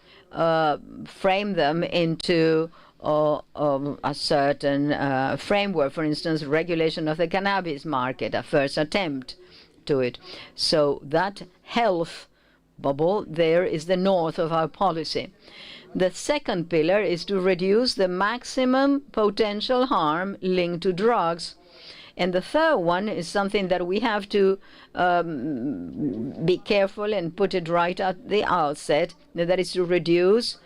framed them into a certain framework, for instance, regulation of the cannabis market, a first attempt to it. So that health bubble there is the north of our policy. The second pillar is to reduce the maximum potential harm linked to drugs. And the third one is something that we have to be careful and put it right at the outset, that is to reduce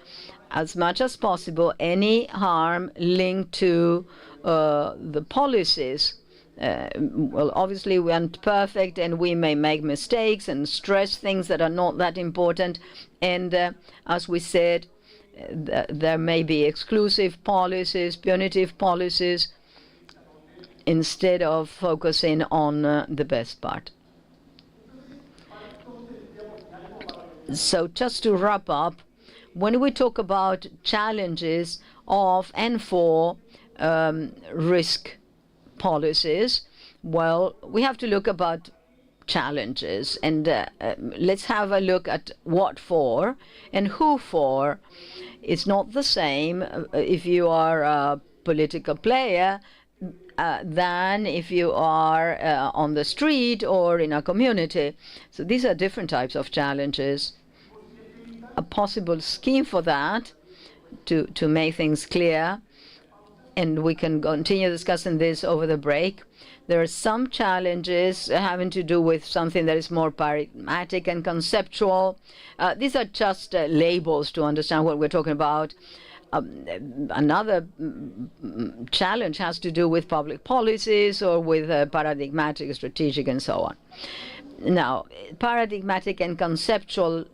as much as possible any harm linked to the policies. Well, obviously we aren't perfect and we may make mistakes and stress things that are not that important. And as we said, there may be exclusive policies, punitive policies, instead of focusing on the best part. So just to wrap up, when we talk about challenges of and for risk policies, well, we have to look about challenges, and let's have a look at what for and who for. It's not the same if you are a political player than if you are on the street or in a community. So these are different types of challenges. A possible scheme for that, to make things clear, and we can continue discussing this over the break. There are some challenges having to do with something that is more paradigmatic and conceptual. These are just labels to understand what we're talking about. Another challenge has to do with public policies or with paradigmatic, strategic, and so on. Now, paradigmatic and conceptual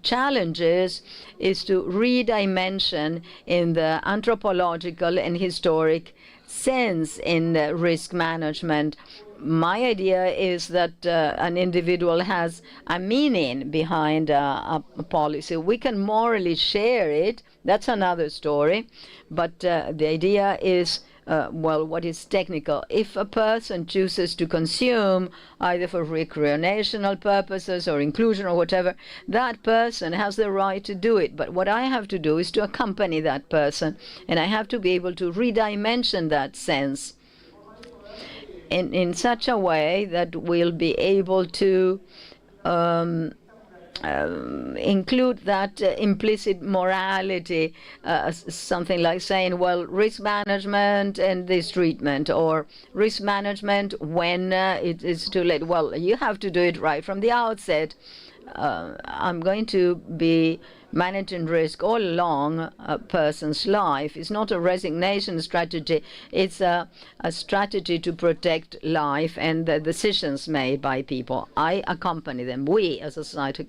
challenges is to redimension in the anthropological and historic sense in risk management. My idea is that an individual has a meaning behind a policy. We can morally share it. That's another story. But the idea is what is technical. If a person chooses to consume either for recreational purposes or inclusion or whatever, that person has the right to do it. But what I have to do is to accompany that person, and I have to be able to redimension that sense in such a way that we'll be able to include that implicit morality, something like saying, well, risk management and this treatment, or risk management when it is too late. Well, you have to do it right from the outset. I'm going to be managing risk all along a person's life. It's not a resignation strategy. It's a strategy to protect life and the decisions made by people. I accompany them, we as a society,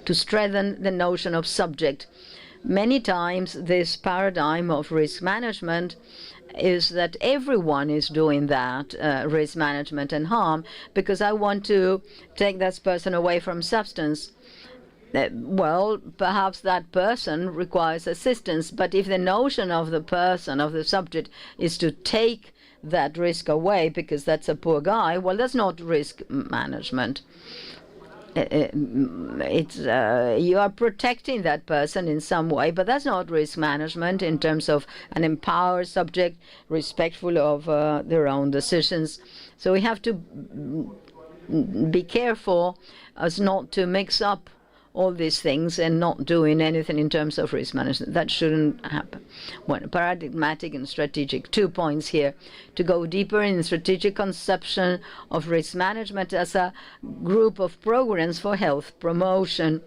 to strengthen the notion of subject. Many times this paradigm of risk management is that everyone is doing that, risk management and harm, because I want to take that person away from substance. Well, perhaps that person requires assistance, but if the notion of the person, of the subject, is to take that risk away because that's a poor guy, well, that's not risk management. You are protecting that person in some way, but that's not risk management in terms of an empowered subject, respectful of their own decisions. So we have to be careful as not to mix up all these things and not doing anything in terms of risk management. That shouldn't happen. Well, paradigmatic and strategic. 2 points here. To go deeper in strategic conception of risk management as a group of programs for health promotion,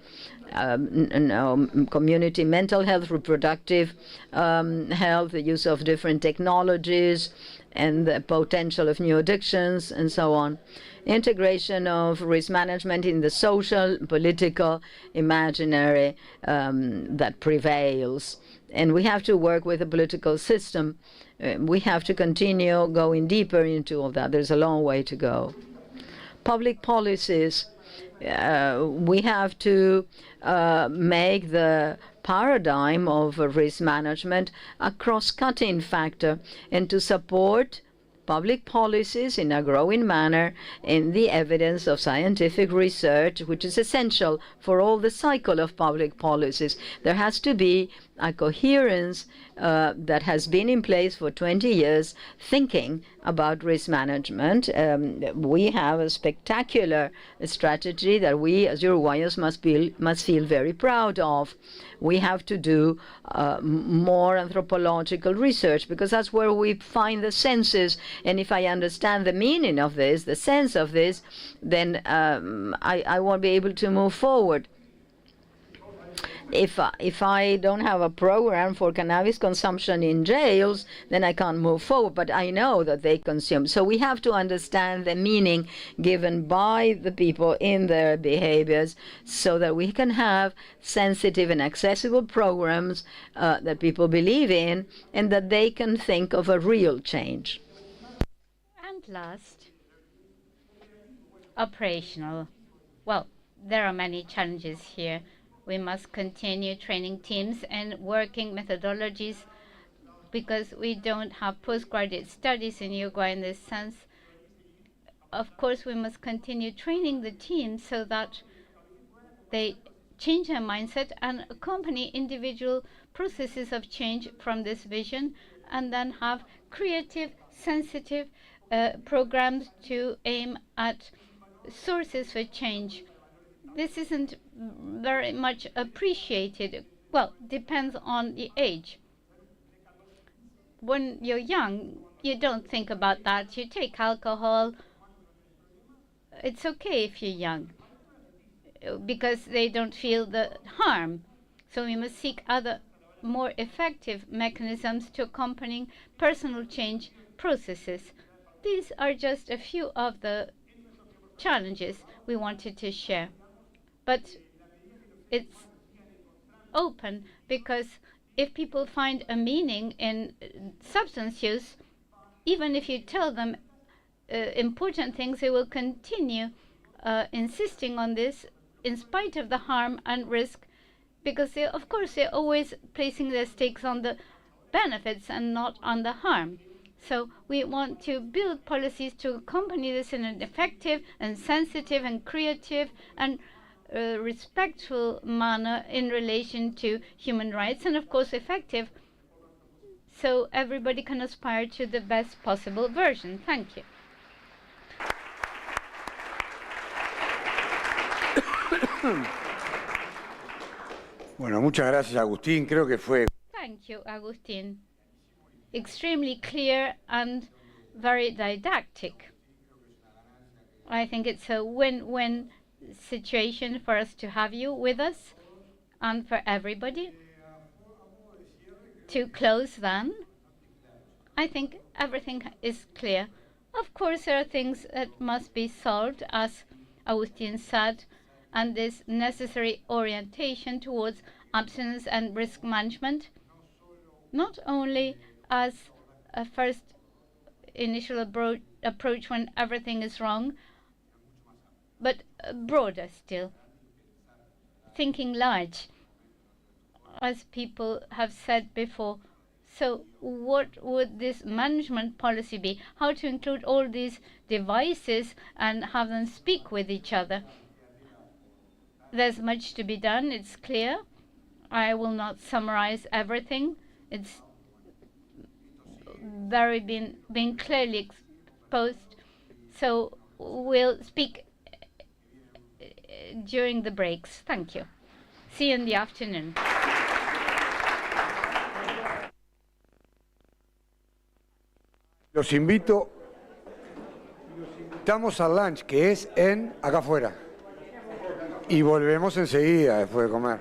community mental health, reproductive health, the use of different technologies, and the potential of new addictions, and so on. Integration of risk management in the social, political, imaginary that prevails. And we have to work with the political system. We have to continue going deeper into all that. There's a long way to go. Public policies. We have to make the paradigm of risk management a cross-cutting factor, and to support public policies in a growing manner in the evidence of scientific research, which is essential for all the cycle of public policies. There has to be a coherence that has been in place for 20 years, thinking about risk management. We have a spectacular strategy that we as Uruguayans must feel very proud of. We have to do more anthropological research, because that's where we find the senses. And if I understand the meaning of this, the sense of this, then I won't be able to move forward. If I don't have a program for cannabis consumption in jails, then I can't move forward. But I know that they consume. So we have to understand the meaning given by the people in their behaviors, so that we can have sensitive and accessible programs that people believe in, and that they can think of a real change. And last, operational. Well, there are many challenges here. We must continue training teams and working methodologies, because we don't have postgraduate studies in Uruguay in this sense. Of course, we must continue training the teams so that they change their mindset and accompany individual processes of change from this vision, and then have creative, sensitive programs to aim at sources for change. This isn't very much appreciated. Well, depends on the age. When you're young, you don't think about that. You take alcohol. It's okay if you're young, because they don't feel the harm. So we must seek other more effective mechanisms to accompany personal change processes. These are just a few of the challenges we wanted to share. But it's open, because if people find a meaning in substance use, even if you tell them important things, they will continue insisting on this in spite of the harm and risk, because of course they're always placing their stakes on the benefits and not on the harm. So we want to build policies to accompany this in an effective and sensitive and creative and respectful manner in relation to human rights, and of course effective, so everybody can aspire to the best possible version. Thank you. Bueno, muchas gracias, Agustín. Creo que fue... Thank you, Agustin. Extremely clear and very didactic. I think it's a win-win situation for us to have you with us and for everybody. To close then, I think everything is clear. Of course, there are things that must be solved, as Agustin said, and this necessary orientation towards abstinence and risk management, not only as a first initial approach when everything is wrong, but broader still, thinking large, as people have said before. So what would this management policy be? How to include all these devices and have them speak with each other? There's much to be done, it's clear. I will not summarize everything. It's very been clearly exposed. So we'll speak during the breaks. Thank you. See you in the afternoon. Los invitamos al lunch, que es acá afuera. Y volvemos enseguida después de comer.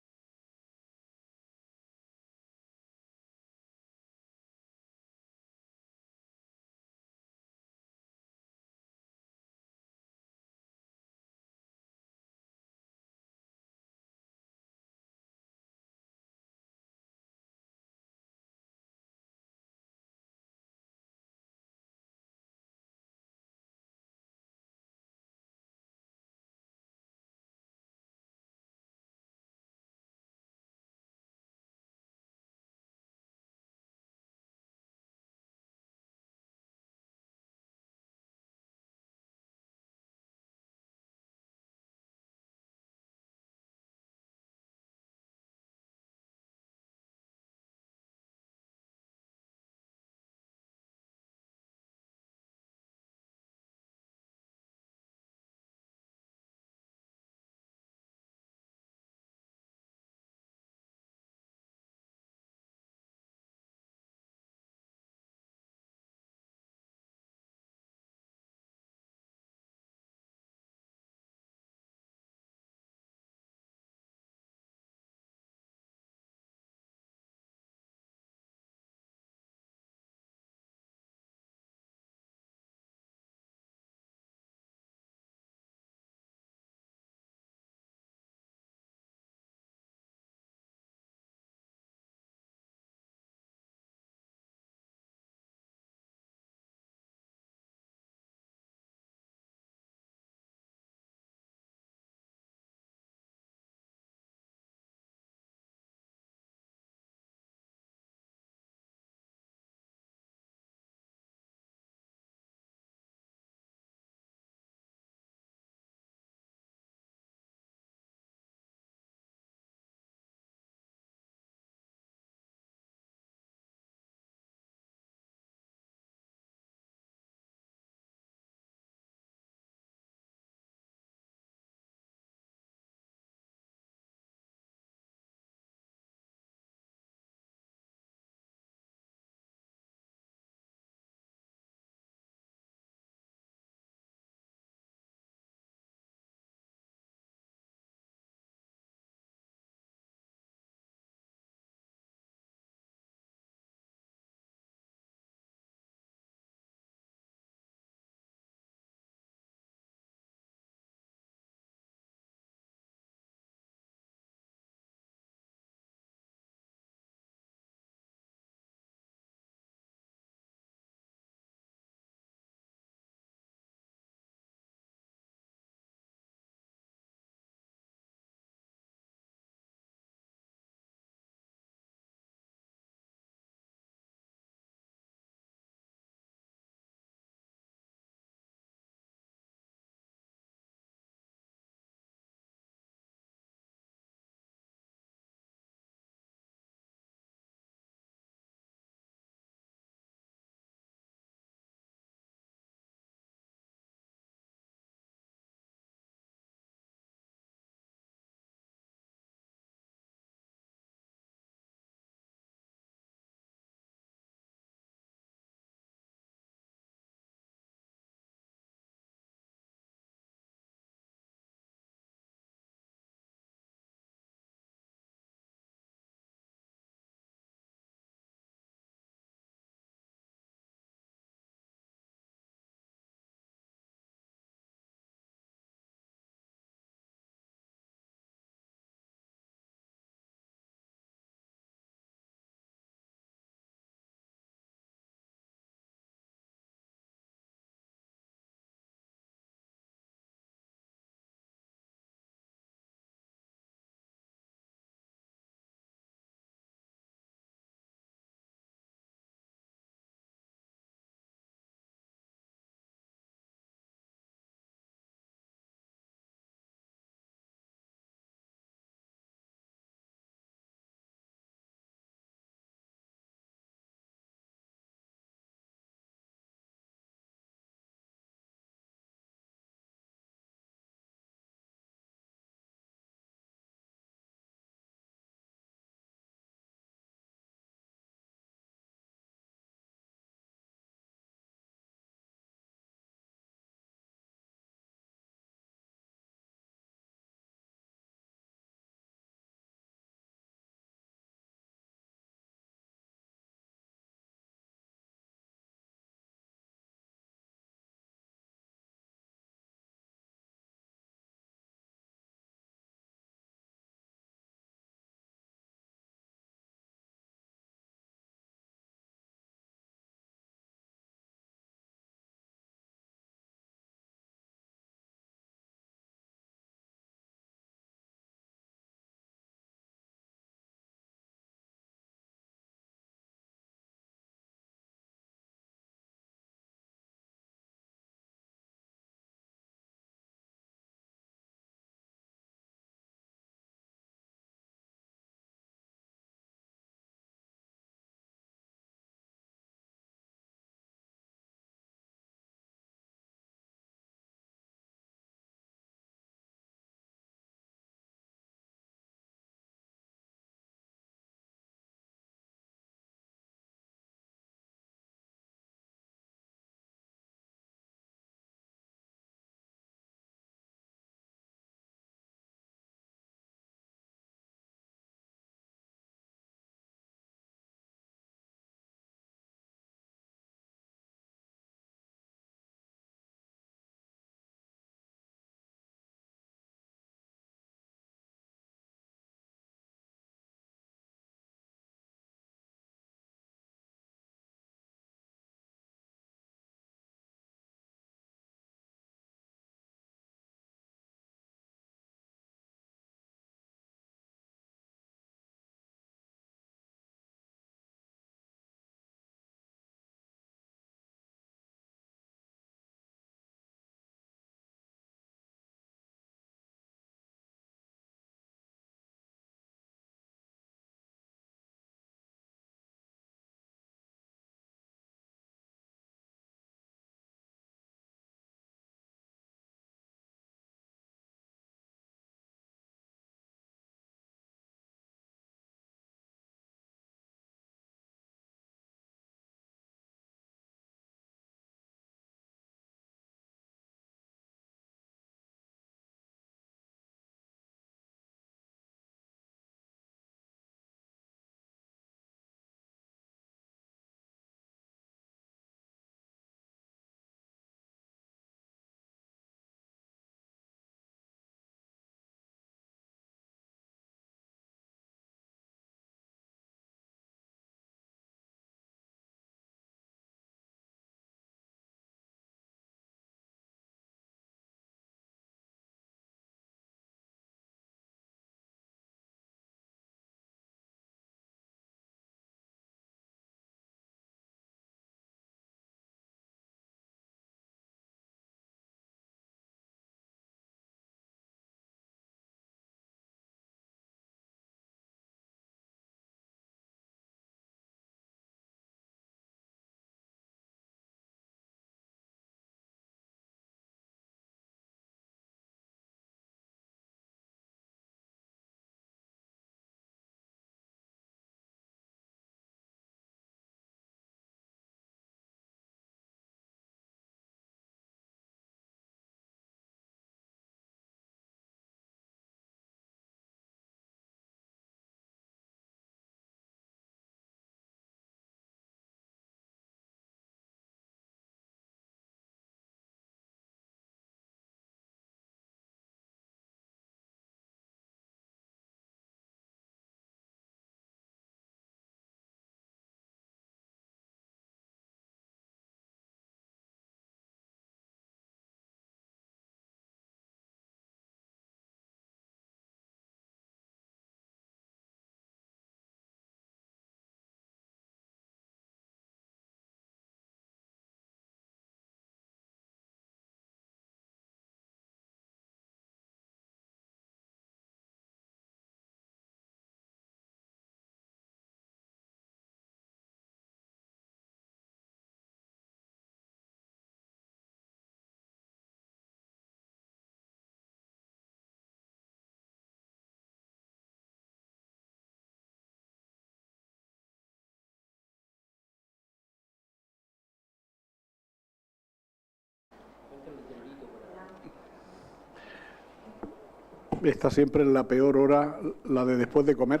está siempre en la peor hora, la de después de comer.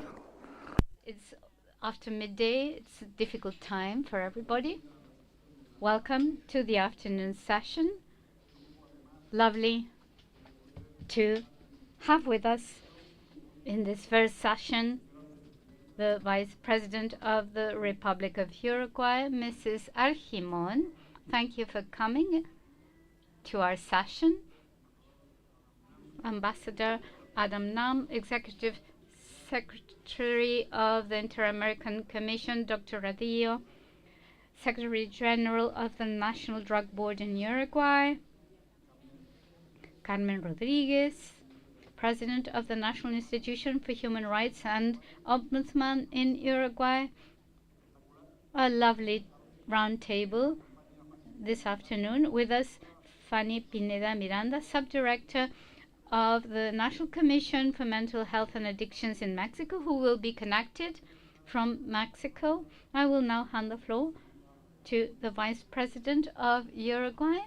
It's after midday. It's a difficult time for everybody. Welcome to the afternoon session. Lovely to have with us in this first session the Vice President of the Republic of Uruguay, Mrs. Argimon. Thank you for coming to our session. Ambassador Adam Nam, Executive Secretary of the Inter-American Commission, Dr. Radillo, Secretary General of the National Drug Board in Uruguay, Carmen Rodriguez, President of the National Institution for Human Rights and Ombudsman in Uruguay. A lovely round table this afternoon. With us, Fanny Pineda Miranda, Subdirector of the National Commission for Mental Health and Addictions in Mexico, who will be connected from Mexico. I will now hand the floor to the Vice President of Uruguay.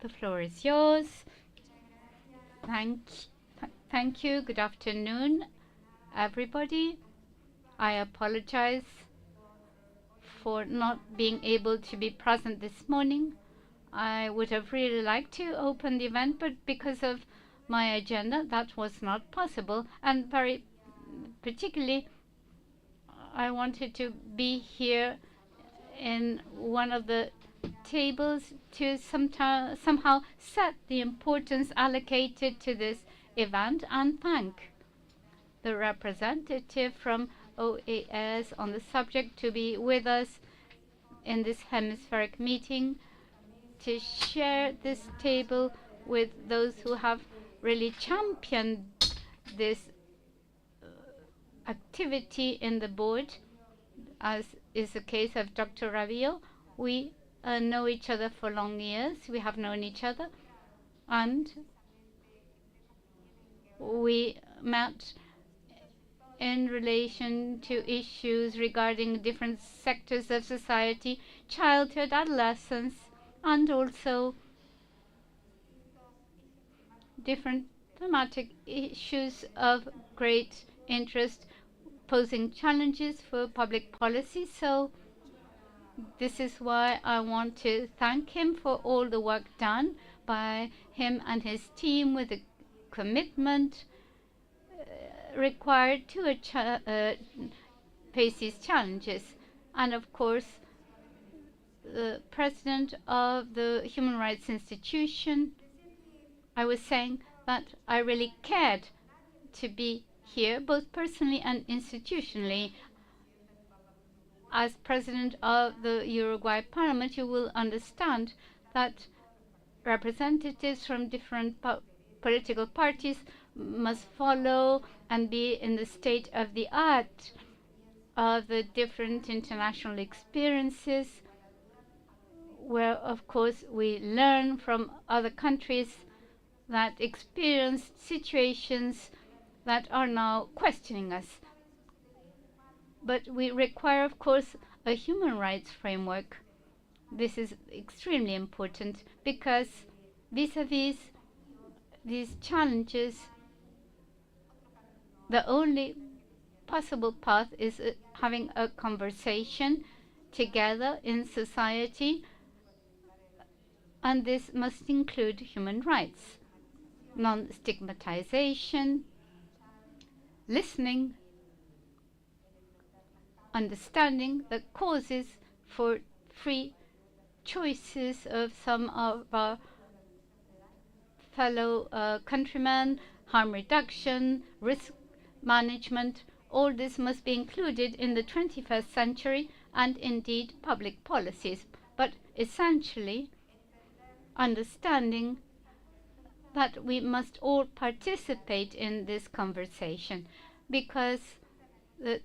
The floor is yours. Thank you. Good afternoon, everybody. I apologize for not being able to be present this morning. I would have really liked to open the event, but because of my agenda, that was not possible. And very particularly, I wanted to be here in one of the tables to somehow set the importance allocated to this event and thank the representative from OAS on the subject to be with us in this hemispheric meeting to share this table with those who have really championed this activity in the board, as is the case of Dr. Ravillo. We know each other for long years. We have known each other, and we met in relation to issues regarding different sectors of society, childhood, adolescence, and also different thematic issues of great interest posing challenges for public policy. So this is why I want to thank him for all the work done by him and his team with the commitment required to face these challenges. And of course, the president of the Human Rights Institution, I was saying that I really cared to be here, both personally and institutionally. As president of the Uruguay Parliament, you will understand that representatives from different political parties must follow and be in the state of the art of the different international experiences, where of course we learn from other countries that experienced situations that are now questioning us. But we require, of course, a human rights framework. This is extremely important because vis-a-vis these challenges, the only possible path is having a conversation together in society, and this must include human rights, non-stigmatization, listening, understanding the causes for free choices of some of our fellow countrymen, harm reduction, risk management. All this must be included in the 21st century and indeed public policies, but essentially understanding that we must all participate in this conversation, because the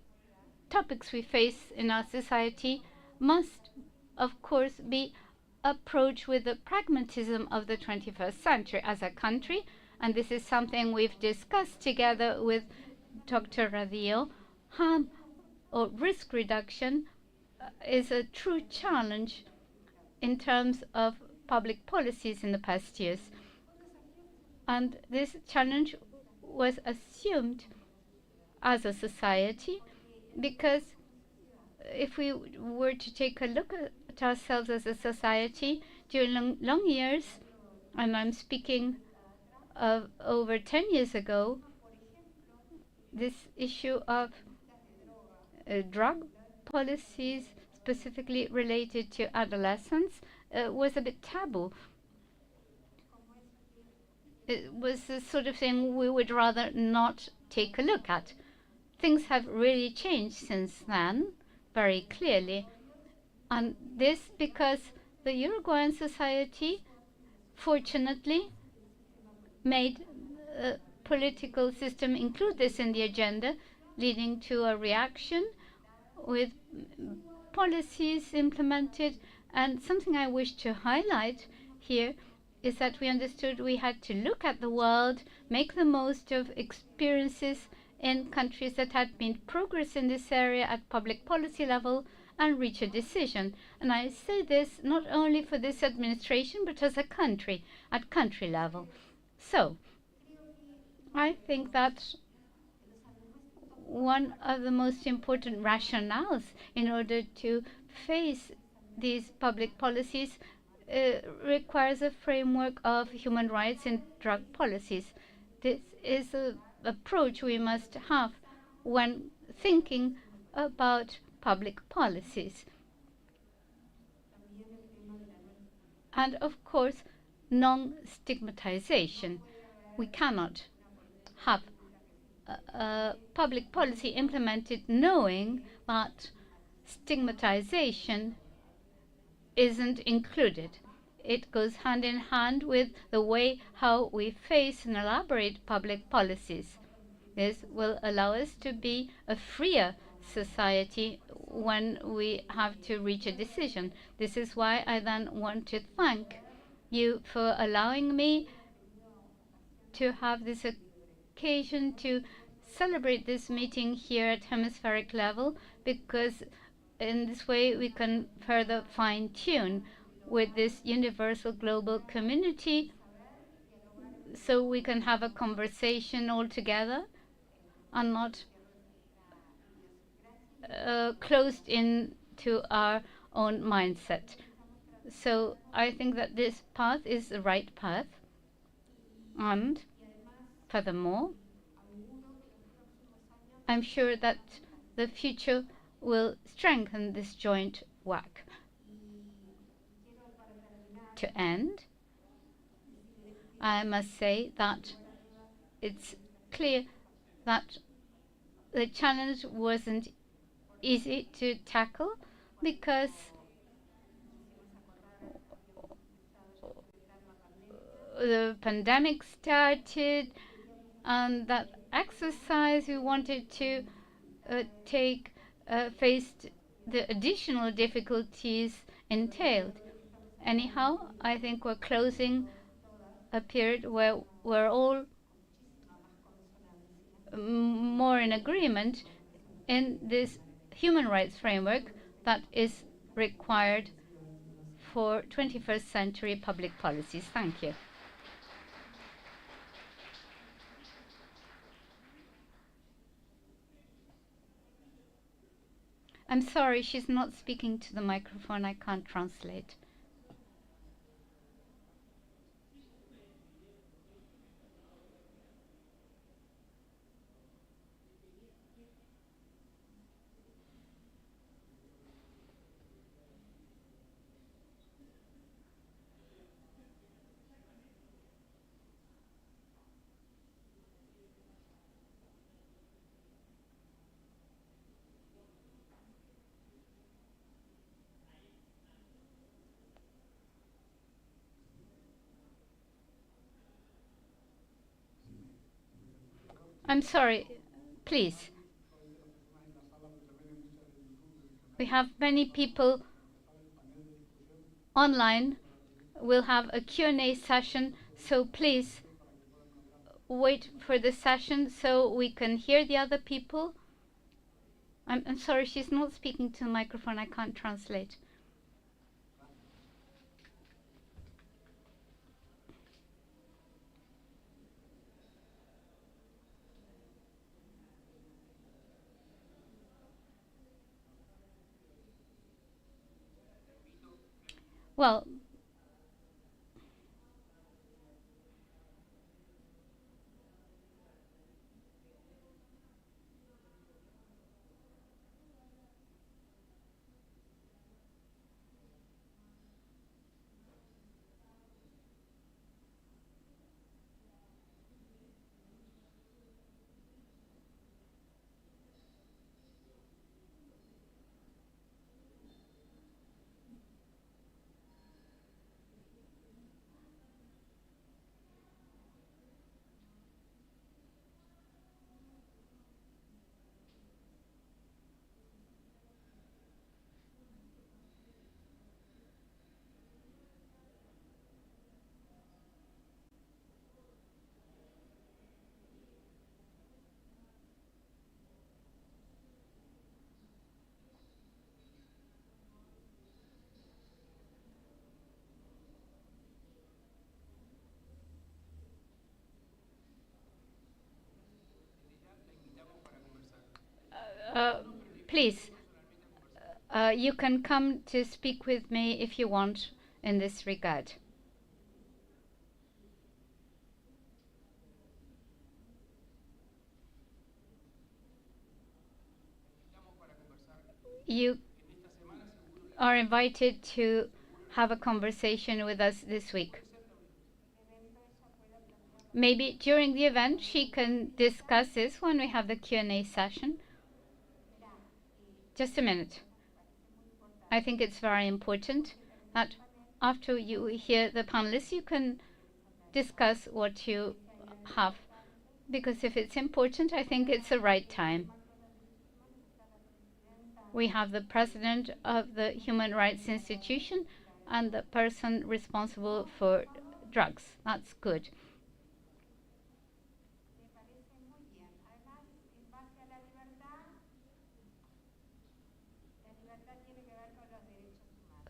topics we face in our society must, of course, be approached with the pragmatism of the 21st century as a country, and this is something we've discussed together with Dr. Radillo. Harm or risk reduction is a true challenge in terms of public policies in the past years. And this challenge was assumed as a society, because if we were to take a look at ourselves as a society during long years, and I'm speaking of over 10 years ago, this issue of drug policies, specifically related to adolescents, was a bit taboo. It was the sort of thing we would rather not take a look at. Things have really changed since then, very clearly. And this because the Uruguayan society, fortunately, made a political system include this in the agenda, leading to a reaction with policies implemented. And something I wish to highlight here is that we understood we had to look at the world, make the most of experiences in countries that had made progress in this area at public policy level, and reach a decision. And I say this not only for this administration, but as a country, at country level. So, I think that one of the most important rationales in order to face these public policies requires a framework of human rights in drug policies. This is an approach we must have when thinking about public policies. And of course, non-stigmatization. We cannot have public policy implemented knowing that stigmatization isn't included. It goes hand in hand with the way how we face and elaborate public policies. This will allow us to be a freer society when we have to reach a decision. This is why I then want to thank you for allowing me to have this occasion to celebrate this meeting here at hemispheric level, because in this way we can further fine-tune with this universal global community, so we can have a conversation all together and not closed into our own mindset. So I think that this path is the right path, and furthermore, I'm sure that the future will strengthen this joint work. To end, I must say that it's clear that the challenge wasn't easy to tackle, because the pandemic started, and that exercise we wanted to take faced the additional difficulties entailed. Anyhow, I think we're closing a period where we're all more in agreement in this human rights framework that is required for 21st century public policies. Thank you. I'm sorry, she's not speaking to the microphone. I can't translate. I'm sorry, please. We have many people online. We'll have a Q&A session, so please wait for the session so we can hear the other people. I'm sorry, she's not speaking to the microphone. I can't translate. Well, please, you can come to speak with me if you want in this regard. You are invited to have a conversation with us this week. Maybe during the event she can discuss this when we have the Q&A session. Just a minute. I think it's very important that after you hear the panelists, you can discuss what you have. Because if it's important, I think it's the right time. We have the president of the Human Rights Institution and the person responsible for drugs. That's good.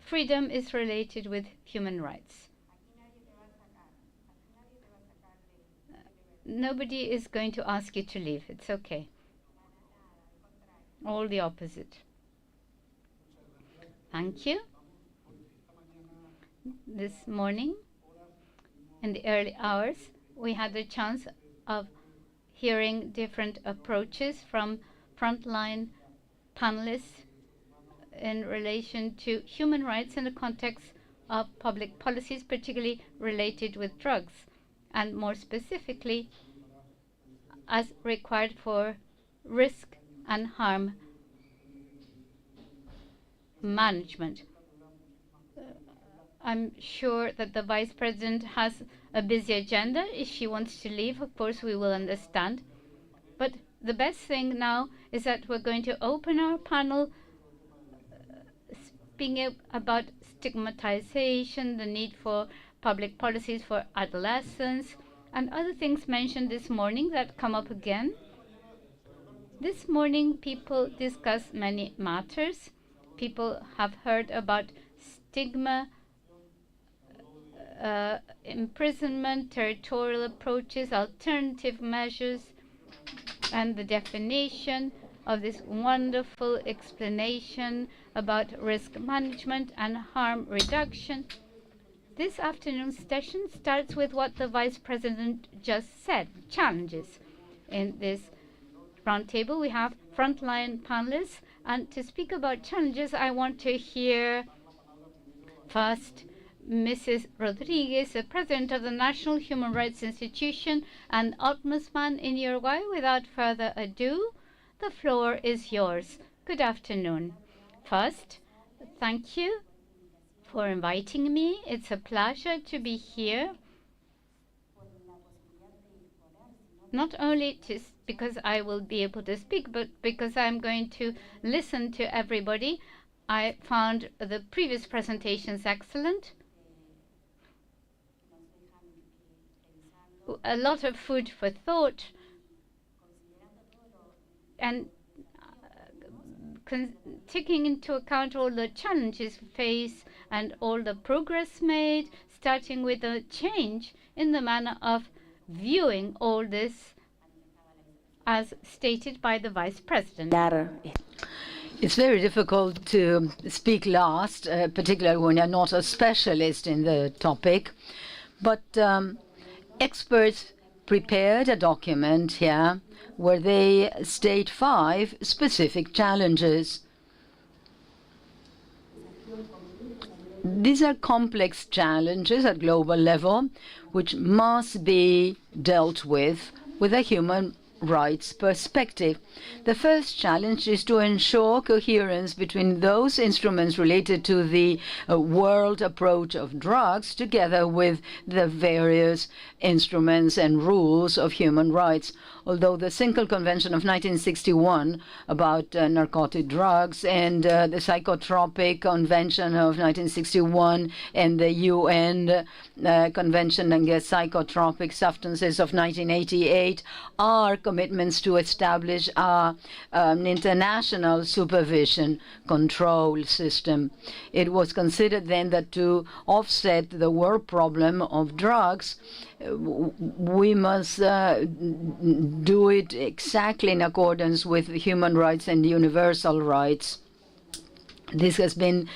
Freedom is related with human rights. Nobody is going to ask you to leave. It's okay. All the opposite. Thank you. This morning, in the early hours, we had the chance of hearing different approaches from frontline panelists in relation to human rights in the context of public policies, particularly related with drugs, and more specifically, as required for risk and harm management. I'm sure that the Vice President has a busy agenda. If she wants to leave, of course, we will understand. But the best thing now is that we're going to open our panel speaking about stigmatization, the need for public policies for adolescents, and other things mentioned this morning that come up again. This morning, people discuss many matters. People have heard about stigma, imprisonment, territorial approaches, alternative measures, and the definition of this wonderful explanation about risk management and harm reduction. This afternoon's session starts with what the Vice President just said, challenges. In this roundtable, we have frontline panelists, and to speak about challenges, I want to hear first Mrs. Rodriguez, the President of the National Human Rights Institution and Ombudsman in Uruguay. Without further ado, the floor is yours. Good afternoon. First, thank you for inviting me. It's a pleasure to be here. Not only because I will be able to speak, but because I'm going to listen to everybody. I found the previous presentations excellent. A lot of food for thought, and taking into account all the challenges faced and all the progress made, starting with a change in the manner of viewing all this as stated by the Vice President. It's very difficult to speak last, particularly when you're not a specialist in the topic. But experts prepared a document here where they state 5 specific challenges. These are complex challenges at global level which must be dealt with a human rights perspective. The first challenge is to ensure coherence between those instruments related to the world approach of drugs together with the various instruments and rules of human rights. Although the Single Convention of 1961 about narcotic drugs and the Psychotropic Convention of 1961 and the UN Convention Against Psychotropic Substances of 1988 are commitments to establish an international supervision control system. It was considered then that to offset the world problem of drugs, we must do it exactly in accordance with human rights and universal rights. This has been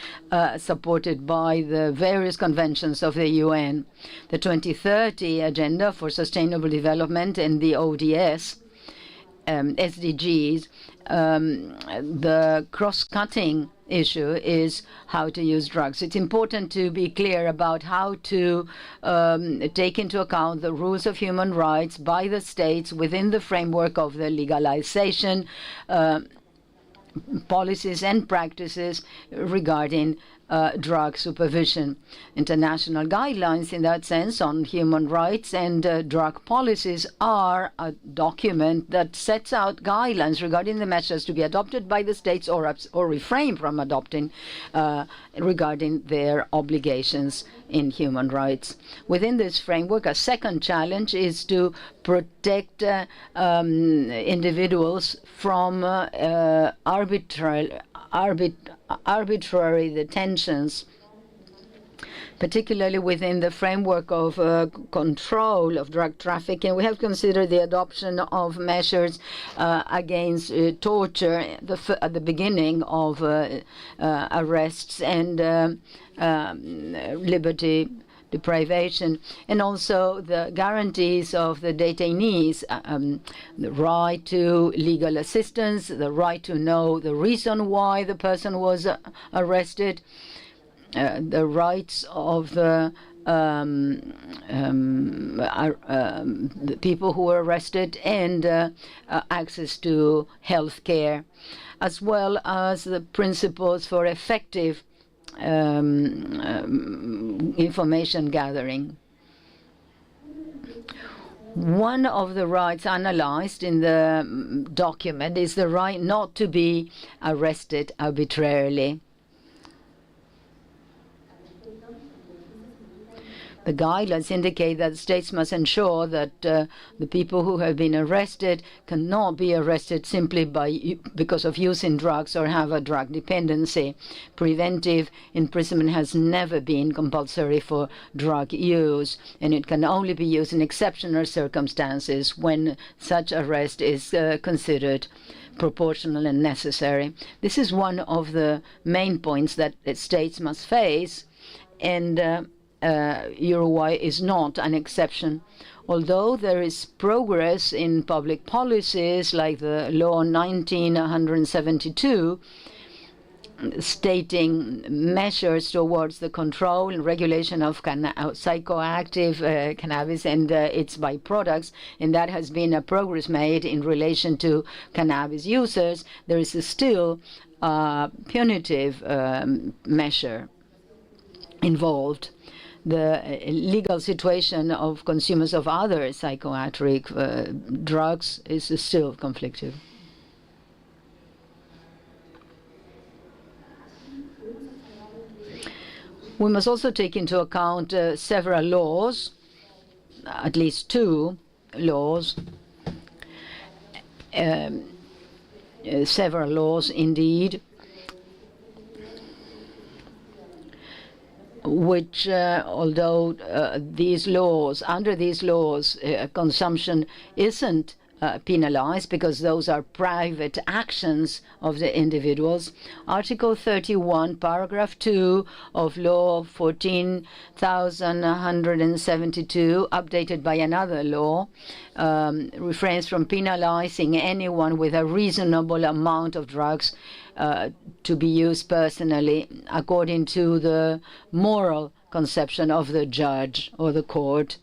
supported by the various conventions of the UN. The 2030 Agenda for Sustainable Development and the ODS, SDGs, the cross-cutting issue is how to use drugs. It's important to be clear about how to take into account the rules of human rights by the states within the framework of the legalization policies and practices regarding drug supervision. International guidelines in that sense on human rights and drug policies are a document that sets out guidelines regarding the measures to be adopted by the states or refrain from adopting regarding their obligations in human rights. Within this framework, a second challenge is to protect individuals from arbitrary detentions, particularly within the framework of control of drug trafficking. We have considered the adoption of measures against torture at the beginning of arrests and liberty deprivation, and also the guarantees of the detainees, the right to legal assistance, the right to know the reason why the person was arrested, the rights of the people who were arrested, and access to health care, as well as the principles for effective information gathering. One of the rights analyzed in the document is the right not to be arrested arbitrarily. The guidelines indicate that states must ensure that the people who have been arrested cannot be arrested simply because of using drugs or have a drug dependency. Preventive imprisonment has never been compulsory for drug use, and it can only be used in exceptional circumstances when such arrest is considered proportional and necessary. This is one of the main points that states must face, and Uruguay is not an exception. Although there is progress in public policies like the law 1972 stating measures towards the control and regulation of psychoactive cannabis and its byproducts, and that has been a progress made in relation to cannabis users, there is still a punitive measure involved. The legal situation of consumers of other psychoactive drugs is still conflicted. We must also take into account several laws, at least 2 laws, several laws indeed, which, although under these laws, consumption isn't penalized because those are private actions of the individuals. Article 31, paragraph 2 of Law 14,172, updated by another law, refrains from penalizing anyone with a reasonable amount of drugs to be used personally according to the moral conception of the judge or the court.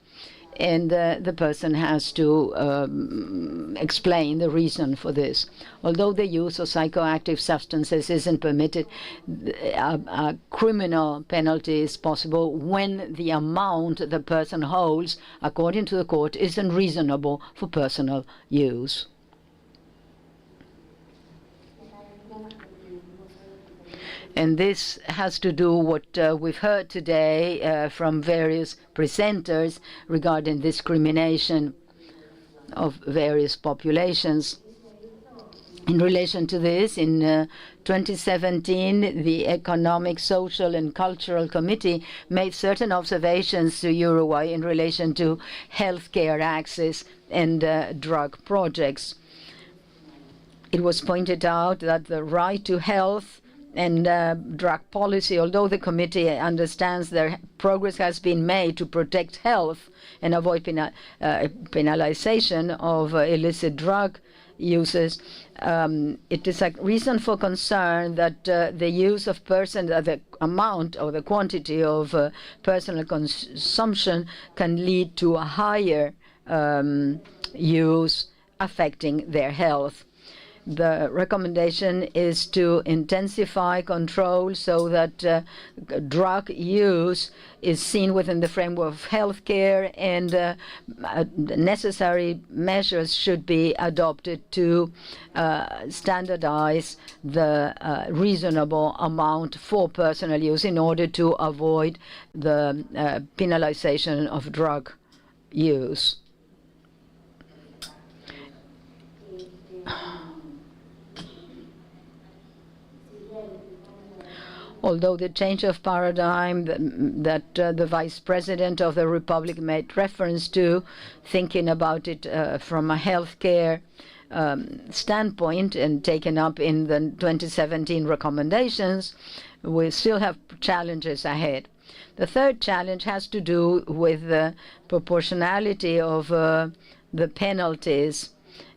And the person has to explain the reason for this. Although the use of psychoactive substances isn't permitted, a criminal penalty is possible when the amount the person holds, according to the court, isn't reasonable for personal use. And this has to do what we've heard today from various presenters regarding discrimination of various populations. In relation to this, in 2017, the Economic, Social and Cultural Committee made certain observations to Uruguay in relation to healthcare access and drug projects. It was pointed out that the right to health and drug policy, although the committee understands that progress has been made to protect health and avoid penalization of illicit drug uses, it is a reason for concern that the use of the amount or the quantity of personal consumption can lead to a higher use affecting their health. The recommendation is to intensify control so that drug use is seen within the framework of healthcare, and necessary measures should be adopted to standardize the reasonable amount for personal use in order to avoid the penalization of drug use. Although the change of paradigm that the Vice President of the Republic made reference to, thinking about it from a healthcare standpoint and taken up in the 2017 recommendations, we still have challenges ahead. The third challenge has to do with the proportionality of the penalties.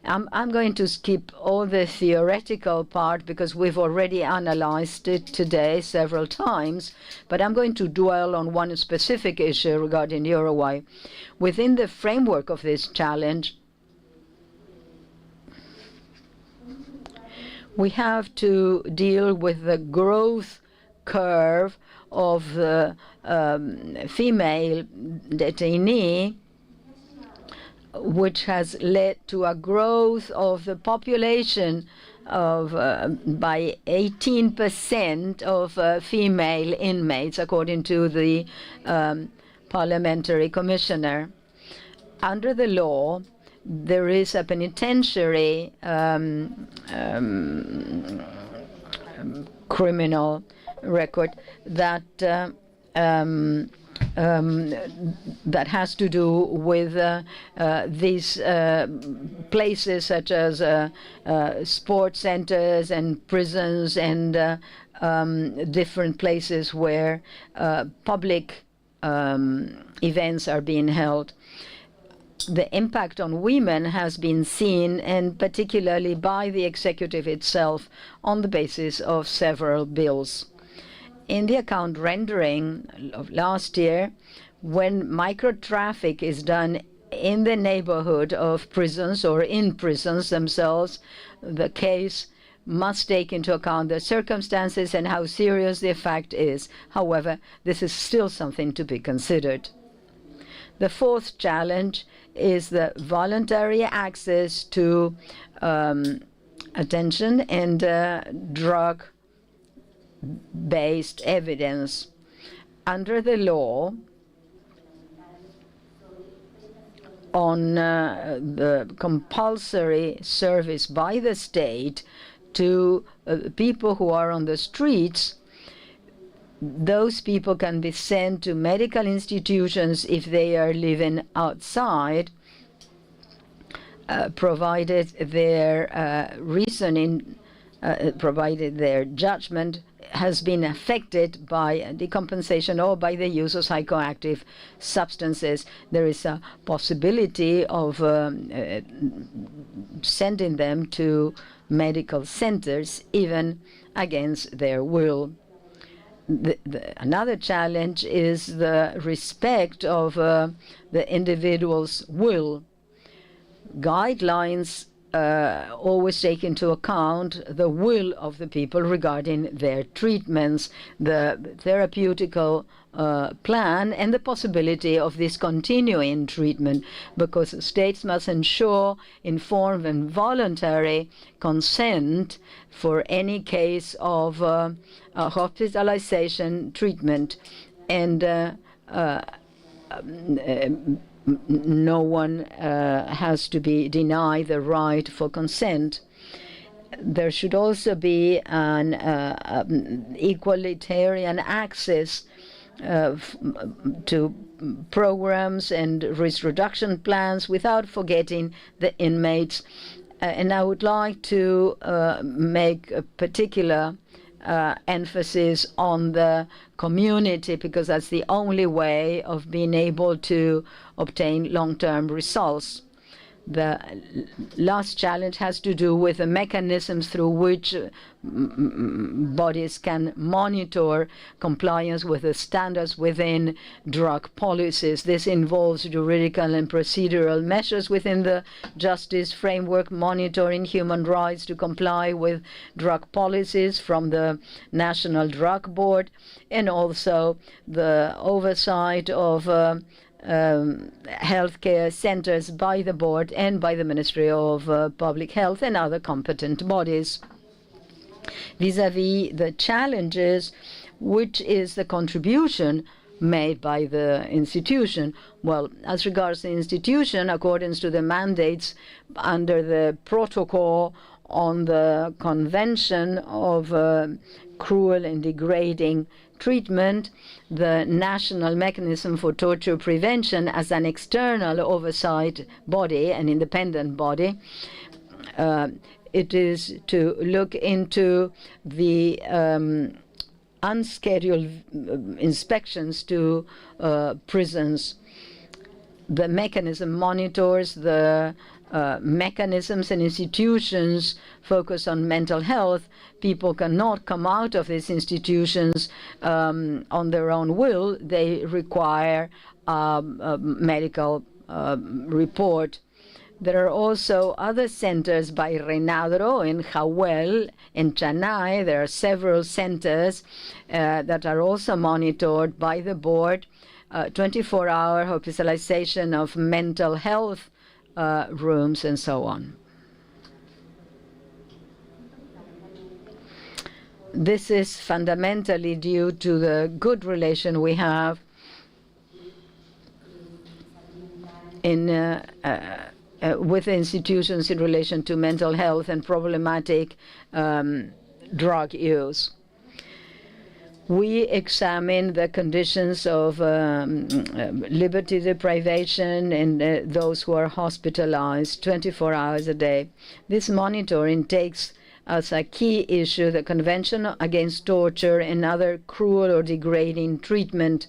I'm going to skip all the theoretical part because we've already analyzed it today several times, but I'm going to dwell on one specific issue regarding Uruguay. Within the framework of this challenge, we have to deal with the growth curve of the female detainee, which has led to a growth of the population of by 18% of female inmates, according to the parliamentary commissioner. Under the law, there is a penitentiary criminal record that that has to do with these places such as sports centers and prisons and different places where public events are being held. The impact on women has been seen, and particularly by the executive itself, on the basis of several bills. In the account rendering of last year, when micro-traffic is done in the neighborhood of prisons or in prisons themselves, the case must take into account the circumstances and how serious the effect is. However, this is still something to be considered. The fourth challenge is the voluntary access to attention and drug-based evidence. Under the law on the compulsory service by the state to people who are on the streets, those people can be sent to medical institutions if they are living outside, provided their reasoning, provided their judgment has been affected by decompensation or by the use of psychoactive substances. There is a possibility of sending them to medical centers, even against their will. Another challenge is the respect of the individual's will. Guidelines always take into account the will of the people regarding their treatments, the therapeutical plan, and the possibility of discontinuing treatment, because states must ensure informed and voluntary consent for any case of hospitalization treatment, and no one has to be denied the right for consent. There should also be an egalitarian access to programs and risk reduction plans without forgetting the inmates. And I would like to make a particular emphasis on the community, because that's the only way of being able to obtain long-term results. The last challenge has to do with the mechanisms through which bodies can monitor compliance with the standards within drug policies. This involves juridical and procedural measures within the justice framework, monitoring human rights to comply with drug policies from the National Drug Board, and also the oversight of healthcare centers by the board and by the Ministry of Public Health and other competent bodies. Vis-à-vis the challenges, which is the contribution made by the institution? Well, as regards the institution, according to the mandates under the protocol on the Convention of Cruel and Degrading Treatment, the National Mechanism for Torture Prevention as an external oversight body, an independent body, it is to look into the unscheduled inspections to prisons. The mechanism monitors the mechanisms and institutions focus on mental health. People cannot come out of these institutions on their own will. They require a medical report. There are also other centers by Renadro in Jahuel, in Chanay. There are several centers that are also monitored by the board. 24-hour hospitalization of mental health rooms and so on. This is fundamentally due to the good relation we have with institutions in relation to mental health and problematic drug use. We examine the conditions of liberty deprivation and those who are hospitalized 24 hours a day. This monitoring takes as a key issue the Convention Against Torture and Other Cruel or Degrading Treatment,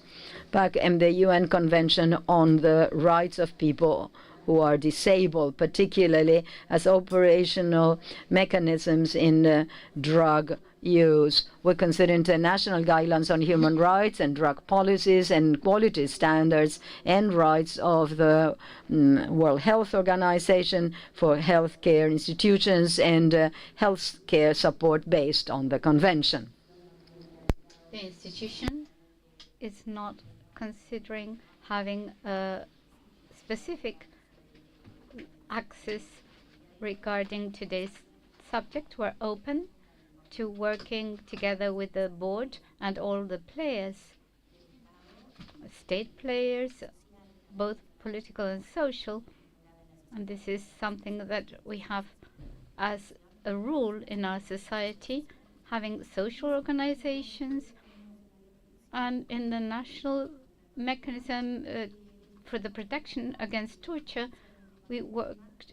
and the UN Convention on the Rights of People who are disabled, particularly as operational mechanisms in drug use. We consider international guidelines on human rights and drug policies and quality standards and rights of the World Health Organization for healthcare institutions and healthcare support based on the convention. The institution is not considering having a specific access regarding today's subject. We're open to working together with the board and all the players, state players, both political and social. And this is something that we have as a rule in our society, having social organizations, and in the national mechanism for the protection against torture, We worked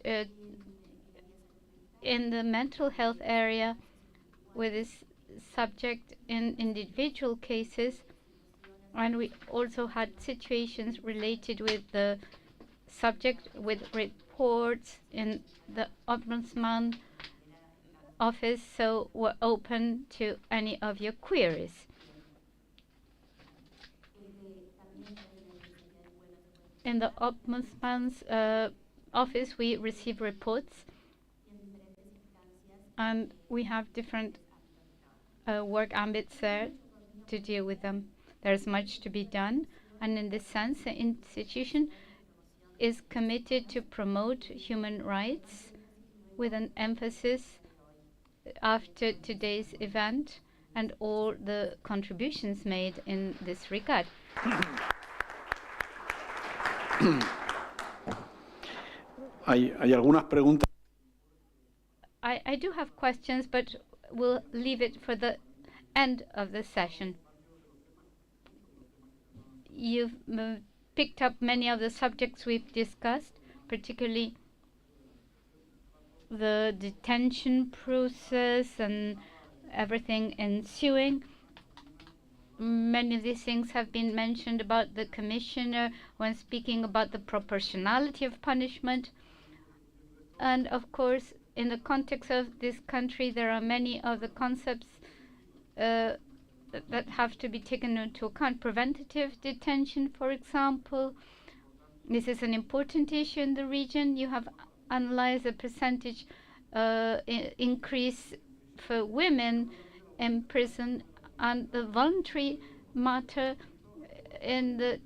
in the mental health area with this subject in individual cases, and we also had situations related with the subject with reports in the Ombudsman office, so we're open to any of your queries. In the Ombudsman's office, we receive reports, and we have different work ambits there to deal with them. There's much to be done, and in this sense, the institution is committed to promote human rights with an emphasis after today's event and all the contributions made in this regard. Hay algunas preguntas. I do have questions, but we'll leave it for the end of the session. You've picked up many of the subjects we've discussed, particularly the detention process and everything ensuing. Many of these things have been mentioned about the Commissioner when speaking about the proportionality of punishment. And of course, in the context of this country, there are many of the concepts that have to be taken into account. Preventative detention, for example. This is an important issue in the region. You have analyzed the percentage increase for women in prison, and the voluntary matter in the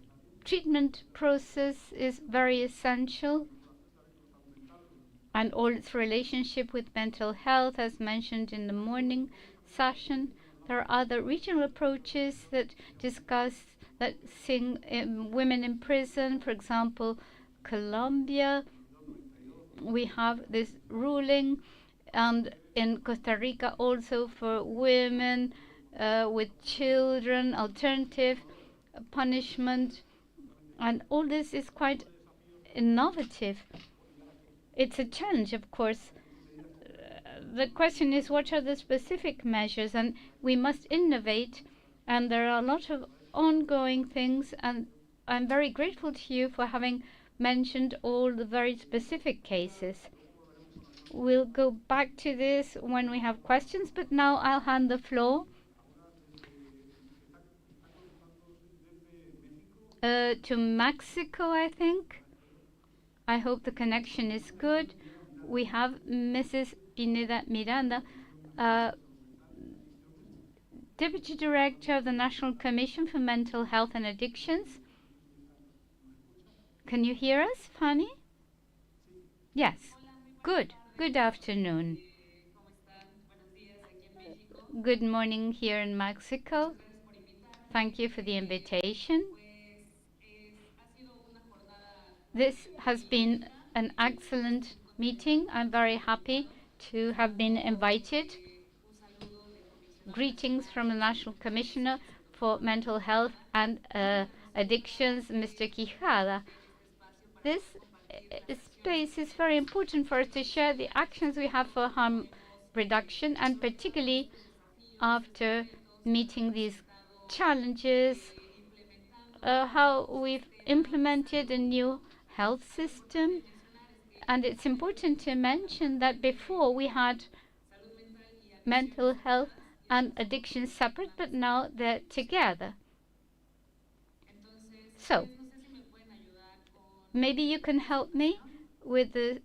treatment process is very essential, and all its relationship with mental health, as mentioned in the morning session. There are other regional approaches that discuss that seeing women in prison. For example, Colombia, we have this ruling, and in Costa Rica also for women with children, alternative punishment, and all this is quite innovative. It's a challenge, of course. The question is, what are the specific measures? And we must innovate, and there are a lot of ongoing things, and I'm very grateful to you for having mentioned all the very specific cases. We'll go back to this when we have questions, but now I'll hand the floor to Mexico, I think. I hope the connection is good. We have Mrs. Pineda Miranda, Deputy Director of the National Commission for Mental Health and Addictions. Can you hear us, Fanny? Yes. Good. Good afternoon. Good morning here in Mexico. Thank you for the invitation. This has been an excellent meeting. I'm very happy to have been invited. Greetings from the National Commissioner for Mental Health and Addictions, Mr. Quijada. This space is very important for us to share the actions we have for harm reduction, and particularly after meeting these challenges, how we've implemented a new health system. And it's important to mention that before we had mental health and addiction separate, but now they're together. So, maybe you can help me with the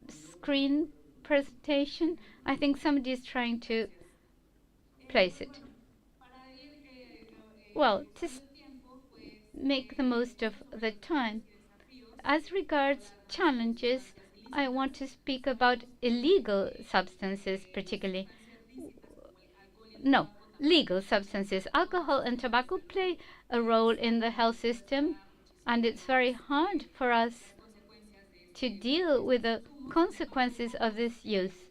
screen presentation. I think somebody is trying to place it. Well, to make the most of the time. As regards challenges, I want to speak about illegal substances particularly. No, legal substances. Alcohol and tobacco play a role in the health system, and it's very hard for us to deal with the consequences of this use.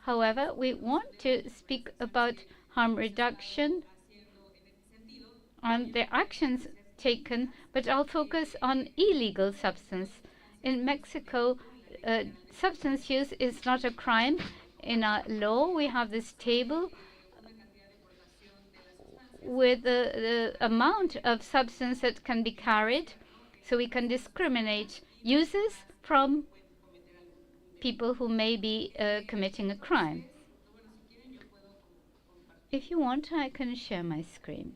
However, we want to speak about harm reduction and the actions taken, but I'll focus on illegal substance. In Mexico, substance use is not a crime. In our law, we have this table with the amount of substance that can be carried, so we can discriminate users from people who may be committing a crime. If you want, I can share my screen.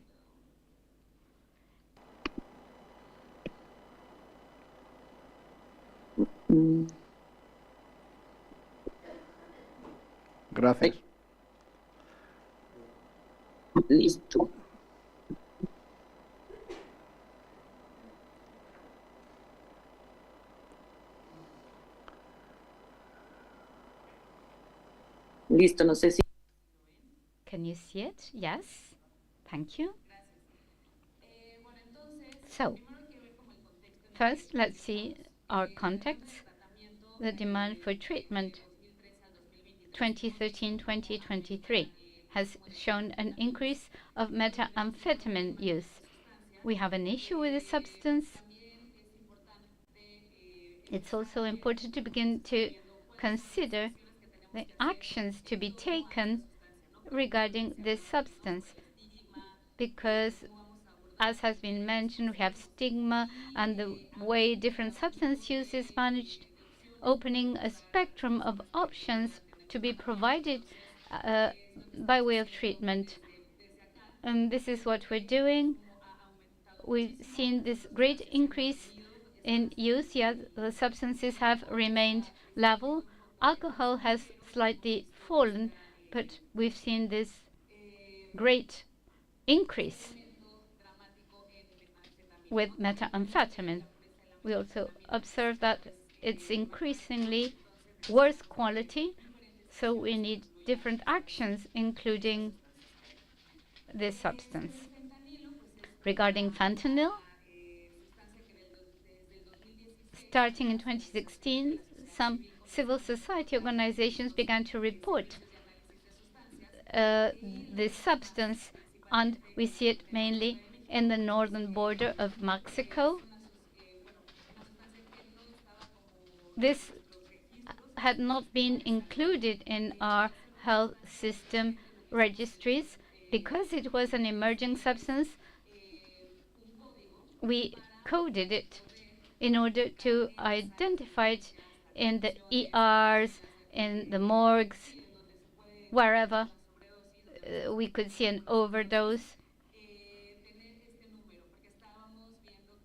Gracias. Listo. Listo, no sé si... Can you see it? Yes. Thank you. So, first, let's see our context. The demand for treatment 2013-2023 has shown an increase of methamphetamine use. We have an issue with the substance. It's also important to begin to consider the actions to be taken regarding this substance, because, as has been mentioned, we have stigma and the way different substance use is managed, opening a spectrum of options to be provided by way of treatment. And this is what we're doing. We've seen this great increase in use, yet the substances have remained level. Alcohol has slightly fallen, but we've seen this great increase with methamphetamine. We also observe that it's increasingly worse quality, so we need different actions, including this substance. Regarding fentanyl, starting in 2016, some civil society organizations began to report this substance, and we see it mainly in the northern border of Mexico. This had not been included in our health system registries because it was an emerging substance. We coded it in order to identify it in the ERs, in the morgues, wherever we could see an overdose,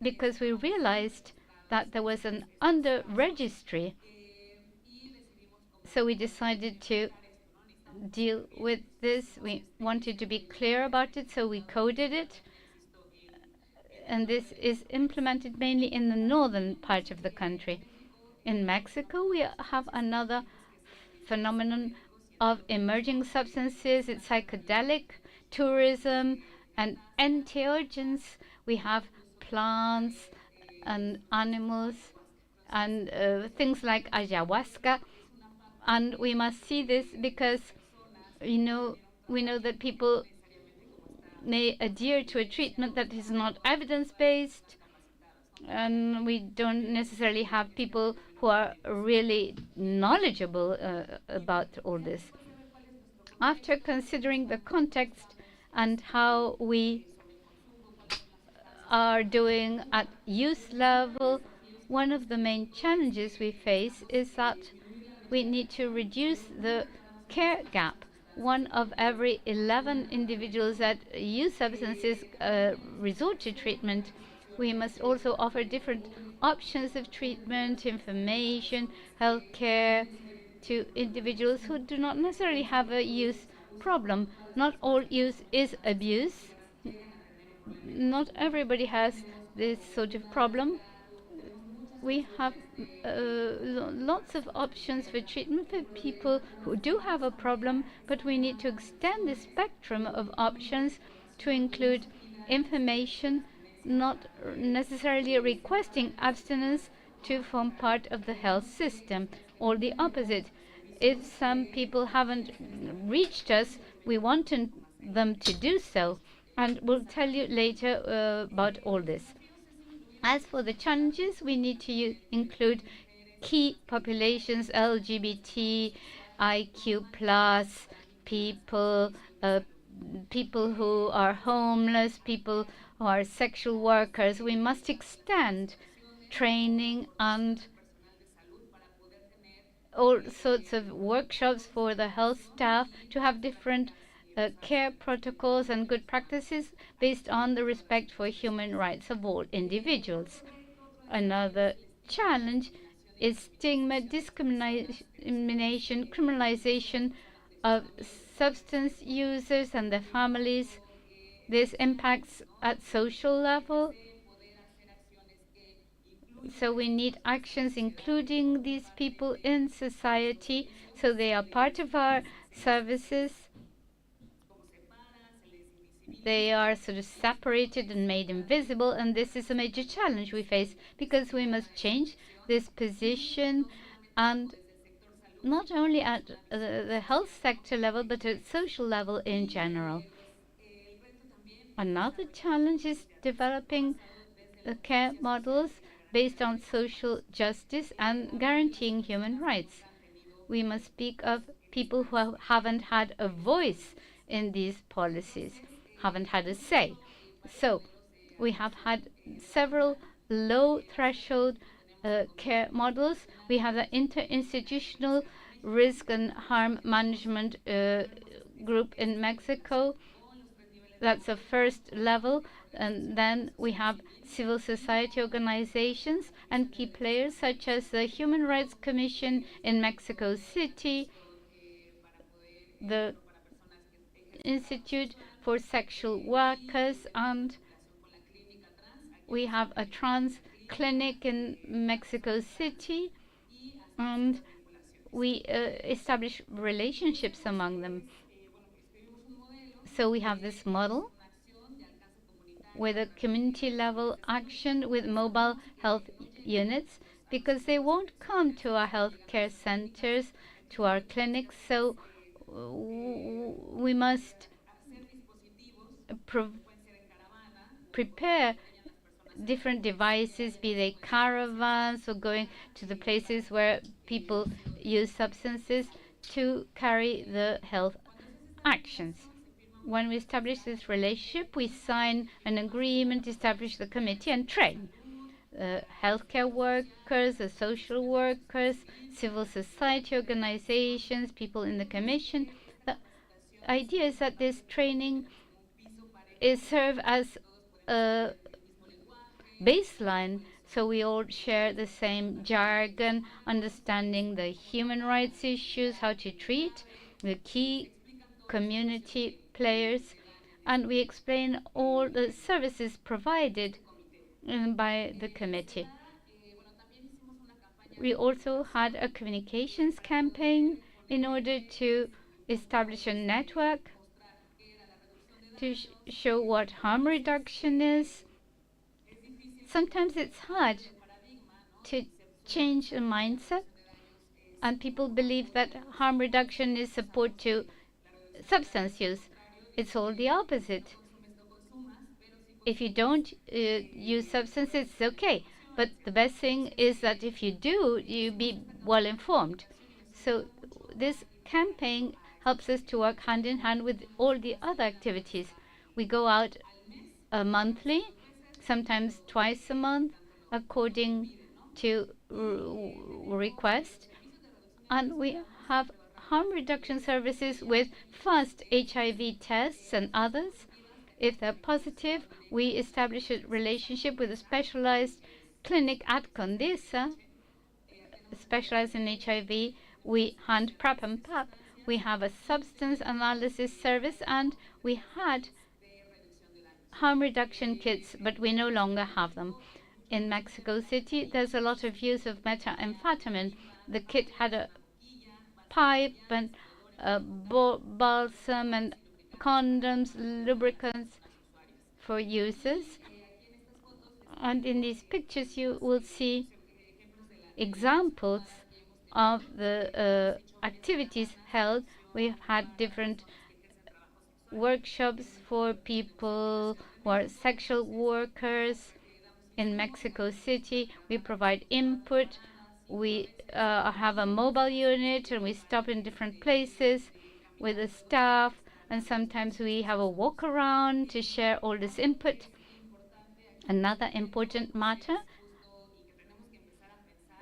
because we realized that there was an under-registry. So we decided to deal with this. We wanted to be clear about it, so we coded it. And this is implemented mainly in the northern part of the country. In Mexico, we have another phenomenon of emerging substances. It's psychedelic tourism and entheogens. We have plants and animals and things like ayahuasca. And we must see this because, we know that people may adhere to a treatment that is not evidence-based, and we don't necessarily have people who are really knowledgeable about all this. After considering the context and how we are doing at youth level, one of the main challenges we face is that we need to reduce the care gap. 1 of every 11 individuals that use substances resort to treatment. We must also offer different options of treatment, information, health care to individuals who do not necessarily have a use problem. Not all use is abuse. Not everybody has this sort of problem. We have lots of options for treatment for people who do have a problem, but we need to extend the spectrum of options to include information, not necessarily requesting abstinence to form part of the health system, or the opposite. If some people haven't reached us, we want them to do so, and we'll tell you later about all this. As for the challenges, we need to include key populations, LGBT, IQ+, people, people who are homeless, people who are sexual workers. We must extend training and all sorts of workshops for the health staff to have different care protocols and good practices based on the respect for human rights of all individuals. Another challenge is stigma, discrimination, criminalization of substance users and their families. This impacts at social level. So we need actions including these people in society so they are part of our services. They are sort of separated and made invisible, and this is a major challenge we face because we must change this position, and not only at the health sector level but at social level in general. Another challenge is developing care models based on social justice and guaranteeing human rights. We must speak of people who haven't had a voice in these policies, haven't had a say. So we have had several low threshold care models. We have the interinstitutional risk and harm management group in Mexico. That's the first level. And then we have civil society organizations and key players such as the Human Rights Commission in Mexico City, the Institute for Sexual Workers, and we have a trans clinic in Mexico City, and we establish relationships among them. So we have this model with a community level action with mobile health units, because they won't come to our healthcare centers, to our clinics. So we must prepare different devices, be they caravans or going to the places where people use substances, to carry the health actions. When we establish this relationship, we sign an agreement, establish the committee, and train healthcare workers, the social workers, civil society organizations, people in the commission. The idea is that this training serve as a baseline, so we all share the same jargon, understanding the human rights issues, how to treat the key community players, and we explain all the services provided by the committee. We also had a communications campaign in order to establish a network to show what harm reduction is. Sometimes it's hard to change a mindset, and people believe that harm reduction is support to substance use. It's all the opposite. If you don't use substances, it's okay. But the best thing is that if you do, you be well informed. So this campaign helps us to work hand in hand with all the other activities. We go out monthly, sometimes twice a month, according to request. And we have harm reduction services with fast HIV tests and others. If they're positive, we establish a relationship with a specialized clinic at Condesa, specialized in HIV. We hand PrEP and PAP. We have a substance analysis service, and we had harm reduction kits, but we no longer have them. In Mexico City, there's a lot of use of methamphetamine. The kit had a pipe and balsam and condoms, lubricants for users. And in these pictures you will see examples of the activities held. We've had different workshops for people who are sexual workers, In Mexico City, we provide input. We have a mobile unit, and we stop in different places with the staff, and sometimes we have a walk around to share all this input. Another important matter,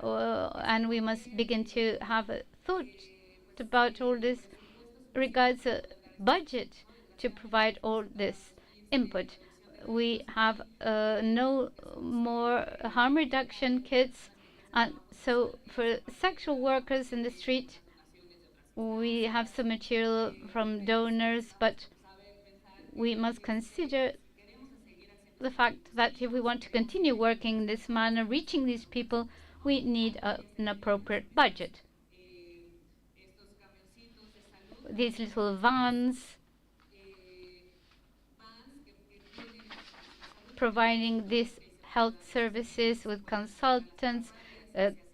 and we must begin to have a thought about all this, regards a budget to provide all this input. We have no more harm reduction kits, and so for sexual workers in the street, we have some material from donors, but we must consider the fact that if we want to continue working in this manner, reaching these people, we need an appropriate budget. These little vans providing these health services with consultants,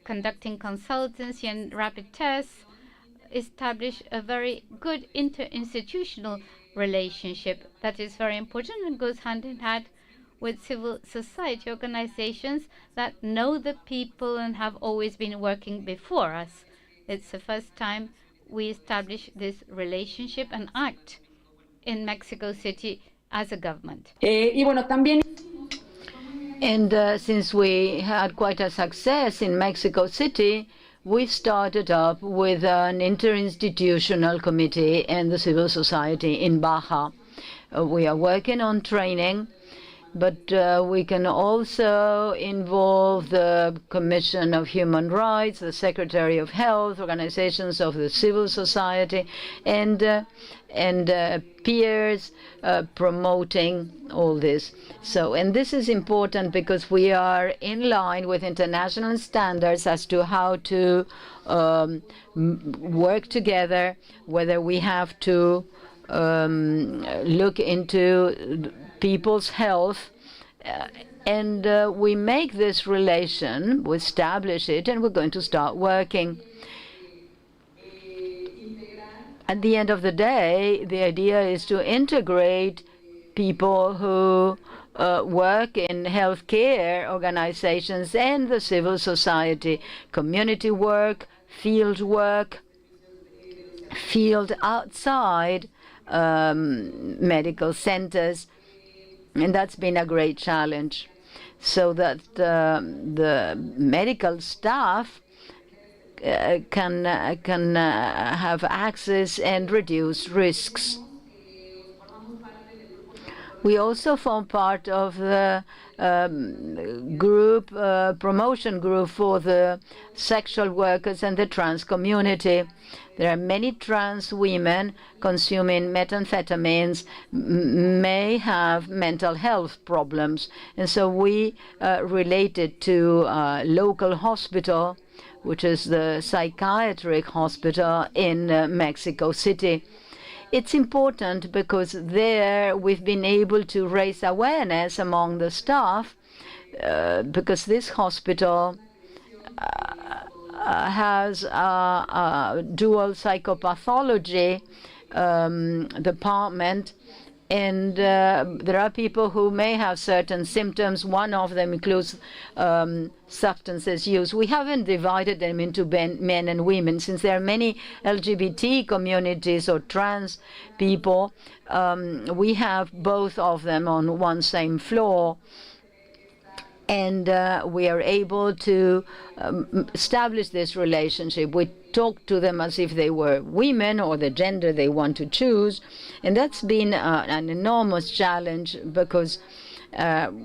conducting consultancy and rapid tests, establish a very good interinstitutional relationship that is very important and goes hand in hand with civil society organizations that know the people and have always been working before us. It's the first time we establish this relationship and act in Mexico City as a government. And since we had quite a success in Mexico City, we started up with an interinstitutional committee and the civil society in Baja. We are working on training, but we can also involve the Commission of Human Rights, the Secretary of Health, organizations of the civil society, and peers promoting all this. So, and this is important because we are in line with international standards as to how to work together, whether we have to look into people's health, and we make this relation, we establish it, and we're going to start working. At the end of the day, the idea is to integrate people who work in healthcare organizations and the civil society, community work, field outside medical centers. And that's been a great challenge, so that the medical staff can have access and reduce risks. We also form part of the promotion group for the sexual workers and the trans community. There are many trans women consuming methamphetamines, may have mental health problems. And so we related to a local hospital, which is the psychiatric hospital in Mexico City. It's important because there we've been able to raise awareness among the staff, because this hospital has a dual psychopathology department, and there are people who may have certain symptoms. One of them includes substances use. We haven't divided them into men and women, since there are many LGBT communities or trans people. We have both of them on one same floor. And we are able to establish this relationship. We talk to them as if they were women or the gender they want to choose. And that's been an enormous challenge, because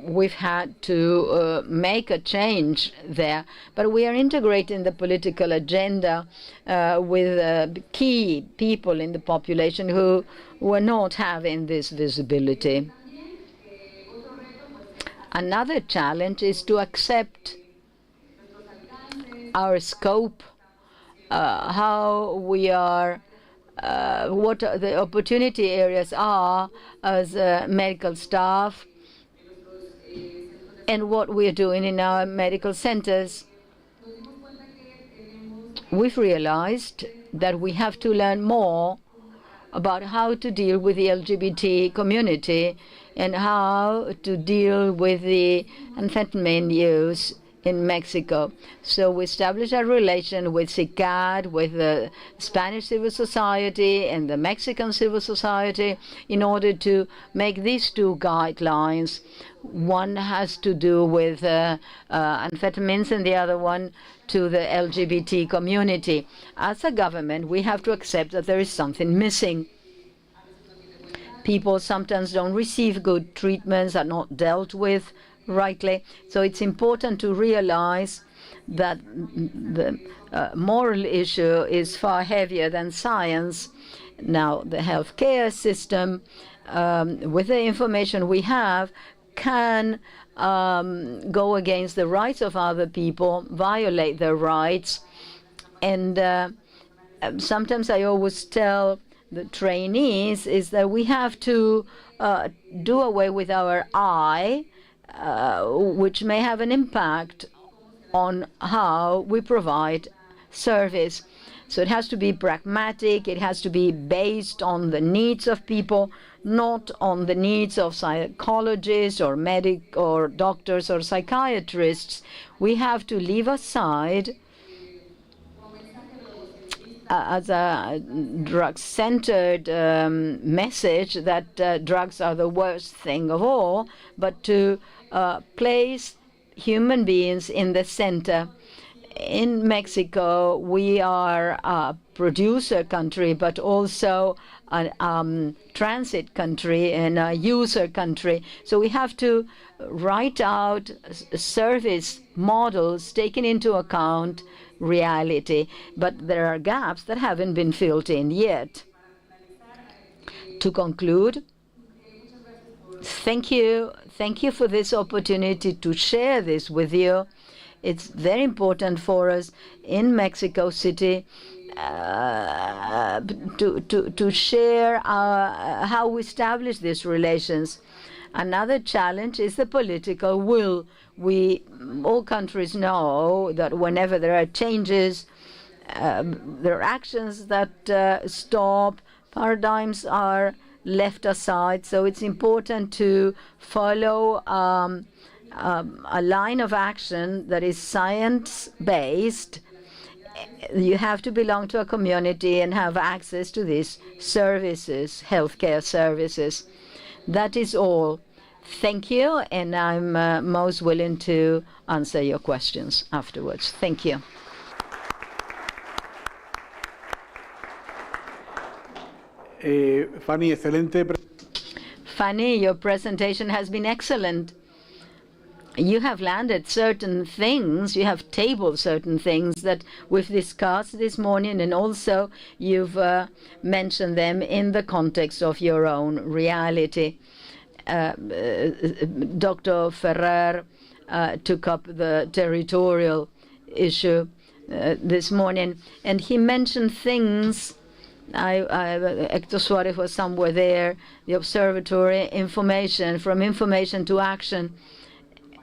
we've had to make a change there. But we are integrating the political agenda with key people in the population who were not having this visibility. Another challenge is to accept our scope, how we are, what the opportunity areas are as medical staff, and what we are doing in our medical centers. We've realized that we have to learn more about how to deal with the LGBT community and how to deal with the amphetamine use in Mexico. So we established a relation with SICAD, with the Spanish civil society and the Mexican civil society in order to make these two guidelines. One has to do with amphetamines and the other one to the LGBT community. As a government, we have to accept that there is something missing. People sometimes don't receive good treatments, are not dealt with rightly. So it's important to realize that the moral issue is far heavier than science. Now, the healthcare system, with the information we have, can go against the rights of other people, violate their rights. And sometimes I always tell the trainees is that we have to do away with our I, which may have an impact on how we provide service. So it has to be pragmatic, it has to be based on the needs of people, not on the needs of psychologists or or doctors or psychiatrists. We have to leave aside as a drug-centered message that drugs are the worst thing of all, but to place human beings in the center. In Mexico, we are a producer country, but also a transit country and a user country. So we have to write out service models taking into account reality. But there are gaps that haven't been filled in yet. To conclude, thank you. Thank you for this opportunity to share this with you. It's very important for us in Mexico City to share how we establish these relations. Another challenge is the political will. All countries know that whenever there are changes, there are actions that stop, paradigms are left aside. So it's important to follow a line of action that is science-based. You have to belong to a community and have access to these services, healthcare services. That is all. Thank you, and I'm most willing to answer your questions afterwards. Thank you. Fanny, excelente. Fanny, your presentation has been excellent. You have landed certain things, you have tabled certain things that we've discussed this morning, and also you've mentioned them in the context of your own reality. Dr. Ferrer took up the territorial issue this morning, and he mentioned things. Hector Suarez was somewhere there, the observatory, information, from information to action.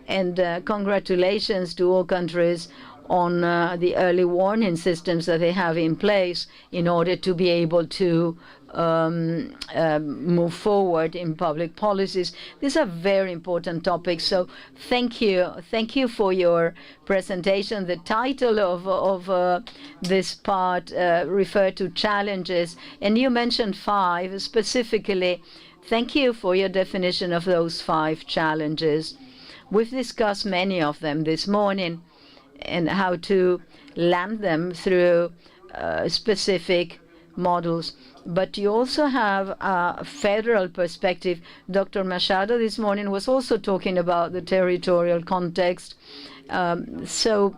And congratulations to all countries on the early warning systems that they have in place in order to be able to move forward in public policies. These are very important topics. So thank you. Thank you for your presentation. The title of this part referred to challenges, and you mentioned 5 specifically. Thank you for your definition of those 5 challenges. We've discussed many of them this morning and how to land them through specific models. But you also have a federal perspective. Dr. Machado this morning was also talking about the territorial context. So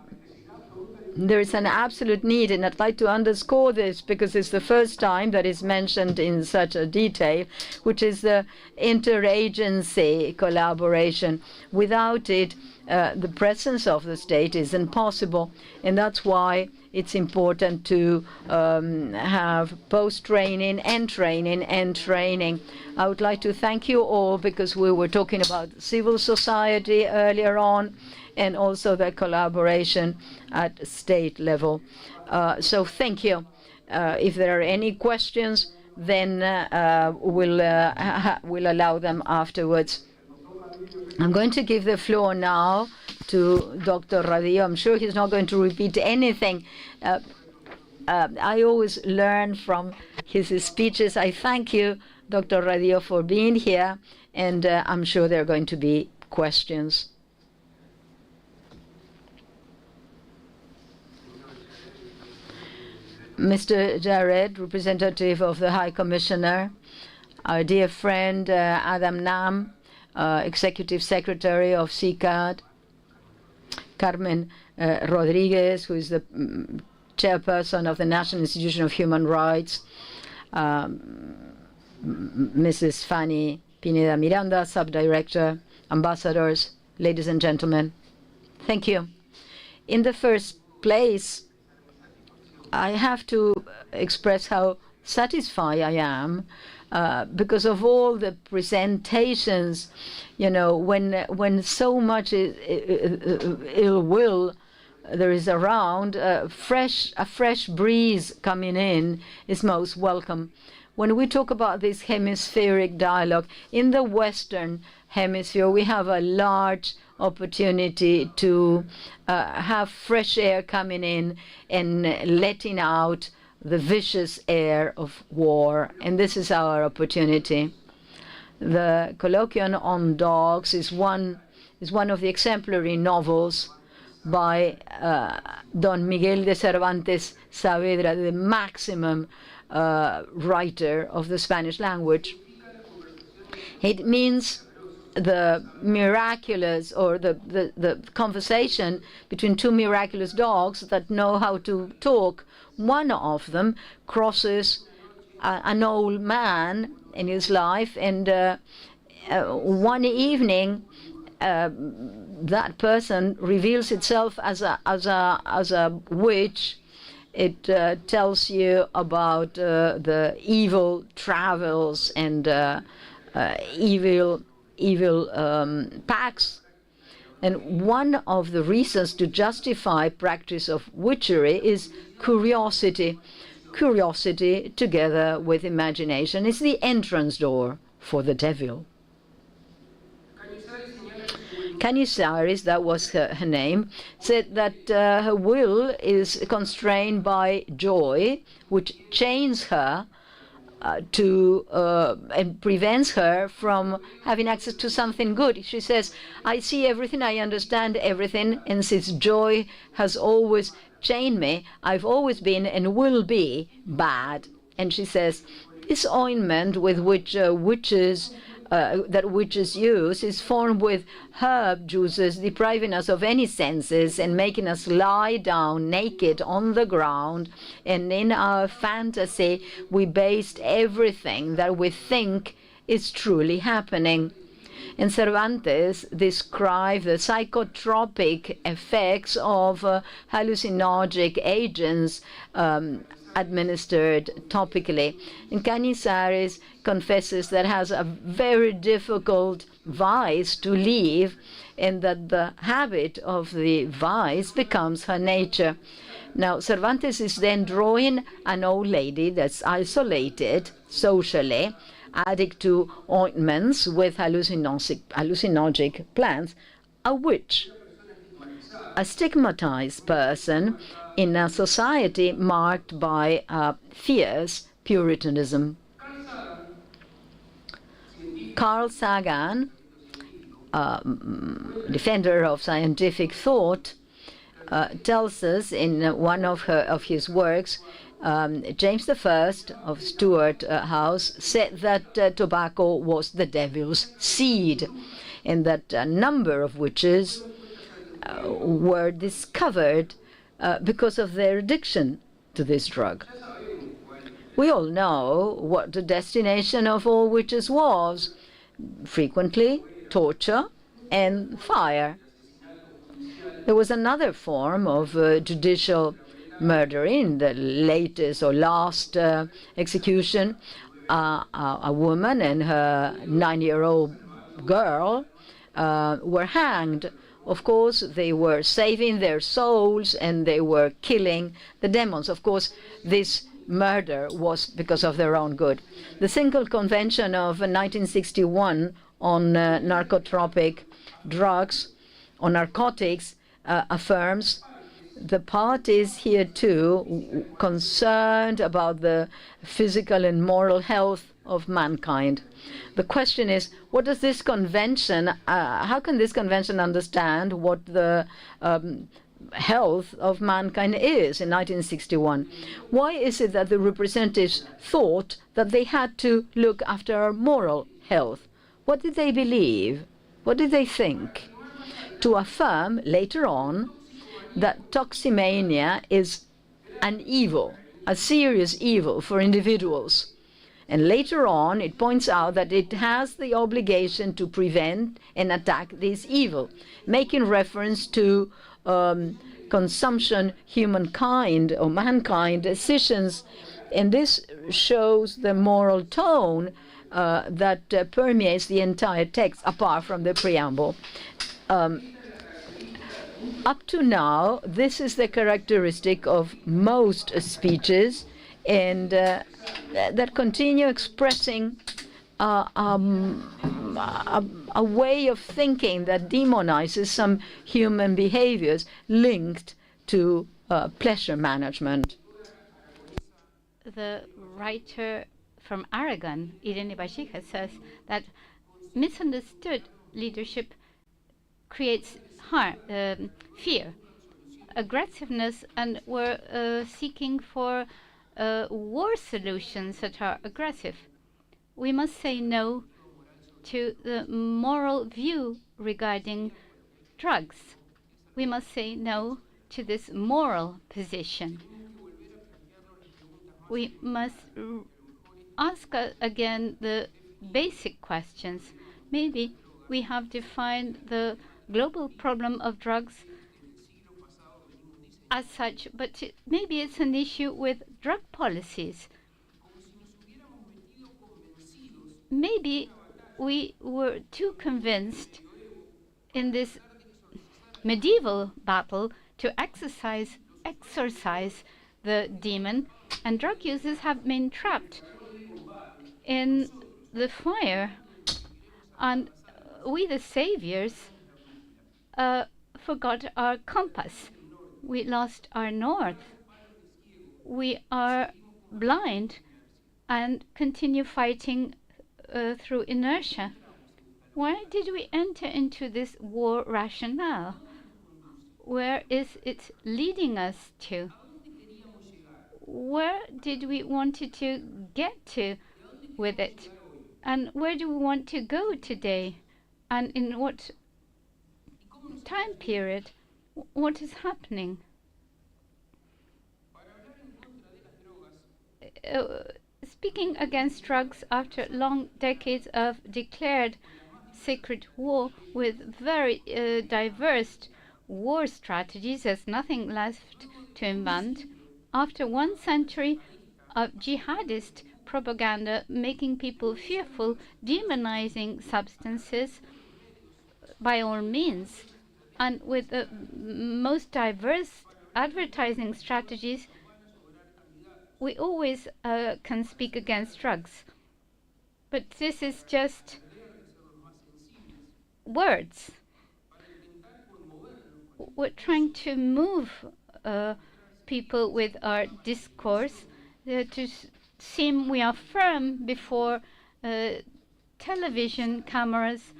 there is an absolute need, and I'd like to underscore this because it's the first time that is mentioned in such a detail, which is the interagency collaboration. Without it, the presence of the state isn't possible, and that's why it's important to have post-training and training and training. I would like to thank you all because we were talking about civil society earlier on, and also the collaboration at state level. So thank you. If there are any questions, then we'll allow them afterwards. I'm going to give the floor now to Dr. Radio. I'm sure he's not going to repeat anything. I always learn from his speeches. I thank you, Dr. Radio, for being here, and I'm sure there are going to be questions. Mr. Jared, representative of the High Commissioner, our dear friend Adam Nam, Executive Secretary of CICAD, Carmen Rodriguez, who is the chairperson of the National Institution of Human Rights, Mrs. Fanny Pineda Miranda, Subdirector, ambassadors, ladies and gentlemen, thank you. In the first place, I have to express how satisfied I am because of all the presentations, you know, when so much ill will there is around, a fresh breeze coming in is most welcome. When we talk about this hemispheric dialogue, in the Western Hemisphere, we have a large opportunity to have fresh air coming in and letting out the vicious air of war, and this is our opportunity. The Colloquium on Dogs is one of the exemplary novels by Don Miguel de Cervantes Saavedra, the maximum writer of the Spanish language. It means the miraculous, or the conversation between two miraculous dogs that know how to talk. One of them crosses an old man in his life, and one evening that person reveals itself as a witch. It tells you about the evil travels and evil pacts. And one of the reasons to justify practice of witchery is curiosity. Curiosity, together with imagination, is the entrance door for the devil. Canizares, that was her name, said that her will is constrained by joy, which chains her and prevents her from having access to something good. She says, I see everything, I understand everything, and since joy has always chained me, I've always been and will be bad. And she says, this ointment with which witches use is formed with herb juices, depriving us of any senses and making us lie down naked on the ground. And in our fantasy, we based everything that we think is truly happening. And Cervantes described the psychotropic effects of hallucinogenic agents administered topically. And Canizares confesses that has a very difficult vice to leave, and that the habit of the vice becomes her nature. Now, Cervantes is then drawing an old lady that's isolated socially, addict to ointments with hallucinogenic plants, a witch, a stigmatized person in a society marked by fierce Puritanism. Carl Sagan, defender of scientific thought, tells us in one of his works, James I of Stuart House said that tobacco was the devil's seed, and that a number of witches were discovered because of their addiction to this drug. We all know what the destination of all witches was: frequently torture and fire. There was another form of judicial murder in the latest or last execution. A woman and her 9-year-old girl were hanged. Of course, they were saving their souls and they were killing the demons. Of course, this murder was because of their own good. The Single Convention of 1961 on narcotropic drugs, on narcotics, affirms the parties here too concerned about the physical and moral health of mankind. The question is, what does this convention, how can this convention understand what the health of mankind is in 1961? Why is it that the representatives thought that they had to look after our moral health? What did they believe? What did they think? To affirm later on that toximania is an evil, a serious evil for individuals. And later on, it points out that it has the obligation to prevent and attack this evil, making reference to consumption, humankind or mankind decisions. And this shows the moral tone that permeates the entire text, apart from the preamble. Up to now, this is the characteristic of most speeches, and that continue expressing a way of thinking that demonizes some human behaviors linked to pleasure management. The writer from Aragon, Irene Bajica, says that misunderstood leadership creates harm, fear, aggressiveness, and we're seeking for war solutions that are aggressive. We must say no to the moral view regarding drugs. We must say no to this moral position. We must ask again the basic questions. Maybe we have defined the global problem of drugs as such, but maybe it's an issue with drug policies. Maybe we were too convinced in this medieval battle to exorcise the demon, and drug users have been trapped in the fire, and we, the saviors, forgot our compass. We lost our north. We are blind and continue fighting through inertia. Why did we enter into this war rationale? Where is it leading us to? Where did we want to get to with it? And where do we want to go today? And in what time period? What is happening? Speaking against drugs after long decades of declared secret war with very diverse war strategies, there's nothing left to invent. After 1 century of jihadist propaganda making people fearful, demonizing substances by all means, and with the most diverse advertising strategies, we always can speak against drugs. But this is just words. We're trying to move people with our discourse to seem we are firm before television cameras,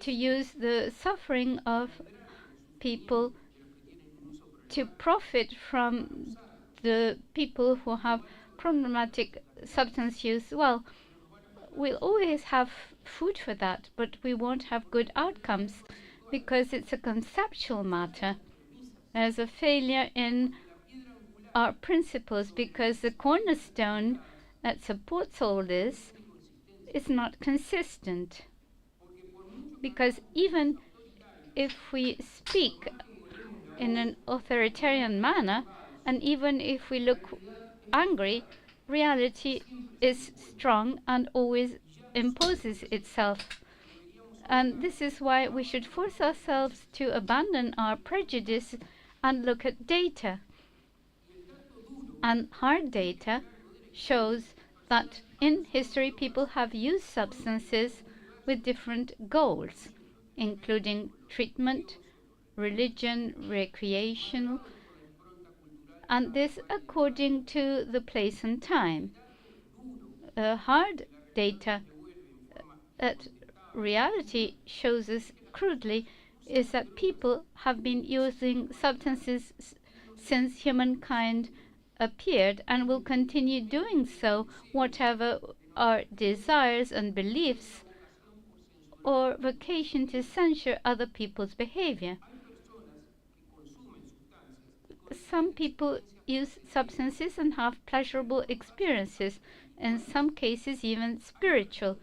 to use the suffering of people to profit from the people who have problematic substance use. Well, we'll always have food for that, but we won't have good outcomes because it's a conceptual matter. There's a failure in our principles because the cornerstone that supports all this is not consistent. Because even if we speak in an authoritarian manner, and even if we look angry, reality is strong and always imposes itself. And this is why we should force ourselves to abandon our prejudice and look at data. And hard data shows that in history people have used substances with different goals, including treatment, religion, recreational, and this according to the place and time. Hard data that reality shows us crudely is that people have been using substances since humankind appeared and will continue doing so, whatever our desires and beliefs or vocation to censure other people's behavior. Some people use substances and have pleasurable experiences, in some cases even spiritual.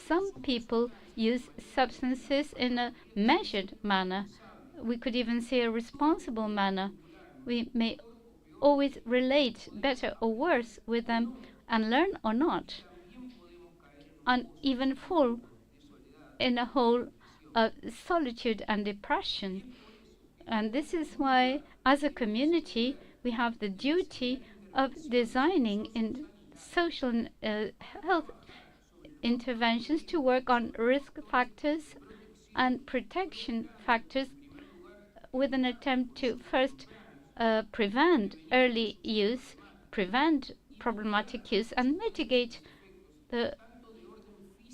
Some people use substances in a measured manner. We could even say a responsible manner. We may always relate better or worse with them and learn or not, and even fall in a hole of solitude and depression. And this is why, as a community, we have the duty of designing in social health interventions to work on risk factors and protection factors with an attempt to first prevent early use, prevent problematic use, and mitigate the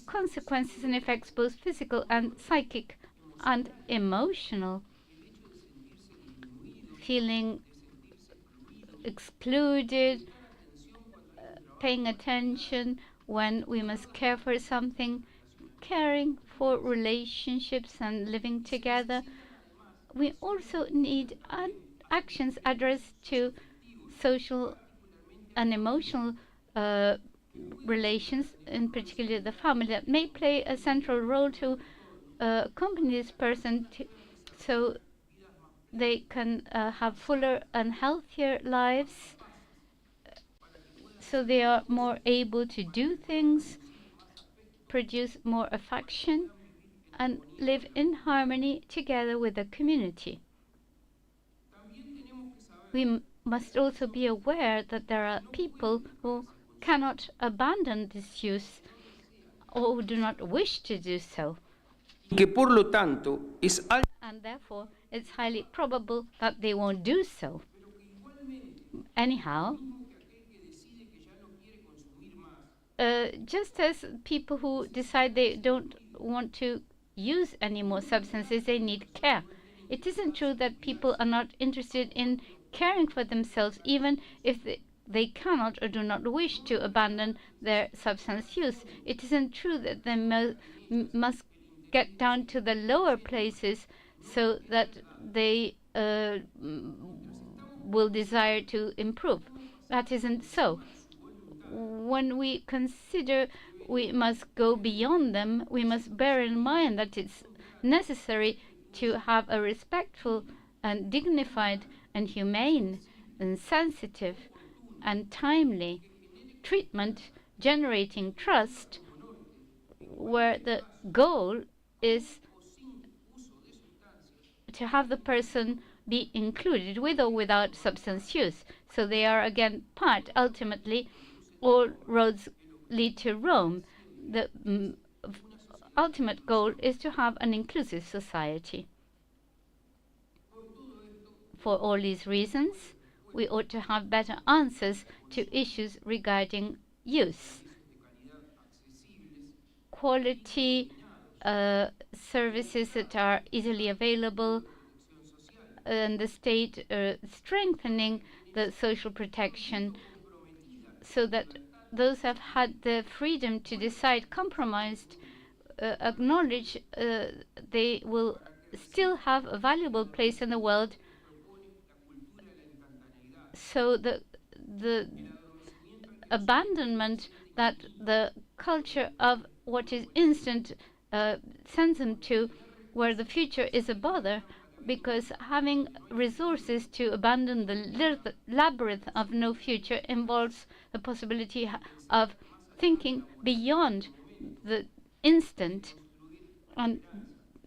consequences and effects, both physical and psychic and emotional. Feeling excluded, paying attention when we must care for something, caring for relationships and living together. We also need actions addressed to social and emotional relations, in particular the family, that may play a central role to accompany this person so they can have fuller and healthier lives, so they are more able to do things, produce more affection, and live in harmony together with the community. We must also be aware that there are people who cannot abandon this use or who do not wish to do so. And therefore, it's highly probable that they won't do so. Anyhow, just as people who decide they don't want to use any more substances, they need care. It isn't true that people are not interested in caring for themselves, even if they cannot or do not wish to abandon their substance use. It isn't true that they must get down to the lower places so that they will desire to improve. That isn't so. When we consider we must go beyond them, we must bear in mind that it's necessary to have a respectful and dignified and humane and sensitive and timely treatment generating trust, where the goal is to have the person be included with or without substance use. So they are again part, ultimately, all roads lead to Rome. The ultimate goal is to have an inclusive society. For all these reasons, we ought to have better answers to issues regarding use. Quality services that are easily available, and the state strengthening the social protection so that those who have had the freedom to decide compromised, acknowledge they will still have a valuable place in the world. So the abandonment that the culture of what is instant sends them to, where the future is a bother, because having resources to abandon the labyrinth of no future involves the possibility of thinking beyond the instant and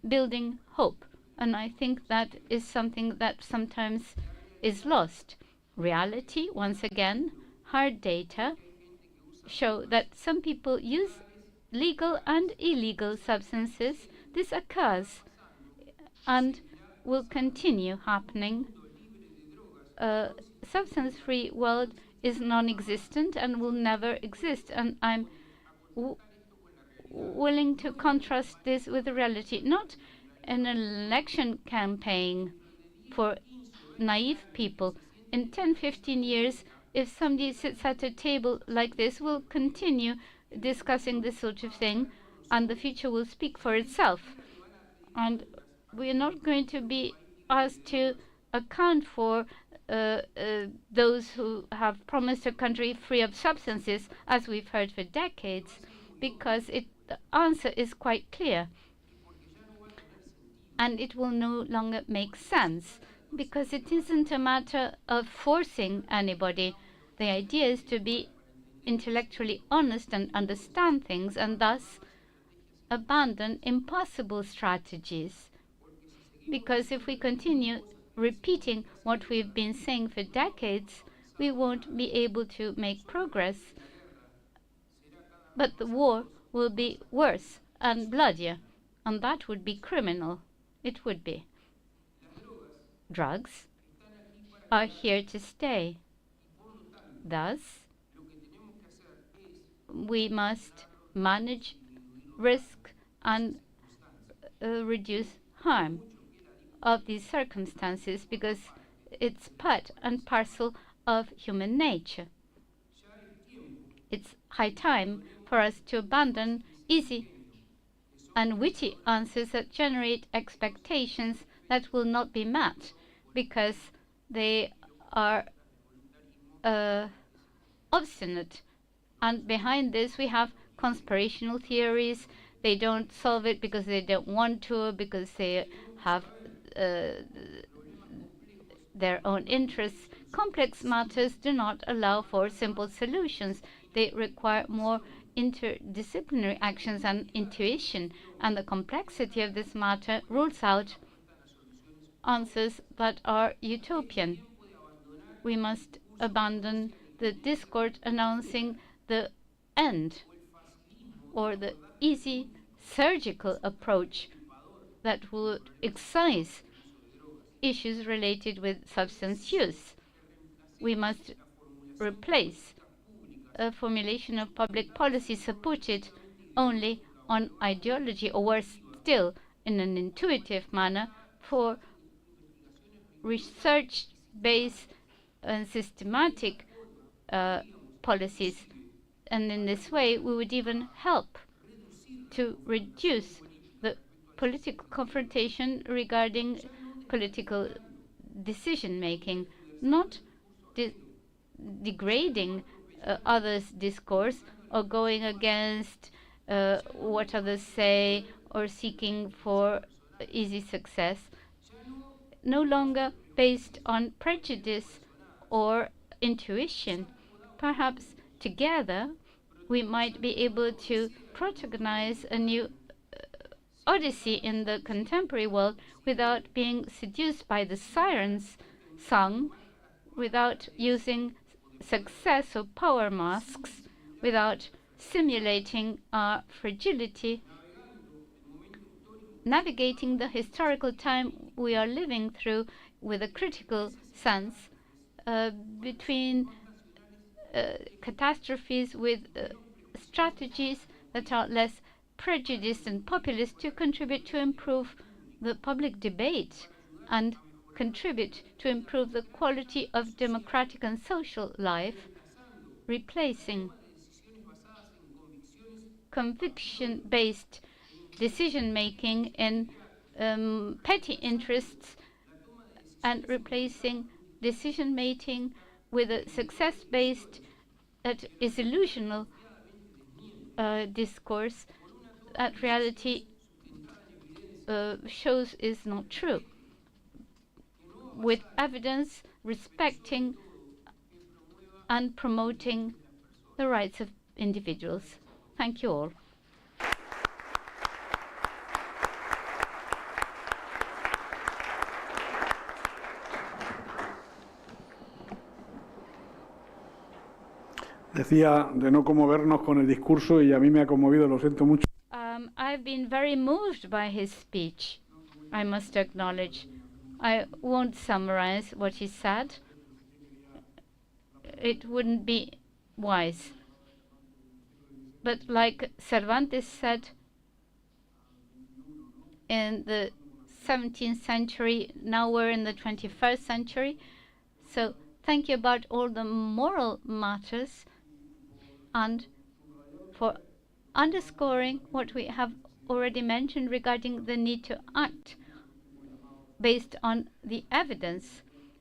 building hope. And I think that is something that sometimes is lost. reality, once again, hard data show that some people use legal and illegal substances. This occurs and will continue happening. A substance-free world is non-existent and will never exist, and I'm willing to contrast this with the reality, not an election campaign for naive people. In 10-15 years, if somebody sits at a table like this, we'll continue discussing this sort of thing, and the future will speak for itself. And we are not going to be asked to account for those who have promised a country free of substances, as we've heard for decades, because the answer is quite clear. And it will no longer make sense, because it isn't a matter of forcing anybody. The idea is to be intellectually honest and understand things, and thus abandon impossible strategies. Because if we continue repeating what we've been saying for decades, we won't be able to make progress. But the war will be worse and bloodier, and that would be criminal. It would be. Drugs are here to stay. Thus, we must manage risk and reduce harm of these circumstances, because it's part and parcel of human nature. It's high time for us to abandon easy and witty answers that generate expectations that will not be met, because they are obstinate. And behind this we have conspirational theories. They don't solve it because they don't want to, because they have their own interests. Complex matters do not allow for simple solutions. They require more interdisciplinary actions and intuition, and the complexity of this matter rules out answers that are utopian. We must abandon the discord announcing the end, or the easy surgical approach that would excise issues related with substance use. We must replace a formulation of public policy supported only on ideology, or worse still, in an intuitive manner, for research-based and systematic policies. And in this way, we would even help to reduce the political confrontation regarding political decision-making, not degrading others' discourse or going against what others say or seeking for easy success, no longer based on prejudice or intuition. Perhaps together we might be able to protagonize a new odyssey in the contemporary world without being seduced by the sirens sung, without using success or power masks, without simulating our fragility, navigating the historical time we are living through with a critical sense, between catastrophes, with strategies that are less prejudiced and populist, to contribute to improve the public debate and contribute to improve the quality of democratic and social life, replacing conviction-based decision-making in petty interests, and replacing decision-making with a success-based, that is illusional discourse that reality shows is not true, with evidence respecting and promoting the rights of individuals. Thank you all. Decía de no conmovernos con el discurso y a mí me ha conmovido, lo siento mucho. I've been very moved by his speech, I must acknowledge. I won't summarize what he said. It wouldn't be wise. But like Cervantes said in the 17th century, now we're in the 21st century. So thank you about all the moral matters and for underscoring what we have already mentioned regarding the need to act based on the evidence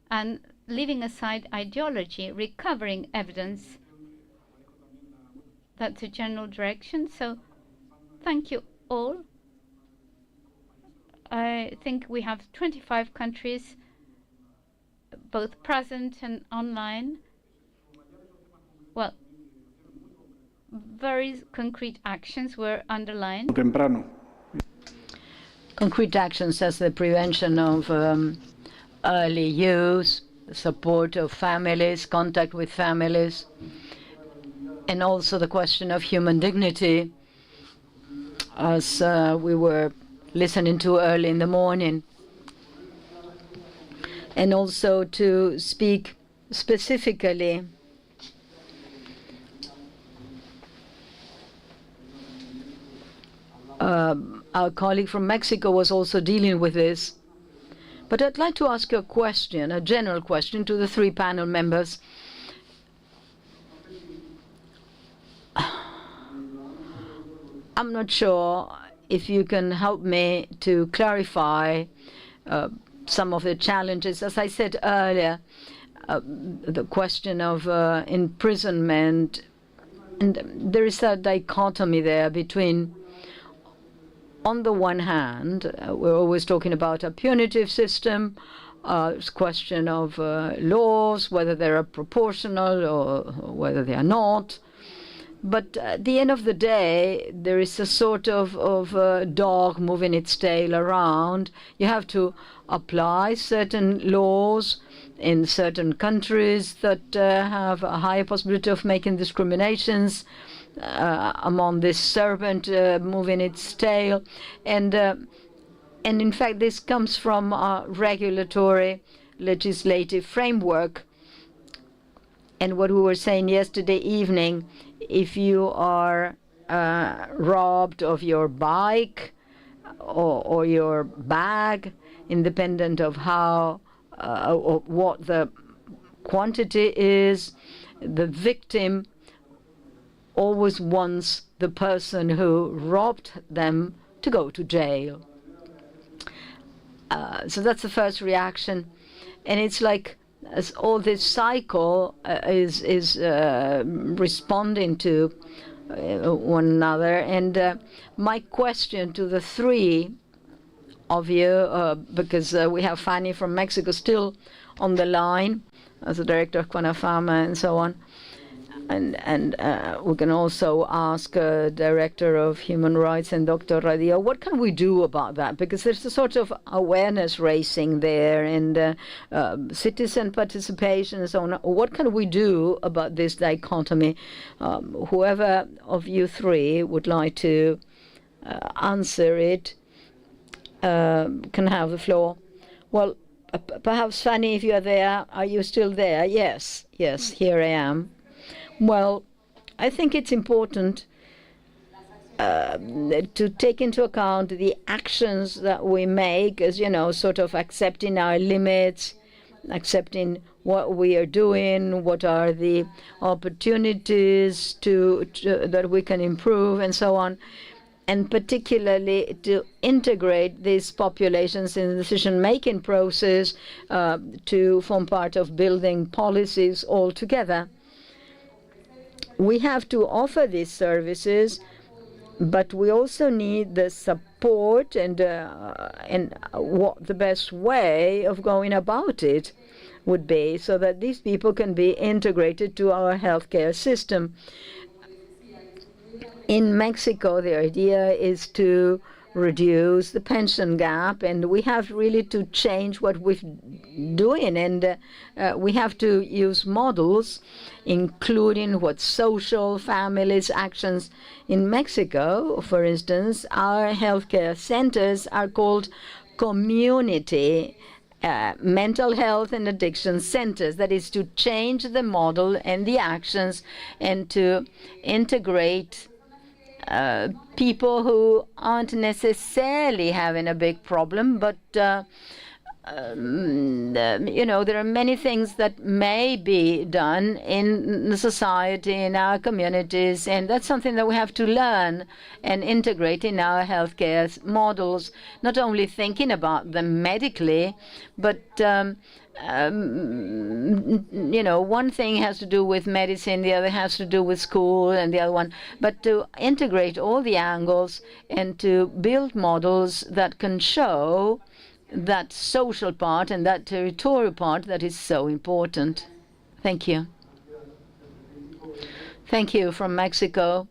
and leaving aside ideology, recovering evidence. That's a general direction. So thank you all. I think we have 25 countries, both present and online. Well, very concrete actions were underlined. Temprano. Concrete actions as the prevention of early use, support of families, contact with families, and also the question of human dignity, as we were listening to early in the morning. And also to speak specifically our colleague from Mexico was also dealing with this. But I'd like to ask you a question, a general question to the three panel members. I'm not sure if you can help me to clarify some of the challenges. As I said earlier, the question of imprisonment, and there is a dichotomy there between, on the one hand, we're always talking about a punitive system. It's a question of laws, whether they are proportional or whether they are not. But at the end of the day, there is a sort of dog moving its tail around. You have to apply certain laws in certain countries that have a higher possibility of making discriminations among this serpent moving its tail. And in fact, this comes from a regulatory legislative framework. And what we were saying yesterday evening, if you are robbed of your bike or your bag, independent of how or what the quantity is, the victim always wants the person who robbed them to go to jail. So that's the first reaction. And it's like, as all this cycle is responding to one another. And my question to the three of you, because we have Fanny from Mexico still on the line as the director of CONAFAMA and so on. And we can also ask Director of Human Rights and Dr. Radia, what can we do about that? Because there's a sort of awareness raising there and citizen participation and so on. What can we do about this dichotomy? Whoever of you three would like to answer it can have the floor. Well, perhaps Fanny, if you are there, are you still there? Yes, here I am. Well, I think it's important to take into account the actions that we make as, sort of accepting our limits, accepting what we are doing, what are the opportunities that we can improve, and so on. And particularly to integrate these populations in the decision-making process to form part of building policies altogether. We have to offer these services, but we also need the support and what the best way of going about it would be so that these people can be integrated to our healthcare system. In Mexico, the idea is to reduce the pension gap, and we have really to change what we're doing, and we have to use models, including what social, families, actions. In Mexico, for instance, our healthcare centers are called community mental health and addiction centers. That is to change the model and the actions and to integrate people who aren't necessarily having a big problem, but you know, there are many things that may be done in the society, in our communities, and that's something that we have to learn and integrate in our healthcare models, not only thinking about them medically, but you know, one thing has to do with medicine, the other has to do with school, and the other one, but to integrate all the angles and to build models that can show that social part and that territorial part that is so important. Thank you. Thank you. From Mexico.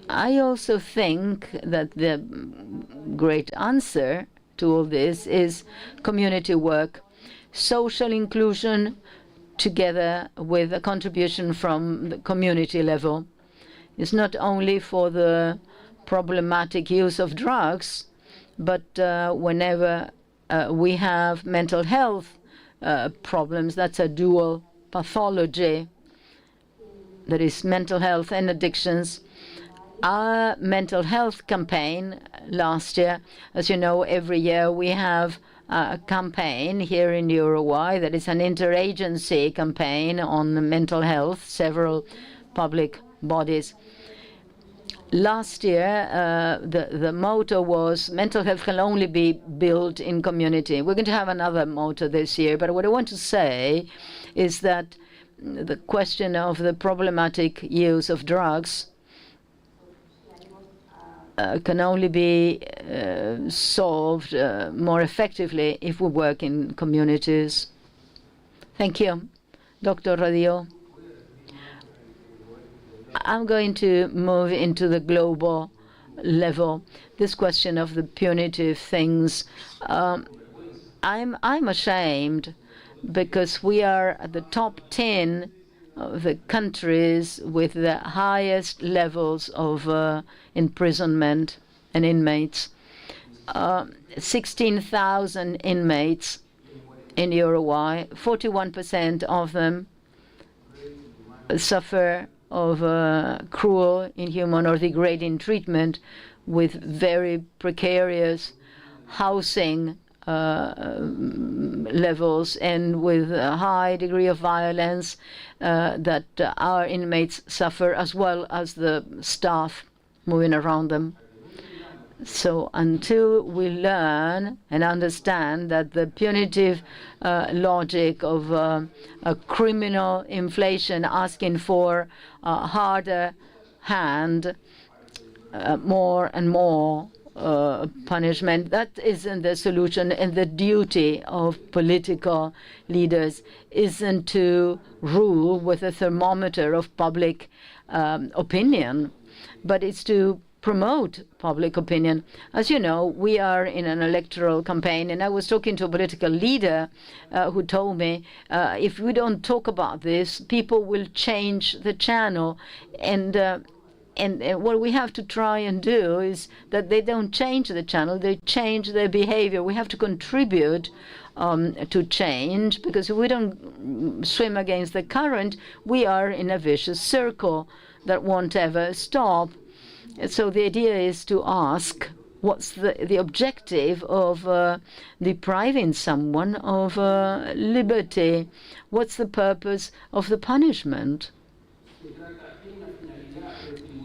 I also think that the great answer to all this is community work, social inclusion together with a contribution from the community level. It's not only for the problematic use of drugs, but whenever we have mental health problems, that's a dual pathology. That is mental health and addictions. Our mental health campaign last year, as you know, every year we have a campaign here in Uruguay that is an interagency campaign on mental health, several public bodies. Last year, the motto was mental health can only be built in community. We're going to have another motto this year, but what I want to say is that the question of the problematic use of drugs can only be solved more effectively if we work in communities. Thank you. Dr. Radio. I'm going to move into the global level. This question of the punitive things, I'm ashamed because we are at the top 10 of the countries with the highest levels of imprisonment and inmates. 16,000 inmates in Uruguay. 41% of them suffer of cruel, inhuman, or degrading treatment with very precarious housing levels and with a high degree of violence that our inmates suffer, as well as the staff moving around them. So until we learn and understand that the punitive logic of a criminal inflation asking for a harder hand, more and more punishment, that isn't the solution. And the duty of political leaders isn't to rule with a thermometer of public opinion, but it's to promote public opinion. As you know, we are in an electoral campaign, and I was talking to a political leader who told me, if we don't talk about this, people will change the channel. And what we have to try and do is that they don't change the channel, they change their behavior. We have to contribute to change, because if we don't swim against the current, we are in a vicious circle that won't ever stop. So the idea is to ask, what's the objective of depriving someone of liberty? What's the purpose of the punishment?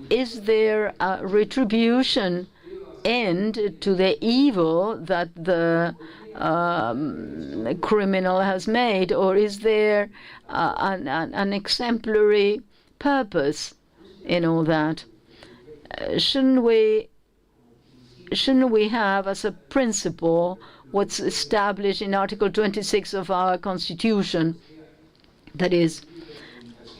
Is there a retribution end to the evil that the criminal has made, or is there an exemplary purpose in all that? Shouldn't we have as a principle what's established in Article 26 of our Constitution? That is,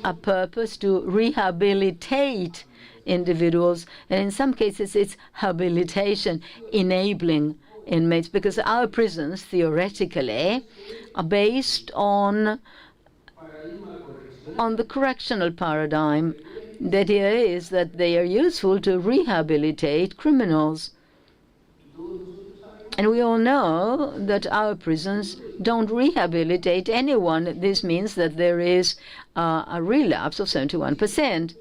a purpose to rehabilitate individuals, and in some cases it's habilitation, enabling inmates, because our prisons theoretically are based on the correctional paradigm. The idea is that they are useful to rehabilitate criminals. And we all know that our prisons don't rehabilitate anyone. This means that there is a relapse of 71%.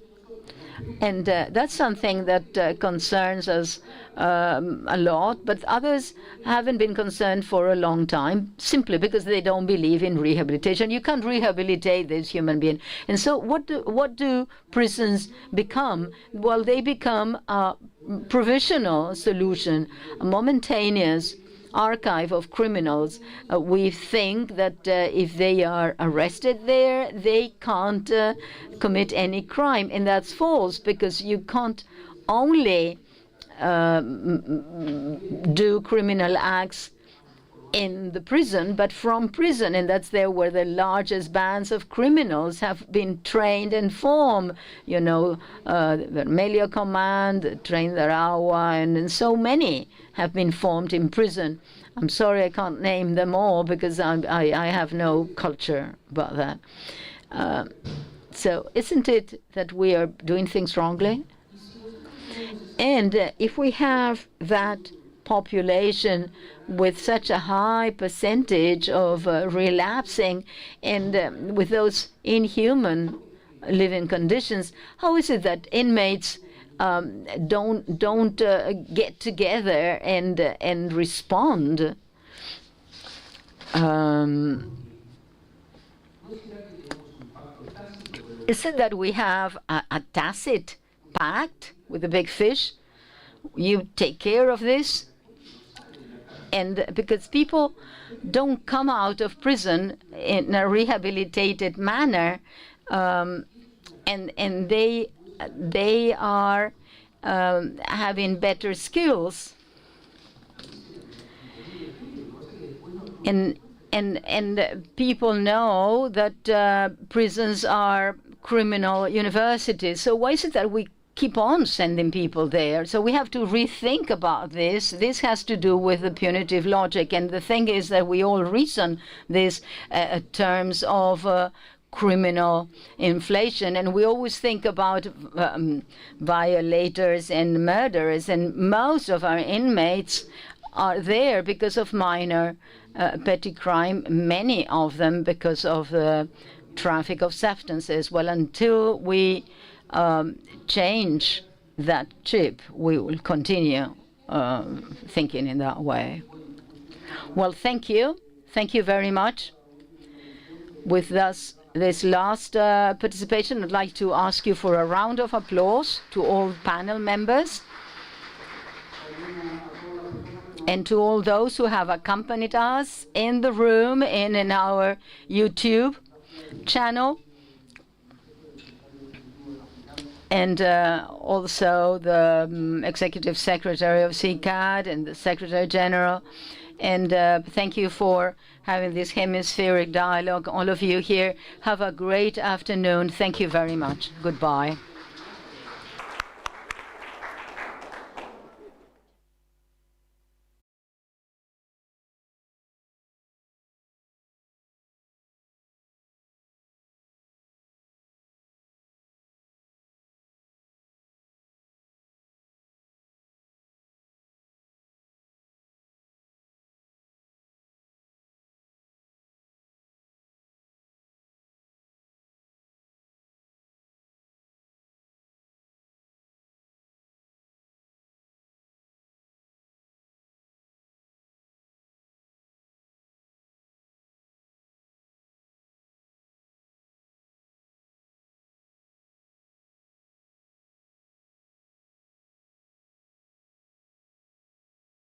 And that's something that concerns us a lot, but others haven't been concerned for a long time, simply because they don't believe in rehabilitation. You can't rehabilitate this human being. And so what do prisons become? Well, they become a provisional solution, a momentaneous archive of criminals. We think that if they are arrested there, they can't commit any crime, and that's false, because you can't only do criminal acts in the prison, but from prison, and that's there where the largest bands of criminals have been trained and formed. You know, the Vermelho Command, the Tren de Aragua, and so many have been formed in prison. I'm sorry I can't name them all, because I have no culture about that. So isn't it that we are doing things wrongly? And if we have that population with such a high percentage of relapsing, and with those inhuman living conditions, how is it that inmates don't get together and respond? Is it that we have a tacit pact with the big fish? You take care of this? And because people don't come out of prison in a rehabilitated manner, and they are having better skills, and people know that prisons are criminal universities. So why is it that we keep on sending people there? So we have to rethink about this. This has to do with the punitive logic, and the thing is that we all reason this terms of criminal inflation, and we always think about violators and murderers, and most of our inmates are there because of minor petty crime, many of them because of the traffic of substances. Well, until we change that chip, we will continue thinking in that way. Well, thank you. Thank you very much. With this last participation, I'd like to ask you for a round of applause to all panel members and to all those who have accompanied us in the room and in our YouTube channel, and also the Executive Secretary of CICAD and the Secretary General. And thank you for having this hemispheric dialogue. All of you here, have a great afternoon. Thank you very much. Goodbye.